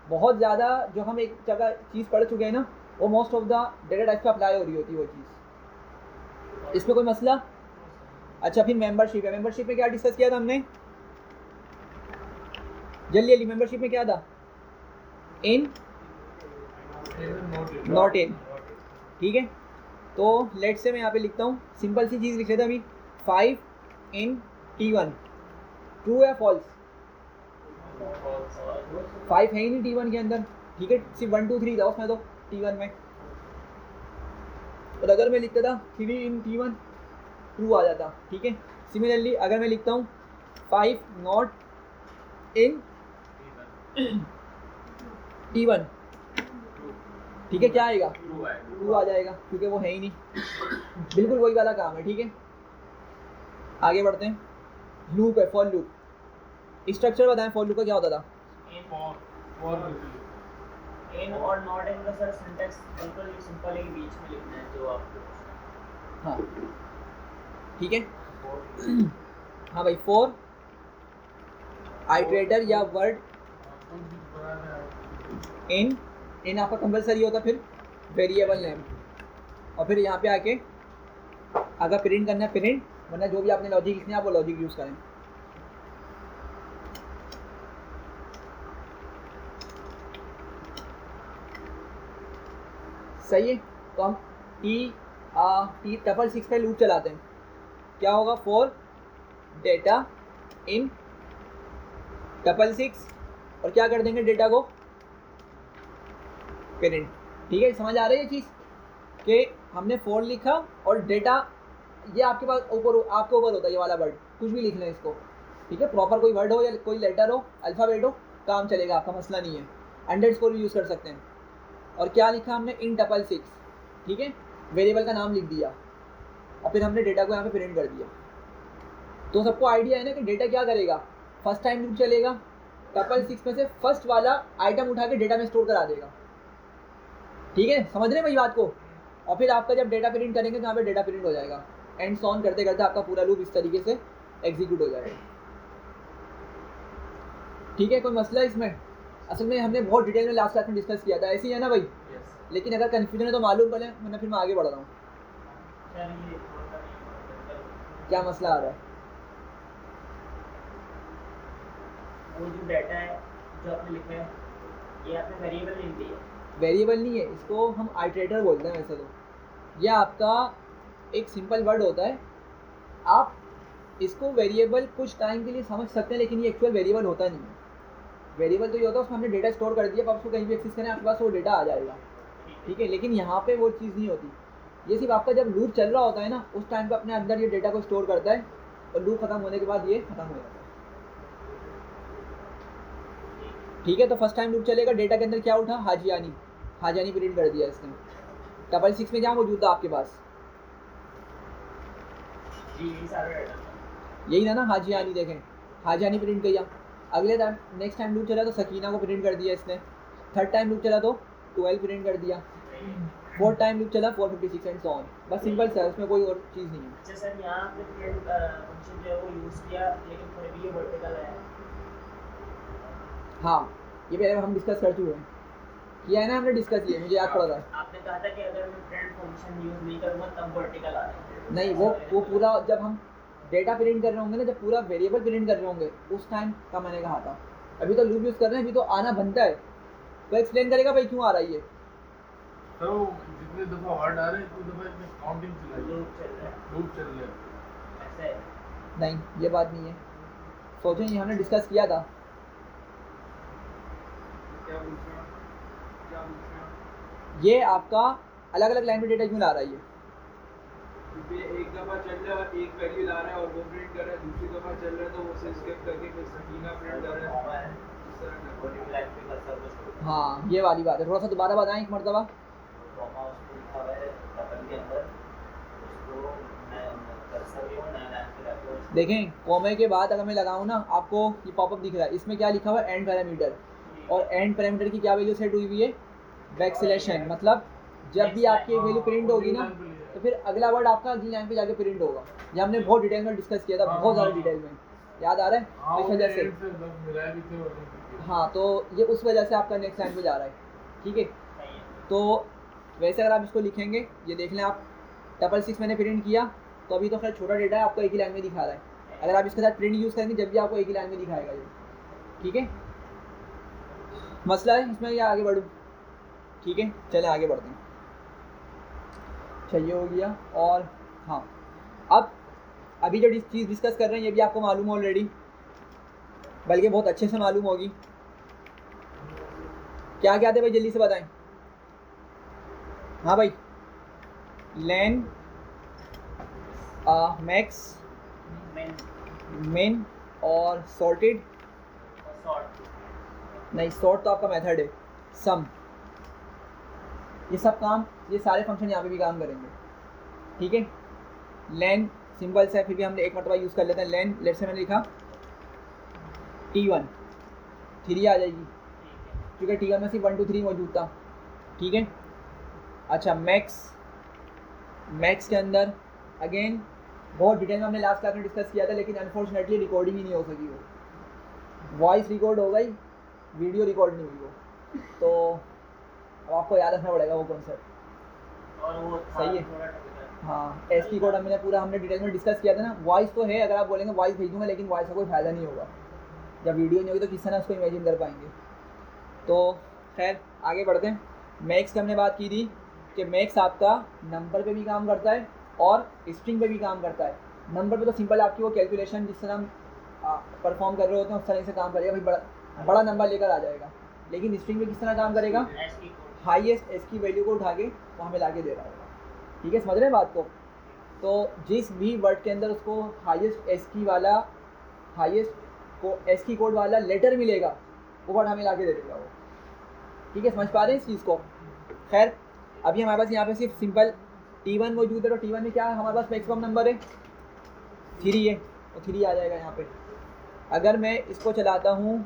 बहुत ज़्यादा। जो हम एक जगह चीज़ पढ़ चुके हैं ना, वो most of the data type पे अप्लाई हो रही होती है वो चीज़, इसमें कोई मसला। अच्छा फिर मेंबरशिप है, मेंबरशिप में क्या डिस्कस किया था हमने, जल्दी जल्दी, मेंबरशिप में क्या था? इन नॉट इन, ठीक है। तो लेट से मैं यहाँ पे लिखता हूँ, सिंपल सी चीज़ लिख लेता अभी, 5 इन T1, ट्रू या फॉल्स? 5 है ही नहीं T1 के अंदर, ठीक है, सिर्फ 1 2 3 था उसमें तो T1 में। और अगर मैं लिखता था 3 इन T1, ट्रू आ जाता, ठीक है। सिमिलरली अगर मैं लिखता हूँ 5 नॉट इन T1, ठीक है, क्या आएगा? ट्रू आ जाएगा, क्योंकि वो है ही नहीं। बिल्कुल वही वाला काम है, ठीक है। आगे बढ़ते हैं। लूप है, फॉर लूप। स्ट्रक्चर बताएं फॉर लूप का क्या होता था? इन और नॉट इन का सर सिंटैक्स बिल्कुल ही सिंपल है, बीच में लिखना है जो आपको। हाँ ठीक है। हाँ भाई, फॉर आइटरेटर या वर्ड इन आपका कंपलसरी होता, फिर वेरिएबल नेम, और फिर यहाँ पे आके अगर प्रिंट करना है प्रिंट, वरना जो भी आपने लॉजिक लिखना है आप वो लॉजिक यूज़ करें। सही है। तो हम T6 पे लूप चलाते हैं। क्या होगा? फॉर डेटा इन 6 और क्या कर देंगे डेटा को? प्रिंट। ठीक है, समझ आ रही है चीज़ कि हमने फॉर लिखा और डेटा, ये आपके पास आपके ऊपर होता है ये वाला वर्ड, कुछ भी लिख लें इसको, ठीक है। प्रॉपर कोई वर्ड हो या कोई लेटर हो, अल्फ़ाबेट हो, काम चलेगा, आपका मसला नहीं है। अंडरस्कोर भी यूज़ कर सकते हैं। और क्या लिखा हमने? इन 6, ठीक है, वेरिएबल का नाम लिख दिया और फिर हमने डेटा को यहाँ पे प्रिंट कर दिया। तो सबको आइडिया है ना कि डेटा क्या करेगा? फर्स्ट टाइम लूप चलेगा, 6 में से फर्स्ट वाला आइटम उठा के डेटा में स्टोर करा देगा, ठीक है, समझ रहे हैं मेरी बात को। और फिर आपका जब डेटा प्रिंट करेंगे तो यहाँ पे डेटा प्रिंट हो जाएगा। एंड ऑन करते करते आपका पूरा लूप इस तरीके से एग्जीक्यूट हो जाएगा, ठीक है। कोई मसला इसमें? असल में हमने बहुत डिटेल में लास्ट क्लास में डिस्कस किया था, ऐसे ही है ना भाई? लेकिन अगर कन्फ्यूजन है तो मालूम करें, वरना फिर मैं आगे बढ़ रहा हूँ। क्या मसला आ रहा है? वो जो डाटा है जो आपने लिखा है, ये आपने वेरिएबल नहीं दिया। वेरिएबल नहीं है, इसको हम आइटरेटर बोलते हैं वैसे तो। यह आपका एक सिंपल वर्ड होता है। आप इसको वेरिएबल कुछ टाइम के लिए समझ सकते हैं, लेकिन ये एक्चुअल वेरिएबल होता नहीं है। वेरिएबल तो ये होता है उसमें हमने डेटा स्टोर कर दिया, आप उसको कहीं भी एक्सेस करें आपके पास वो डेटा आ जाएगा, ठीक है। लेकिन यहाँ पे वो चीज़ नहीं होती। ये सिर्फ आपका जब लूप चल रहा होता है ना, उस टाइम पे अपने अंदर ये डेटा को स्टोर करता है और लूप खत्म होने के बाद ये खत्म हो जाता है, ठीक है। तो फर्स्ट टाइम लूप चलेगा, डेटा के अंदर क्या उठा? हाजियानी प्रिंट कर दिया इसने। 6 में क्या मौजूद था आपके पास? यही था ना, हाजियानी। देखें, हाजियानी प्रिंट किया। अगले टाइम नेक्स्ट टाइम लूप चला तो सकीना को प्रिंट कर दिया इसने। थर्ड टाइम लूप चला तो 12 प्रिंट कर दिया। फोर्थ टाइम लूप चला 456 एंड सो ऑन। बस सिंपल सा है, उसमें कोई और चीज़ नहीं है। अच्छा सर, यहाँ पे प्रिंट फंक्शन जो है वो यूज़ किया, लेकिन फिर भी ये वर्टिकल है। हाँ, ये पहले हम डिस्कस कर चुके हैं, किया है ना हमने, डिस्कस किया, मुझे याद पड़ा था। आपने कहा था कि अगर मैं प्रिंट फंक्शन यूज़ नहीं करूँगा तब वर्टिकल आ जाएगा। नहीं, वो पूरा जब हम डेटा प्रिंट कर रहे होंगे ना, जब पूरा वेरिएबल प्रिंट कर रहे होंगे उस टाइम का मैंने कहा था। अभी तो लूप यूज़ कर रहे हैं, अभी तो आना बनता है। तो एक्सप्लेन करेगा भाई क्यों आ रहा है ये? तो जितने दफ़ा वर्ड आ रहे हैं उतनी दफ़ा इसमें काउंटिंग चलाई, लूप चल रहा है। ऐसा है? नहीं, ये बात नहीं है। सोचें, ये हमने डिस्कस किया था। ये आपका अलग अलग लाइन में डेटा क्यों ला रहा है ये? एक दफा चल रहा है और एक वैल्यू ला रहा है और वो प्रिंट कर रहा है, दूसरी दफा चल रहा है तो वो से स्किप करके फिर सकीना प्रिंट कर रहा है। इस तरह का। हाँ, ये वाली बात है। थोड़ा सा दोबारा बताएं एक मरतबा। देखें, कॉमे के बाद अगर मैं लगाऊँ ना, आपको ये पॉपअप दिख रहा है, इसमें क्या लिखा हुआ है? And parameter. और एंड पैरामीटर की क्या वैल्यू सेट हुई हुई है? बैकस्लैश, मतलब जब भी आपकी वैल्यू प्रिंट होगी ना, तो फिर अगला वर्ड आपका अगली लाइन पे जाके प्रिंट होगा। ये हमने बहुत डिटेल में डिस्कस किया था, बहुत ज़्यादा डिटेल में, याद आ रहा है? इस वजह से, हाँ, तो ये उस वजह से आपका नेक्स्ट लाइन पे जा रहा है, ठीक है। तो वैसे अगर आप इसको लिखेंगे, ये देख लें आप, 6 मैंने प्रिंट किया तो अभी तो खैर छोटा डेटा है, आपको एक ही लाइन में दिखा रहा है। अगर आप इसके साथ प्रिंट यूज़ करेंगे जब भी आपको एक ही लाइन में दिखाएगा ये, ठीक है। मसला है इसमें या आगे बढ़ूँ? ठीक है चले आगे बढ़ते हैं। चाहिए हो गया। और हाँ, अब अभी जो चीज़ डिस्कस कर रहे हैं ये भी आपको मालूम है ऑलरेडी, बल्कि बहुत अच्छे से मालूम होगी। क्या क्या थे भाई, जल्दी से बताएं। हाँ भाई, लेन, मैक्स, मेन और सॉर्टेड। नहीं, सॉर्ट तो आपका मेथड है। सम, ये सब काम, ये सारे फंक्शन यहाँ पे भी काम करेंगे। ठीक है, लेन सिंपल से है, फिर भी हमने एक मरतबा यूज़ कर लेते हैं। लेन लेट से मैंने लिखा T1, 3 आ जाएगी क्योंकि T1 में सिर्फ 1 2 3 मौजूद था। ठीक है, अच्छा मैक्स, मैक्स के अंदर अगेन बहुत डिटेल में हमने लास्ट क्लास में डिस्कस किया था, लेकिन अनफॉर्चुनेटली रिकॉर्डिंग ही नहीं हो सकी। वो वॉइस रिकॉर्ड हो गई, वीडियो रिकॉर्ड नहीं हुई वो, तो अब आपको याद रखना पड़ेगा वो कॉन्सेप्ट। और वो सही है। हाँ, एस की कोड हमने डिटेल में डिस्कस किया था ना। वॉइस तो है, अगर आप बोलेंगे वॉइस भेज दूँगा, लेकिन वॉइस का कोई फ़ायदा नहीं होगा। जब वीडियो नहीं होगी तो किस तरह उसको इमेजिन कर पाएंगे। तो खैर आगे बढ़ते हैं। मैक्स की हमने बात की थी कि मैक्स आपका नंबर पे भी काम करता है और स्ट्रिंग पे भी काम करता है। नंबर पे तो सिंपल आपकी वो कैलकुलेशन जिस तरह हम परफॉर्म कर रहे होते हैं उस तरह से काम करेगा, भाई बड़ा नंबर लेकर आ जाएगा। लेकिन स्ट्रिंग में किस तरह काम करेगा, हाईएस्ट एस की वैल्यू को उठा के वो हमें ला के दे रहा होगा। ठीक है, समझ रहे हैं बात को। तो जिस भी वर्ड के अंदर उसको हाईएस्ट एस की वाला, हाईएस्ट को एस की कोड वाला लेटर मिलेगा, वो वर्ड हमें ला के दे देगा वो। ठीक है, समझ पा रहे हैं इस चीज़ को। खैर अभी हमारे पास यहाँ पे सिर्फ सिंपल T1 मौजूद है, तो T1 में क्या है, हमारे पास मैक्सिमम नंबर है 3 है, तो 3 आ जाएगा यहाँ पे। अगर मैं इसको चलाता हूँ,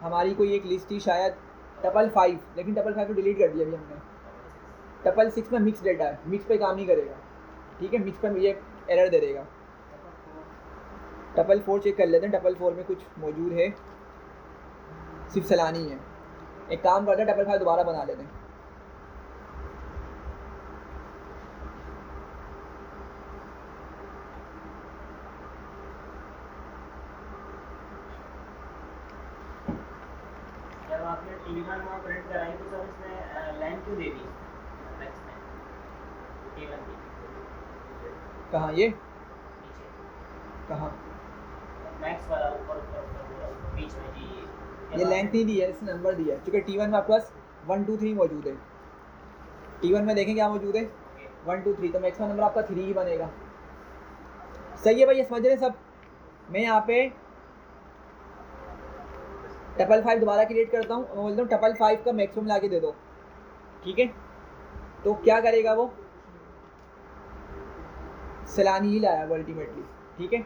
हमारी कोई एक लिस्ट थी शायद 555, लेकिन 555 को डिलीट कर दिया अभी हमने। 666 में मिक्स डेटा है, मिक्स पे काम नहीं करेगा। ठीक है, मिक्स पे ये एरर दे देगा। 4 चेक कर लेते हैं, 4 में कुछ मौजूद है, सिर्फ सलानी है। एक काम करते हैं, 555 दोबारा बना लेते हैं। जब आपने T1 वहाँ प्रिंट कराई तो सर इसमें लाइन क्यों दे दी मैक्स में T1 की? कहाँ ये, नीचे कहाँ मैक्स वाला ऊपर बीच में जी ये लेंथ नहीं दी है, इसने नंबर दिया है। क्योंकि T1 में आपके पास 1 2 3 मौजूद है। T1 में देखें क्या मौजूद है, 1 2 3, तो मैक्सिमम नंबर आपका 3 ही बनेगा। सही है भाई, ये समझ रहे हैं सब। मैं यहाँ पे 555 दोबारा क्रिएट करता हूँ, मैं बोलता हूँ 555 का मैक्सिमम ला के दे दो। ठीक है, तो क्या करेगा वो, सलानी ही लाया वो अल्टीमेटली। ठीक है,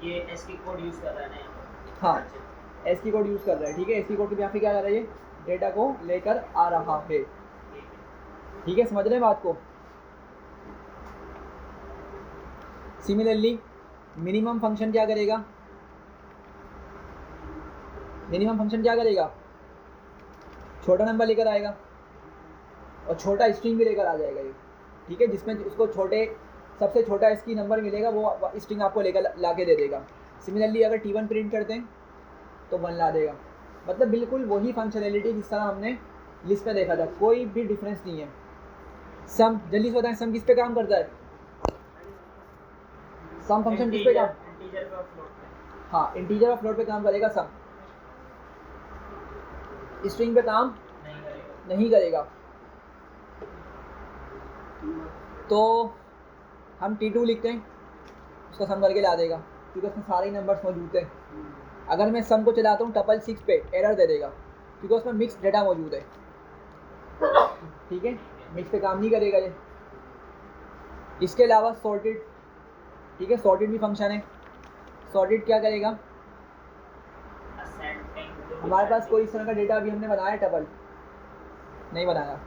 ये एस की कोड यूज़ कर रहा है ना यहाँ पर? हाँ एस की कोड यूज़ कर रहा है। ठीक है, एस की कोड के यहाँ पे क्या कर रहा है, ये डेटा को लेकर आ रहा है। ठीक है, समझ रहे हैं बात को। सिमिलरली मिनिमम फंक्शन क्या करेगा, मिनिमम फंक्शन क्या करेगा, छोटा नंबर लेकर आएगा और छोटा स्ट्रिंग भी लेकर आ जाएगा ये। ठीक है, जिसमें उसको छोटे सबसे छोटा इसकी नंबर मिलेगा वो स्ट्रिंग आपको लेकर ला के दे देगा। सिमिलरली अगर T1 प्रिंट करते हैं तो 1 ला देगा। मतलब बिल्कुल वही फंक्शनैलिटी जिस तरह हमने लिस्ट में देखा था, कोई भी डिफरेंस नहीं है। सम, जल्दी से बताएं, सम किस पे काम करता है, सम फंक्शन किस पे काम, इंटीजर पे और फ्लोट पे? हाँ इंटीजर और फ्लोट पे काम करेगा सम, स्ट्रिंग पे काम नहीं करेगा। तो हम T2 लिखते हैं, उसका सम करके ला देगा क्योंकि उसमें सारे नंबर्स मौजूद हैं। अगर मैं सम को चलाता हूँ 666 पे, एरर दे देगा क्योंकि उसमें मिक्स डेटा मौजूद है। ठीक है, मिक्स पे काम नहीं करेगा ये। इसके अलावा सॉर्टेड, ठीक है, सॉर्टेड भी फंक्शन है। सॉर्टेड क्या करेगा, हमारे पास कोई इस तरह का डेटा अभी हमने बनाया, टपल नहीं बनाया।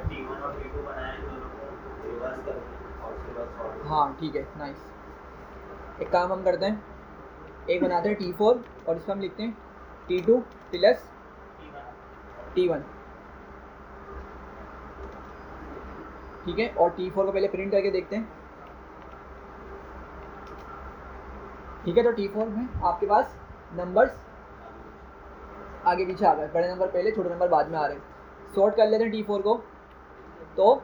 T1 और T2 बनाया है, दोनों को रिवर्स करके और उसके बाद सॉर्ट। हाँ ठीक है, नाइस। एक काम हम करते हैं, एक बनाते हैं T4 और इसमें हम लिखते हैं T2 प्लस T1। ठीक है, और T4 को पहले प्रिंट करके देखते हैं। ठीक है, तो T4 में आपके पास नंबर्स आगे पीछे आ गए, बड़े नंबर पहले छोटे नंबर बाद में आ रहे हैं। सॉर्ट कर लेते हैं T4 को, तो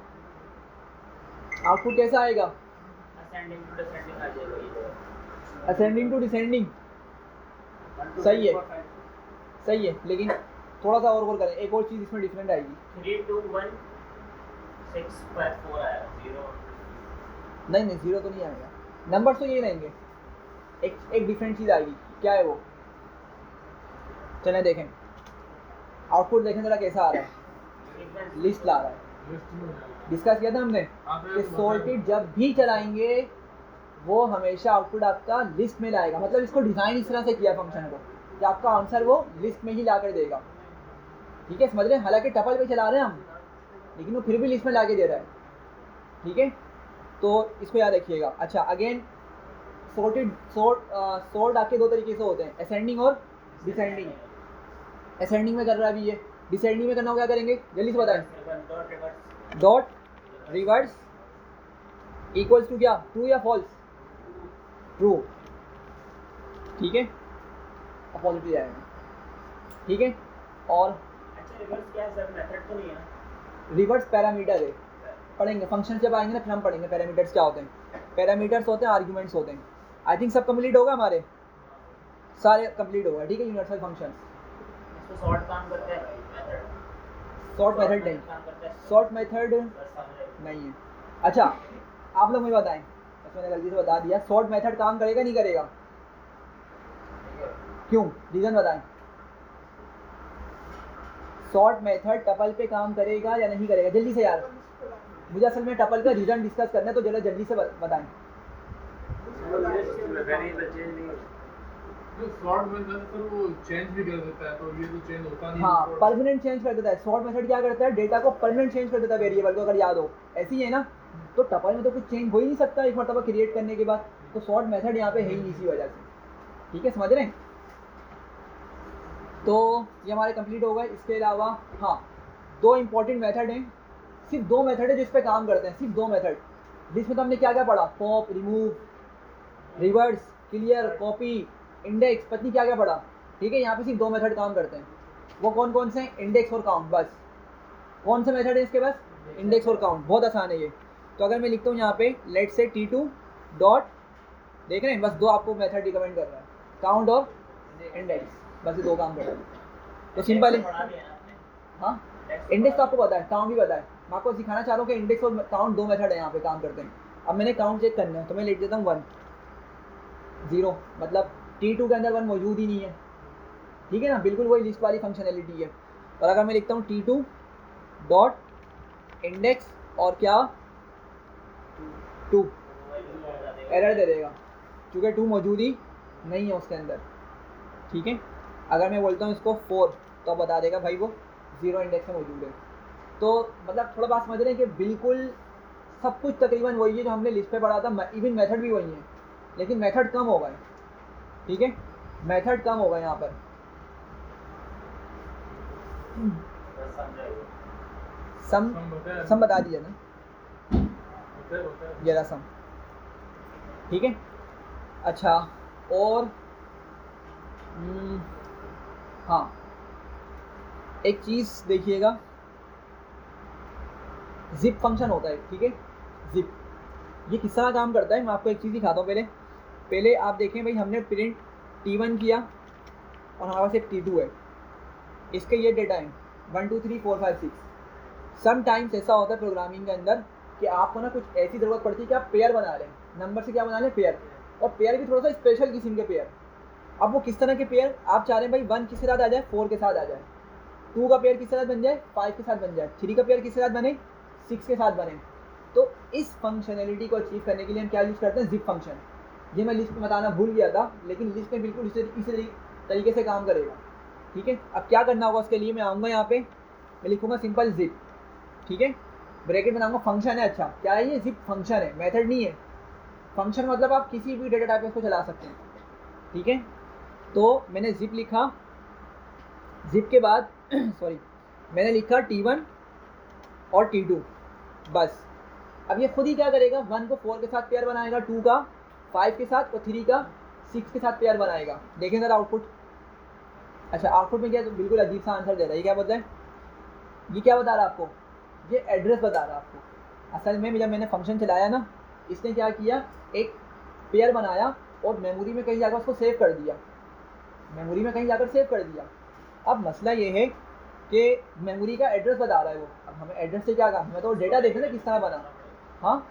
आउटपुट कैसा आएगा? असेंडिंग टू डिसेंडिंग आ जाएगा ये। असेंडिंग टू डिसेंडिंग, सही है, सही है, लेकिन थोड़ा सा और करें, एक और चीज़ इसमें डिफरेंट आएगी। 3 2 1 6 5 4 आया 0। नहीं नहीं, जीरो तो नहीं आएगा, नंबर तो ये रहेंगे, एक डिफरेंट चीज़ आएगी। क्या है वो? चलें देखें, आउटपुट देखें जरा कैसा आ रहा है। लिस्ट ला रहा है, लिस्ट में जाएगा। डिस्कस किया था हमने हाँ, कि सॉर्टेड जब भी चलाएंगे वो हमेशा आउटपुट आपका लिस्ट में लाएगा। मतलब इसको डिज़ाइन इस तरह से किया फंक्शन को कि आपका आंसर वो लिस्ट में ही ला कर देगा। ठीक है, समझ रहे हैं? हालांकि टपल पे चला रहे हैं हम, लेकिन वो फिर भी लिस्ट में ला के दे रहा है। ठीक है, तो इसको याद रखिएगा। अच्छा, अगेन सॉर्ट आपके दो तरीके से होते हैं, असेंडिंग और डिसेंडिंग। असेंडिंग में कर रहा है अभी ये, डिसेंडिंग में करना हो क्या करेंगे जल्दी से बताएं। डॉट रिवर्स इक्वल्स टू क्या? ट्रू या फॉल्स? ट्रू। ठीक है, पॉजिटिव आएगा। ठीक है, और अच्छा रिवर्स क्या है सर? मेथड तो नहीं है ना? रिवर्स पैरामीटर है, पढ़ेंगे फंक्शन जब आएंगे ना फिर हम पढ़ेंगे पैरामीटर्स क्या होते हैं। पैरामीटर्स होते हैं, आर्ग्यूमेंट्स होते हैं। आई थिंक सब कंप्लीट होगा, हमारे सारे कंप्लीट होगा। ठीक है, यूनिवर्सल फंक्शन। इसको सॉर्ट काम करते हैं मेथड। शॉर्ट मेथड नहीं, काम करता है शॉर्ट मेथड बस समझ नहीं है। अच्छा, आप लोग मुझे बताएं, मैंने गलती से बता दिया, शॉर्ट मेथड काम करेगा नहीं करेगा? क्यों? रीज़न बताएं। शॉर्ट मेथड टपल पे काम करेगा या नहीं करेगा? जल्दी से यार, मुझे असल में टपल का रीज़न डिस्कस करना है, तो जरा जल्दी से बताएं। शॉर्ट मेथड पर वो चेंज भी कर देता है, तो ये तो चेंज होता नहीं। हाँ, परमानेंट चेंज कर देता है। शॉर्ट मेथड क्या करता है? डेटा को परमानेंट चेंज कर देता है, वेरिएबल को, अगर याद हो। ऐसे ही है ना? तो टपल में तो कुछ चेंज हो ही नहीं सकता एक मरतबा क्रिएट करने के बाद, तो शॉर्ट मेथड यहाँ पे है ही इसी वजह से। ठीक है, समझ रहे हैं? तो ये हमारे कंप्लीट हो गए। इसके अलावा हाँ, दो इंपॉर्टेंट मेथड हैं, सिर्फ दो मेथड है जिस पे काम करते हैं, सिर्फ दो मेथड। जिसमें तो हमने क्या क्या पढ़ा? Pop, remove, reverse, clear, copy, index, पता नहीं क्या क्या पढ़ा। ठीक है, यहाँ पे सिर्फ दो मेथड काम करते हैं। वो कौन कौन से हैं? इंडेक्स और काउंट, बस। कौन से मेथड है इसके पास? इंडेक्स और काउंट। बहुत आसान है ये। तो अगर मैं लिखता हूँ यहाँ पे लेट से T2 डॉट, देख रहे हैं, बस दो आपको मेथड रिकमेंड कर रहा है, काउंट और इंडेक्स, बस ये दो काम कर रहा है। तो सिंपल है। पढ़ा भी है ना आपने? हाँ, इंडेक्स तो आपको पता है, काउंट भी पता है। मैं आपको सिखाना चाह रहा हूँ कि इंडेक्स और काउंट दो मेथड है यहाँ पे काम करते हैं। अब मैंने काउंट चेक करना है, तो मैं लिख देता हूँ 1 0, मतलब T2 के अंदर 1 मौजूद ही नहीं है। ठीक है ना, बिल्कुल वही लिस्ट वाली फंक्शनैलिटी है। और अगर मैं लिखता हूँ T2 डॉट इंडेक्स और क्या 2, एरर दे देगा क्योंकि 2 मौजूद ही नहीं है उसके अंदर। ठीक है, अगर मैं बोलता हूँ इसको 4, तो बता देगा भाई वो 0 इंडेक्स में मौजूद है। तो मतलब थोड़ा बात समझ रहे हैं कि बिल्कुल सब कुछ तकरीबन वही है जो हमने लिस्ट पे पढ़ा था, इवन मेथड भी वही है, लेकिन मेथड कम हो गए। ठीक है, मेथड कम हो गए यहाँ पर। सम बता दिया ना, ये रहा सम। ठीक है, अच्छा, और हाँ, एक चीज़ देखिएगा, जिप फंक्शन होता है। ठीक है, जिप ये किस तरह काम करता है, मैं आपको एक चीज़ दिखाता हूँ। पहले आप देखें भाई, हमने प्रिंट T1 किया और हमारे पास एक T2 है, इसके ये डेटा है 1 2 3 4 5 6। सम टाइम्स ऐसा होता है प्रोग्रामिंग के अंदर कि आपको ना कुछ ऐसी ज़रूरत पड़ती है कि आप पेयर बना लें, नंबर से क्या बना लें? पेयर। और पेयर भी थोड़ा सा स्पेशल किस्म के पेयर। अब वो किस तरह के पेयर आप चाह रहे हैं भाई? 1 किसके साथ आ जाए? 4 के साथ आ जाए। 2 का पेयर किसके साथ बन जाए? 5 के साथ बन जाए। 3 का पेयर किसके साथ बने? 6 के साथ बने। तो इस फंक्शनैलिटी को अचीव करने के लिए हम क्या यूज़ करते हैं? Zip function. ये मैं लिस्ट में बताना भूल गया था, लेकिन लिस्ट में बिल्कुल इसी तरीके से काम करेगा। ठीक है, अब क्या करना होगा उसके लिए? मैं आऊँगा यहाँ पे, मैं लिखूँगा सिंपल जिप। ठीक है, ब्रैकेट बनाऊँगा, फंक्शन है। अच्छा, क्या है ये? जिप फंक्शन है, मेथड नहीं है। फंक्शन मतलब आप किसी भी डेटा टाइप में इसको चला सकते हैं। ठीक है, तो मैंने जिप लिखा, जिप के बाद सॉरी, मैंने लिखा T1 और T2, बस। अब ये खुद ही क्या करेगा? 1 को 4 के साथ पेयर बनाएगा, 2 का 5 के साथ और 3 का 6 के साथ पेयर बनाएगा। देखें ज़रा आउटपुट। अच्छा आउटपुट में क्या, तो बिल्कुल अजीब सा आंसर दे रहा है। ये क्या बोलता है, ये क्या बता रहा है आपको, ये एड्रेस बता रहा है आपको। असल में जब मैंने फंक्शन चलाया ना, इसने क्या किया, एक पेयर बनाया और मेमोरी में कहीं जाकर उसको सेव कर दिया, मेमोरी में कहीं जाकर सेव कर दिया। अब मसला ये है कि मेमोरी का एड्रेस बता रहा है वो। अब हमें एड्रेस से क्या काम, हमें तो डेटा देखना किस तरह बना। हाँ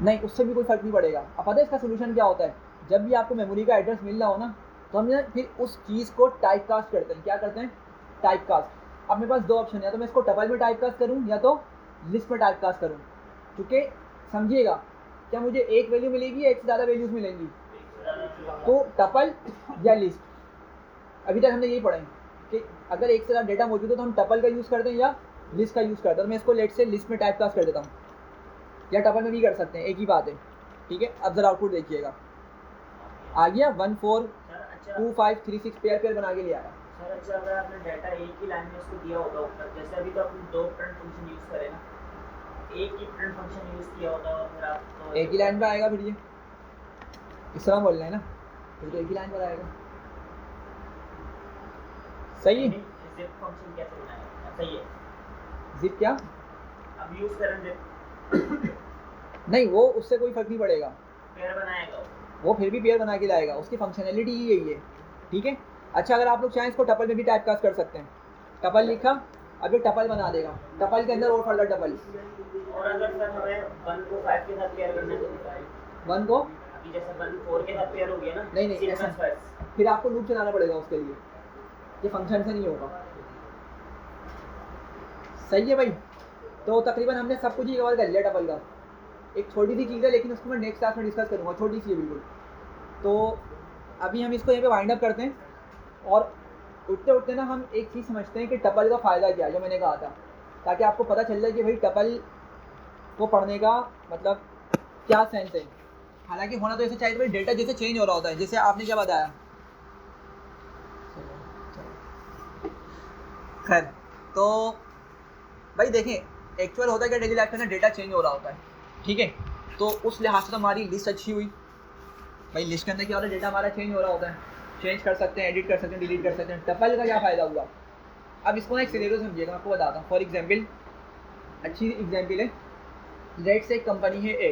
नहीं, उससे भी कोई फ़र्क नहीं पड़ेगा। अब पता है इसका सोल्यूशन क्या होता है, जब भी आपको मेमोरी का एड्रेस मिल रहा हो ना, तो हम ना फिर उस चीज़ को टाइप कास्ट करते हैं। क्या करते हैं, टाइप कास्ट। अब मेरे पास दो ऑप्शन है, या तो मैं इसको टपल में टाइप कास्ट करूँ या तो लिस्ट में टाइप कास्ट करूँ। क्योंकि समझिएगा, क्या मुझे एक वैल्यू मिलेगी या एक से ज़्यादा वैल्यूज़ मिलेंगी, तो टपल या लिस्ट। अभी तक हमने यही पढ़ा है कि अगर एक से ज़्यादा डेटा मौजूद हो तो हम टपल का यूज़ करते हैं या लिस्ट का यूज़ करते हैं। तो मैं इसको लेट से लिस्ट में टाइप कास्ट कर देता हूँ, या टपल में भी कर सकते हैं, एक ही बात है। ठीक है, अब ज़रा आउटपुट देखिएगा, आ गया 1 4 2 5 3 6 पेयर बना के ले आया। सर अच्छा, अगर आपने डाटा एक ही लाइन में उसको दिया होता ऊपर, जैसे अभी तो आपने दो प्रिंट फंक्शन यूज़ करे ना, एक ही प्रिंट फंक्शन यूज़ किया होता और फिर आप तो एक ही लाइन पर आएगा। फिर ये इस तरह बोलना है ना, फिर तो एक ही लाइन पर आएगा। सही है। जिप फंक्शन कैसे बनाएगा, सही है। जिप क्या, अब यूज़ करें जिप, नहीं वो उससे कोई फ़र्क नहीं पड़ेगा, पेयर बनाएगा वो फिर भी पेयर बना के लाएगा, उसकी फंक्शनैलिटी ही यही है। ठीक है। अच्छा अगर आप लोग चाहें इसको टपल में भी टाइप कास्ट कर सकते हैं। टपल लिखा, अब ये टपल बना देगा, टपल के अंदर और फर्दर टपल। और अगर सर हमें 1 को 5 के साथ पेयर करना है, 1 को अभी जैसे 1 4 के साथ पेयर हो गया ना, नहीं, सीक्वेंस ऐसा वाइज, फिर आपको लूप चलाना पड़ेगा उसके लिए, ये फंक्शन से नहीं होगा। सही है भाई। तो तकरीबन हमने सब कुछ ही कवर कर लिया टपल का। एक छोटी सी चीज़ है लेकिन उसको मैं नेक्स्ट क्लास में डिस्कस करूँगा, छोटी सी है बिल्कुल। तो अभी हम इसको यहाँ पे वाइंड अप करते हैं, और उठते उठते ना हम एक चीज़ समझते हैं कि टपल का फ़ायदा क्या है, जो मैंने कहा था, ताकि आपको पता चल जाए कि भाई टपल को पढ़ने का मतलब क्या सेंस है। हालांकि होना तो ऐसे चाहिए, भाई डेटा जैसे चेंज हो रहा होता है, जैसे आपने क्या बताया। खैर, तो भाई देखें, एक्चुअल होता है कि डेली लाइफ में ना डेटा चेंज हो रहा होता है। ठीक है, तो उस लिहाज से तो हमारी लिस्ट अच्छी हुई। भाई लिस्ट के अंदर क्या होता है, डेटा हमारा चेंज हो रहा होता है, चेंज कर सकते हैं, एडिट कर सकते हैं, डिलीट कर सकते हैं। टपल का क्या फ़ायदा हुआ, अब इसको ना एक सिनेरियो समझिएगा, आपको बताता हूँ। फॉर एग्जांपल, अच्छी एग्जांपल है, लेट से एक कंपनी है ए,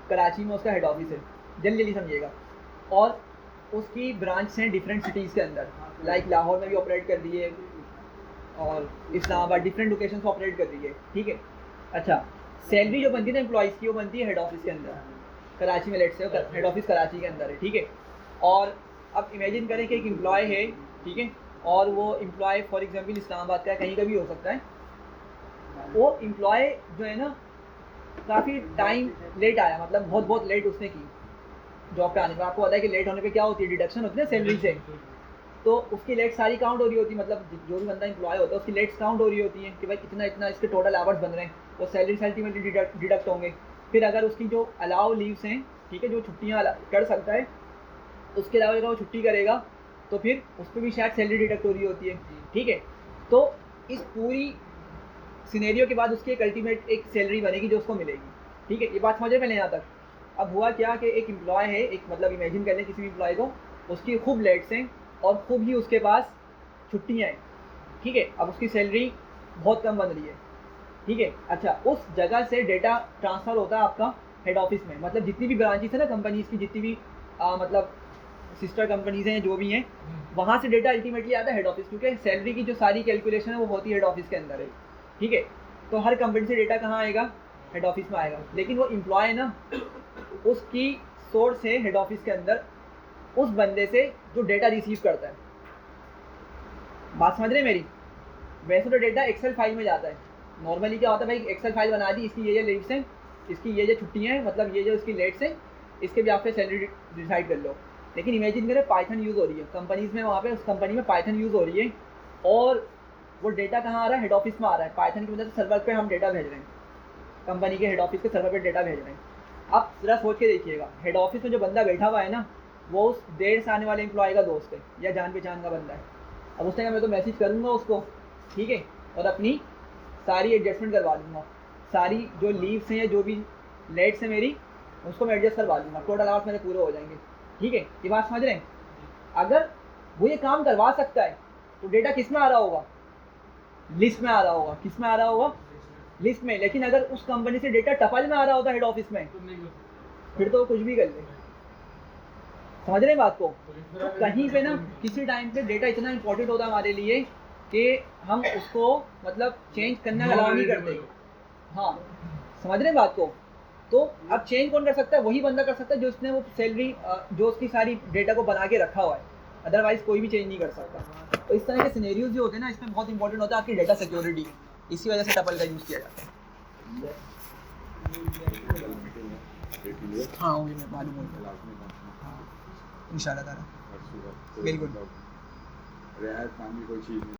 कराची में उसका हेड ऑफिस है, जल्दी जल्दी समझिएगा, और उसकी ब्रांच हैं डिफरेंट सिटीज़ के अंदर, लाइक लाहौर में भी ऑपरेट कर रही है और इस्लामाबाद, डिफरेंट लोकेशन से ऑपरेट कर रही है। ठीक है। अच्छा, सैलरी जो बनती है ना एम्प्लॉइज़ की, वो बनती है हेड ऑफिस के अंदर, कराची में। लेट से हेड ऑफिस कराची के अंदर है। ठीक है। और अब इमेजिन करें कि एक एम्प्लॉय है, ठीक है, और वो एम्प्लॉय फॉर एग्जांपल इस्लामाबाद का, कहीं का भी हो सकता है। वो एम्प्लॉय जो है ना, काफ़ी टाइम लेट आया, मतलब बहुत बहुत लेट उसने की जॉब पे आने पर। आपको पता है कि लेट होने पे क्या होती है, डिडक्शन होती है ना सैलरी से, तो उसकी लेट सारी काउंट हो रही होती है, मतलब जो भी बंदा एम्प्लॉय होता है उसकी लेट्स काउंट हो रही होती है कि भाई इतना इतना इसके टोटल आवर्स बन रहे हैं, वो सैलरी अल्टीमेटली डिडक्ट होंगे। फिर अगर उसकी जो अलाउ लीव्स हैं, ठीक है, जो छुट्टियाँ कर सकता है, उसके अलावा अगर वो छुट्टी करेगा तो फिर उस पर भी शायद सैलरी डिडक्ट हो रही होती है। ठीक है। तो इस पूरी सिनेरियो के बाद उसकी एक अल्टीमेट एक सैलरी बनेगी जो उसको मिलेगी। ठीक है, ये बात समझ में पहले यहाँ तक। अब हुआ क्या कि एक एम्प्लॉय है, एक मतलब इमेजिन कर लें किसी भी एम्प्लॉय को, उसकी खूब लेट्स हैं और खूब ही उसके पास छुट्टियाँ हैं। ठीक है। अब उसकी सैलरी बहुत कम बन रही है। ठीक है। अच्छा, उस जगह से डेटा ट्रांसफ़र होता है आपका हेड ऑफिस में, मतलब जितनी भी ब्रांचेस है ना कंपनीज़ की, जितनी भी मतलब सिस्टर कंपनीज़ हैं जो भी हैं, वहाँ से डेटा अल्टीमेटली आता है हेड ऑफिस, क्योंकि सैलरी की जो सारी कैलकुलेशन है वो होती है हेड ऑफिस के अंदर है। ठीक है। तो हर कंपनी से डेटा कहाँ आएगा, हेड ऑफिस में आएगा। लेकिन वो एम्प्लॉय है ना, उसकी सोर्स है हेड ऑफिस के अंदर उस बंदे से जो डेटा रिसीव करता है। बात समझ रहे हैं मेरी। वैसे तो डेटा एक्सेल फाइल में जाता है। नॉर्मली क्या होता है भाई, एक्सेल फाइल बना दी, इसकी ये लीव्स हैं, इसकी ये छुट्टियाँ हैं, मतलब ये जो इसकी लेट्स हैं, इसके भी आप पे सैलरी डिसाइड कर लो। लेकिन इमेजिन करें पाइथन यूज़ हो रही है कंपनीज़ में, वहाँ पे उस कंपनी में पाइथन यूज़ हो रही है, और वो डेटा कहाँ आ रहा है, हेड ऑफिस में आ रहा है। पाइथन की वजह से सर्वर पे हम डेटा भेज रहे हैं, कंपनी के हेड ऑफिस के सर्वर पे डेटा भेज रहे हैं। अब ज़रा सोच के देखिएगा, हेड ऑफिस में जो बंदा बैठा हुआ है ना, वो उस देर से आने वाले एम्प्लॉय का दोस्त है या जान पहचान का बंदा है। अब उसने कहा मैं तो मैसेज करूँगा उसको, ठीक है, और अपनी सारी एडजस्टमेंट करवा दूँगा, सारी जो लीव्स हैं या जो भी लेट्स हैं मेरी, उसको मैं एडजस्ट करवा दूँगा, टोटल आवर्स मेरे पूरे हो जाएंगे। ठीक है, ये बात समझ रहे हैं? अगर वो ये काम करवा सकता है तो डेटा किस में आ रहा होगा? लिस्ट में आ रहा होगा। किस में आ रहा होगा? लिस्ट में। लेकिन अगर उस कंपनी से डेटा टपल में आ रहा होता हेड ऑफिस में, तो नहीं कर सकते। फिर तो वो कुछ भी कर ले। समझ रहे हैं बात को? तो इस तो तरह का कहीं पे ना नहीं- किसी टाइम पे डेटा इतना इंपॉर्टेंट होता है हमारे लिए कि हम उसको मतलब चेंज करने का अलाउ नहीं करते। हाँ, समझ रहे हैं बात को? तो अब चेंज कौन कर सकता है? वही बंदा कर सकता है जो उसने वो सैलरी जो उसकी सारी डेटा को बना के रखा हुआ है, अदरवाइज कोई भी चेंज नहीं कर सकता। तो इस तरह के सिनेरियोज जो होते हैं ना, इसमें बहुत इंपॉर्टेंट होता है आपकी डेटा सिक्योरिटी। इसी वजह से टपल का यूज़ किया जाता है। हाँ, वो मैं मालूम हो इंशाल्लाह ताला। बिल्कुल। रियायत नाम की कोई चीज़ नहीं।